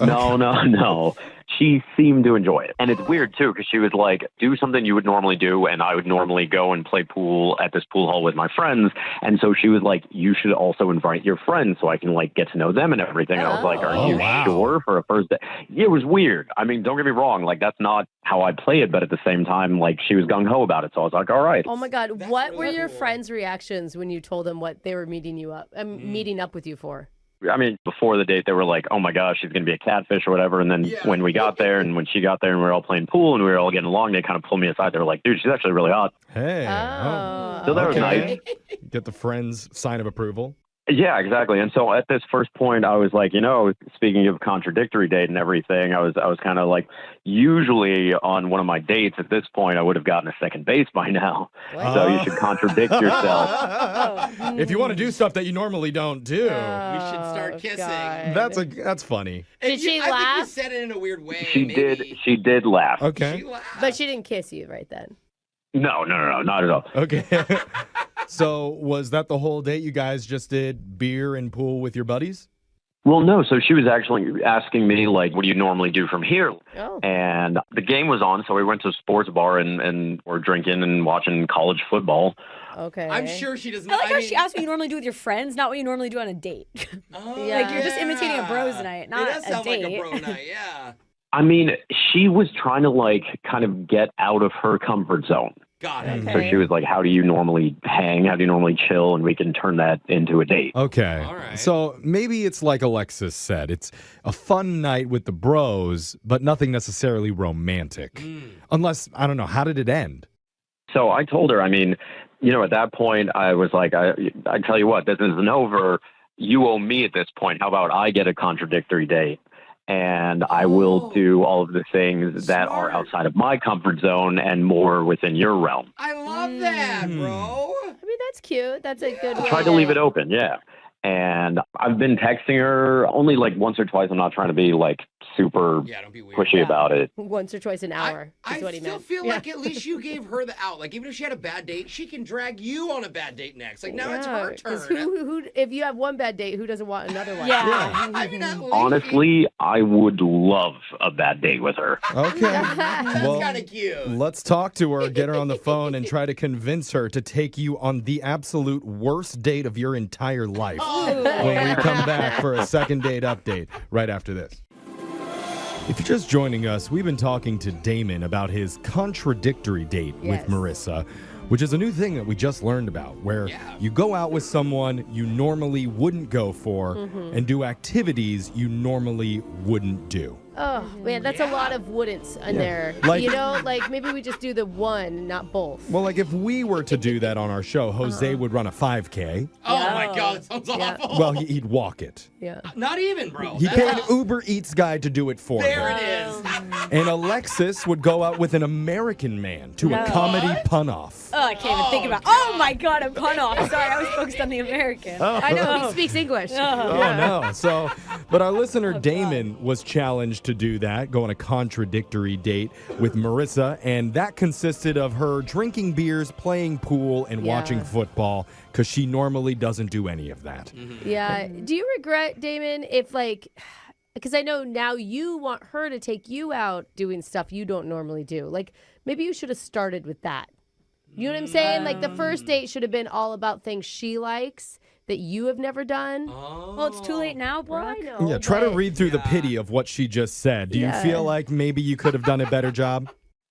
No. She seemed to enjoy it. And it's weird, too, because she was like, do something you would normally do, and I would normally go and play pool at this pool hall with my friends. And so she was like, you should also invite your friends so I can, like, get to know them and everything. And I was like, are you sure for a first day? Yeah, it was weird. I mean, don't get me wrong. Like, that's not how I play it. But at the same time, like, she was gung-ho about it. So I was like, all right. Oh, my God. What were your friends' reactions when you told them what they were meeting up with you for? I mean, before the date, they were like, oh, my gosh, she's going to be a catfish or whatever. And then when we got there and when she got there and we were all playing pool and we were all getting along, they kind of pulled me aside. They were like, dude, she's actually really hot. Hey. So that was nice. Get the friend's sign of approval. Yeah, exactly. And so at this first point, I was like, you know, speaking of contradictory date and everything, I was kind of like, usually on one of my dates at this point, I would have gotten a second base by now. So you should contradict yourself. If you want to do stuff that you normally don't do, we should start kissing. That's funny. Did she laugh? I think you said it in a weird way. She did laugh. Okay. But she didn't kiss you right then. No, not at all. Okay. So was that the whole date? You guys just did beer and pool with your buddies? Well, no. So she was actually asking me, like, what do you normally do from here? Oh. And the game was on, so we went to a sports bar and we're drinking and watching college football. Okay. I'm sure she doesn't. I like how she asked what you normally do with your friends, not what you normally do on a date. Like, you're just imitating a bros night, not it does sound a date. like a bro night, yeah. I mean, she was trying to, like, kind of get out of her comfort zone. Got it. So she was like, how do you normally hang? How do you normally chill? And we can turn that into a date. Okay. All right. So maybe it's like Alexis said. It's a fun night with the bros, but nothing necessarily romantic. Unless, I don't know, how did it end? So I told her, I mean, you know, at that point, I was like, I tell you what, this isn't over. You owe me at this point. How about I get a contradictory date? And I will do all of the things that are outside of my comfort zone and more within your realm. I love that, bro. I mean, that's cute. That's a good way. Tried to leave it open, yeah. And I've been texting her only like once or twice. I'm not trying to be like super pushy about it. Once or twice an hour is what he meant. I still feel like at least you gave her the out. Like, even if she had a bad date, she can drag you on a bad date next. Like, now it's her turn. Who, if you have one bad date, who doesn't want another one? Yeah. I mean, at least Honestly, I would love a bad date with her. Okay. That's Well, kind of cute. let's talk to her, get her on the phone, and try to convince her to take you on the absolute worst date of your entire life. When we come back for a second date update right after this. If you're just joining us, we've been talking to Damon about his contradictory date with Marissa, which is a new thing that we just learned about, where you go out with someone you normally wouldn't go for and do activities you normally wouldn't do. Oh, man, that's a lot of wouldn'ts in there. Like- you know, like maybe we just do the one, not both. Well, like if we were to do that on our show, Jose would run a 5K. Oh, my God, that sounds awful. Well, he'd walk it. Yeah. Not even, bro. He paid an Uber Eats guy to do it for There him. it is. And Alexis would go out with an American man to a comedy pun-off. Oh, I can't even think about. Oh my God, I'm pun off. Sorry, I was focused on the American. I know, he speaks English. Oh, no. So, but our listener Damon was challenged to do that, go on a contradictory date with Marissa, and that consisted of her drinking beers, playing pool, and watching football, because she normally doesn't do any of that. Yeah. Do you regret, Damon, if because I know now you want her to take you out doing stuff you don't normally do. Like, maybe you should have started with that. You know what I'm saying? Like the first date should have been all about things she likes that you have never done. Well, it's too late now, Brooke. Well, I know. Yeah, try to but- read through the pity of what she just said. Do you Yeah. feel like maybe you could have done a better job?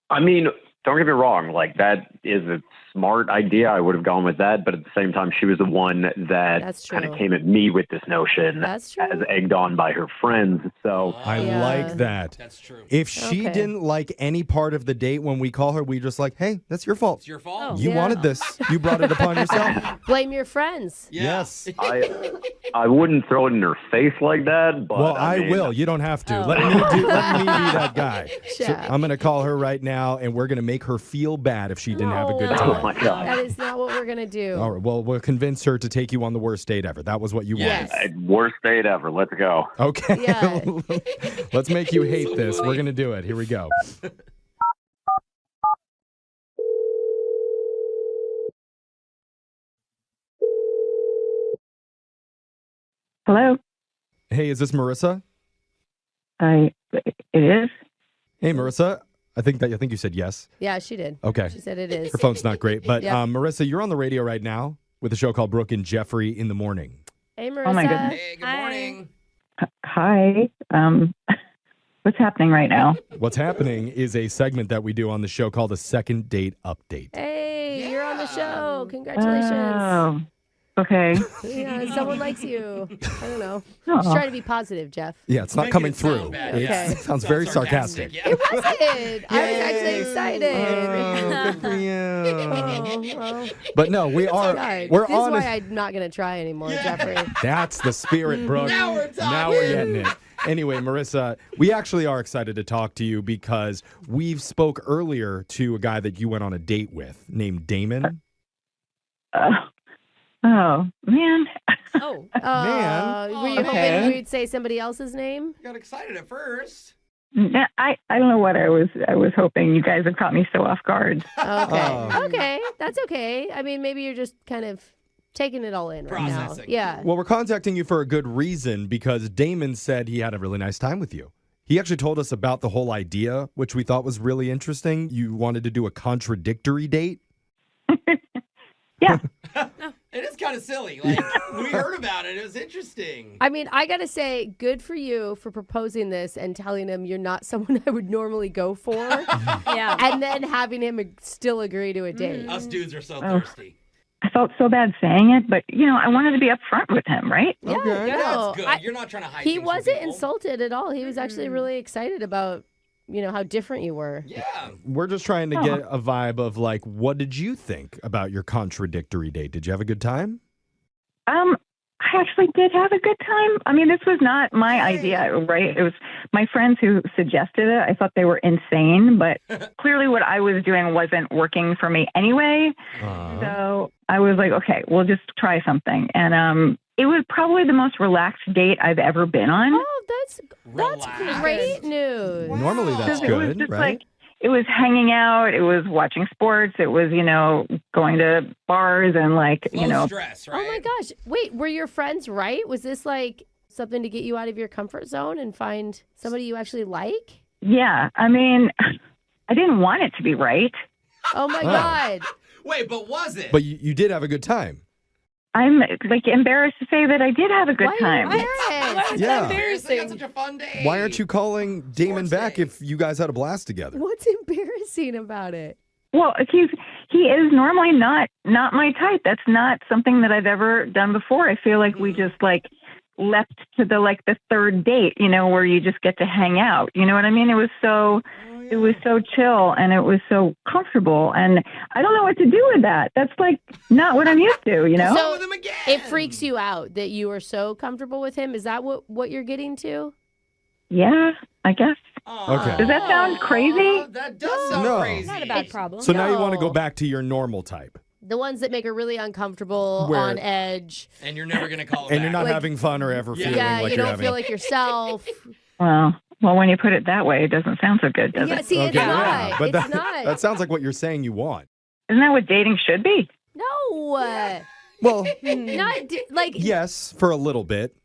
I mean, don't get me wrong. Like, that is a smart idea. I would have gone with that. But at the same time, she was the one that That's kind of true. came at me with this notion That's true. as egged on by her friends. So I like that. That's true. If she Okay. didn't like any part of the date when we call her, we just like, hey, that's your fault. It's your fault. You Yeah. wanted this. You brought it upon yourself. Blame your friends. Yes. I wouldn't throw it in her face like that. But Well, I I mean, will. You don't have to. Oh. Let me be that guy. So Chef. I'm going to call her right now, and we're going to make her feel bad if she didn't have a good No. time. Oh my God. That is not what we're going to do. All right. Well, we'll convince her to take you on the worst date ever. That was what you Yes. Worst date ever. Let's go. wanted. Okay. Yeah. Let's make you hate this. We're going to do it. Here we go. Hello. Hey, is this Marissa? It is. Hey, Marissa. I think you said yes. Yeah, she did. Okay. She said it is. Her phone's not great, but Yeah. Marissa, you're on the radio right now with a show called Brooke and Jeffrey in the morning. Hey, Marissa. Oh my goodness. Hey, good morning. Hi. What's happening right now? What's happening is a segment that we do on the show called a second date update. Hey, you're on the show. Congratulations. Oh, okay. Yeah, someone likes you. I don't know. Oh. Just trying to be positive, Jeff. Yeah, it's not Making coming it sound through. bad. It Okay. sounds very sarcastic. Yeah. It wasn't. I was actually excited. Oh, good for you. Oh, well, But no, we are. God. We're This is on. why I'm not going to try anymore, Jeffrey. That's the spirit, Brooke. Now we're talking. Now we're getting it. Anyway, Marissa, we actually are excited to talk to you because we've spoke earlier to a guy that you went on a date with named Damon. Oh, man. Oh. Were you Okay. hoping we'd say somebody else's name? Got excited at first. I don't know what I was hoping. You guys have caught me so off guard. Okay. Oh. Okay. That's okay. I mean, maybe you're just kind of taking it all in right now. Processing. Yeah. Well, we're contacting you for a good reason because Damon said he had a really nice time with you. He actually told us about the whole idea, which we thought was really interesting. You wanted to do a contradictory date. Yeah. It is kind of silly. Like, we heard about it. It was interesting. I mean, I got to say, good for you for proposing this and telling him you're not someone I would normally go for. Yeah. And then having him still agree to a date. Us dudes are so thirsty. I felt so bad saying it, but, I wanted to be upfront with him, right? Yeah, Okay. no, That's good. I- You're not trying to hide he things from wasn't people. insulted at all. He was actually really excited about, how different you were. Yeah. We're just trying to get a vibe of like, what did you think about your contradictory date? Did you have a good time? I actually did have a good time. I mean, this was not my idea, right? It was my friends who suggested it. I thought they were insane, but clearly what I was doing wasn't working for me anyway. So I was like, okay, we'll just try something. And it was probably the most relaxed date I've ever been on. Oh, that's Relaxed. great news. Normally that's Because it was good, just right? like, it was hanging out, it was watching sports, it was, going to bars and Low stress, right? Oh my gosh. Wait, were your friends right? Was this like something to get you out of your comfort zone and find somebody you actually like? yeah. I mean, I didn't want it to be right. Oh my God. Wait, but was it? But you did have a good time. I'm embarrassed to say that I did have a good Why time. are you embarrassed? Yeah. Seriously, had such a fun day. Why aren't you calling Damon Sports back day. if you guys had a blast together? What's embarrassing about it? Well, he is normally not my type. That's not something that I've ever done before. I feel like we just leapt to the third date, where you just get to hang out. You know what I mean? It was so chill and it was so comfortable, and I don't know what to do with that. That's not what I'm used to, So with him again. it freaks you out that you are so comfortable with him. Is that what you're getting to? Yeah, I guess. Okay. Does that sound crazy? That does sound No. crazy. Not a bad problem. So now you want to No. go back to your normal type. The ones that make her really uncomfortable, Where- on edge. And you're never gonna call him And back. you're not Like- having fun or ever feeling Yeah, like you you're don't having feel like yourself. Well, when you put it that way, it doesn't sound so good, does Yeah, it? see, it's Okay, not. yeah. But It's not. that sounds like what you're saying you want. Isn't that what dating should be? No. Well, Like, yes, for a little bit.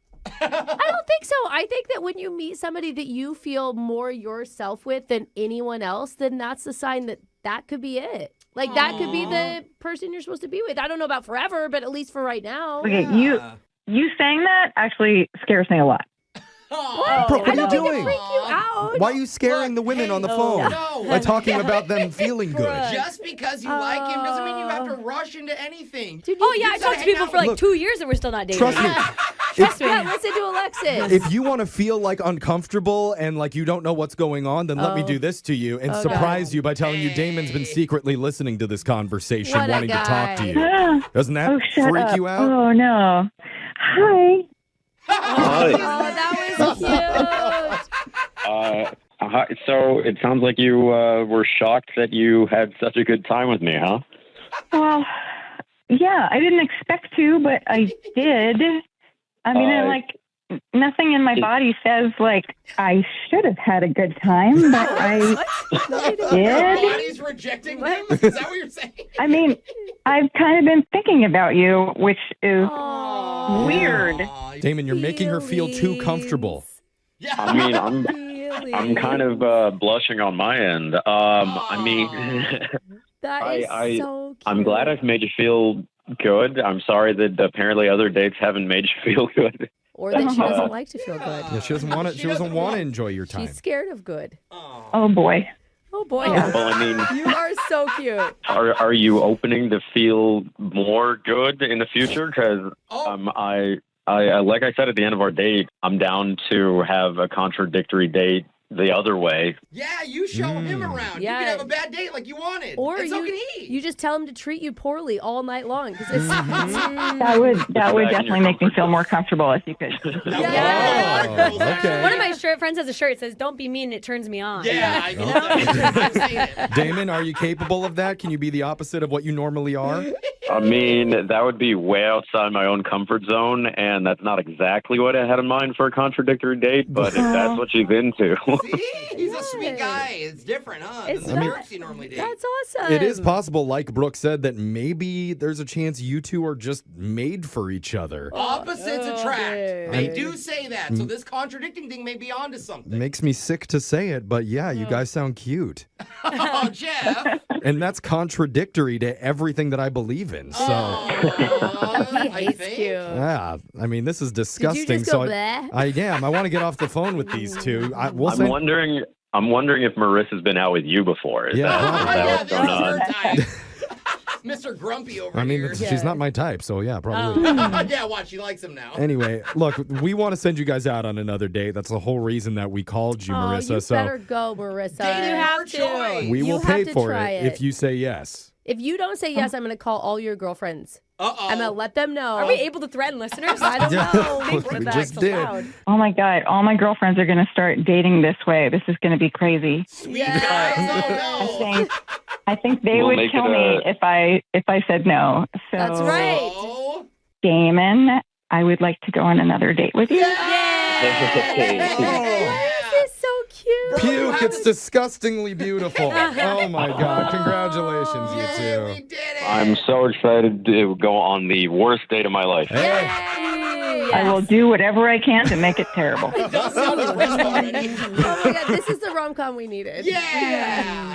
I don't think so. I think that when you meet somebody that you feel more yourself with than anyone else, then that's the sign that that could be it. Like, that could be the person you're supposed to be with. I don't know about forever, but at least for right now. Okay, you saying that actually scares me a lot. What? Brooke, what I are you don't mean doing? to freak you out. Why are you scaring the women on the phone by talking about them feeling good? Just because you like him doesn't mean you have to rush into anything. Dude, I talked to people for like 2 years and we're still not dating. Trust me. Trust me. Yeah, listen to Alexis. If you want to feel like uncomfortable and like you don't know what's going on, then let me do this to you and surprise you by telling you Damon's been secretly listening to this conversation, wanting to talk to you. Doesn't that freak you out? Oh, no. Hi. Oh, that was cute. Hi. So it sounds like you were shocked that you had such a good time with me, huh? Well, yeah, I didn't expect to, but I did. I mean, nothing in my body says, I should have had a good time, but I did. Your body's rejecting him? Is that what you're saying? I mean, I've kind of been thinking about you, which is weird. Damon, you're making her feel too comfortable. I mean, I'm kind of blushing on my end. I mean, that is so cute. I'm glad I've made you feel good. I'm sorry that apparently other dates haven't made you feel good. Or that she doesn't like to feel good. Yeah, she doesn't want to. She doesn't want to enjoy your time. She's scared of good. Oh boy. Oh boy. Well, I mean, you are so cute. Are you opening to feel more good in the future? Because I like I said at the end of our date, I'm down to have a contradictory date the other way. Yeah, you show him around. Yeah. You can have a bad date like you wanted. Or and so can he. you just tell him to treat you poorly all night long. That would definitely make me feel more comfortable if you could. Yeah. Okay. One of my friends has a shirt that says, "Don't be mean, it turns me on." Yeah, I know. I've seen it. Damon, are you capable of that? Can you be the opposite of what you normally are? I mean, that would be way outside my own comfort zone, and that's not exactly what I had in mind for a contradictory date, but if that's what she's into. See? He's a sweet guy. It's different, huh? It's Than the not- jerks you normally date. That's awesome. It is possible, like Brooke said, that maybe there's a chance you two are just made for each other. Opposites attract. Okay. They do say that. So this contradicting thing may be onto something. Makes me sick to say it, but yeah, you guys sound cute. Oh, Jeff. And that's contradictory to everything that I believe in. So, He hates you. yeah, I mean, this is disgusting. just so go bleh? I am. I want to get off the phone with these two. We'll I'm send- wondering if Marissa's been out with you before. Is that what's going on? Mr. Grumpy over I mean, here. she's not my type, so yeah, probably. Yeah, watch. She likes him now. Anyway, look, we want to send you guys out on another date. That's the whole reason that we called you, Marissa. You so better go, Marissa. You have to. we will You pay have to for try it if you say yes. If you don't say yes, I'm going to call all your girlfriends. Uh-oh. I'm going to let them know. Are we able to threaten listeners? I don't know. We just did. Oh my God, all my girlfriends are going to start dating this way. This is going to be crazy. Sweet guys. Oh, no. I think they We'll would make kill it me if I said no. So That's right. Oh. Damon, I would like to go on another date with you. This is so cute. Puke, it's disgustingly beautiful. Oh my God. Congratulations, you two. We did it. I'm so excited to go on the worst date of my life. I will do whatever I can to make it terrible. Don't sound depressed already. Oh my God, this is the rom-com we needed. Yeah.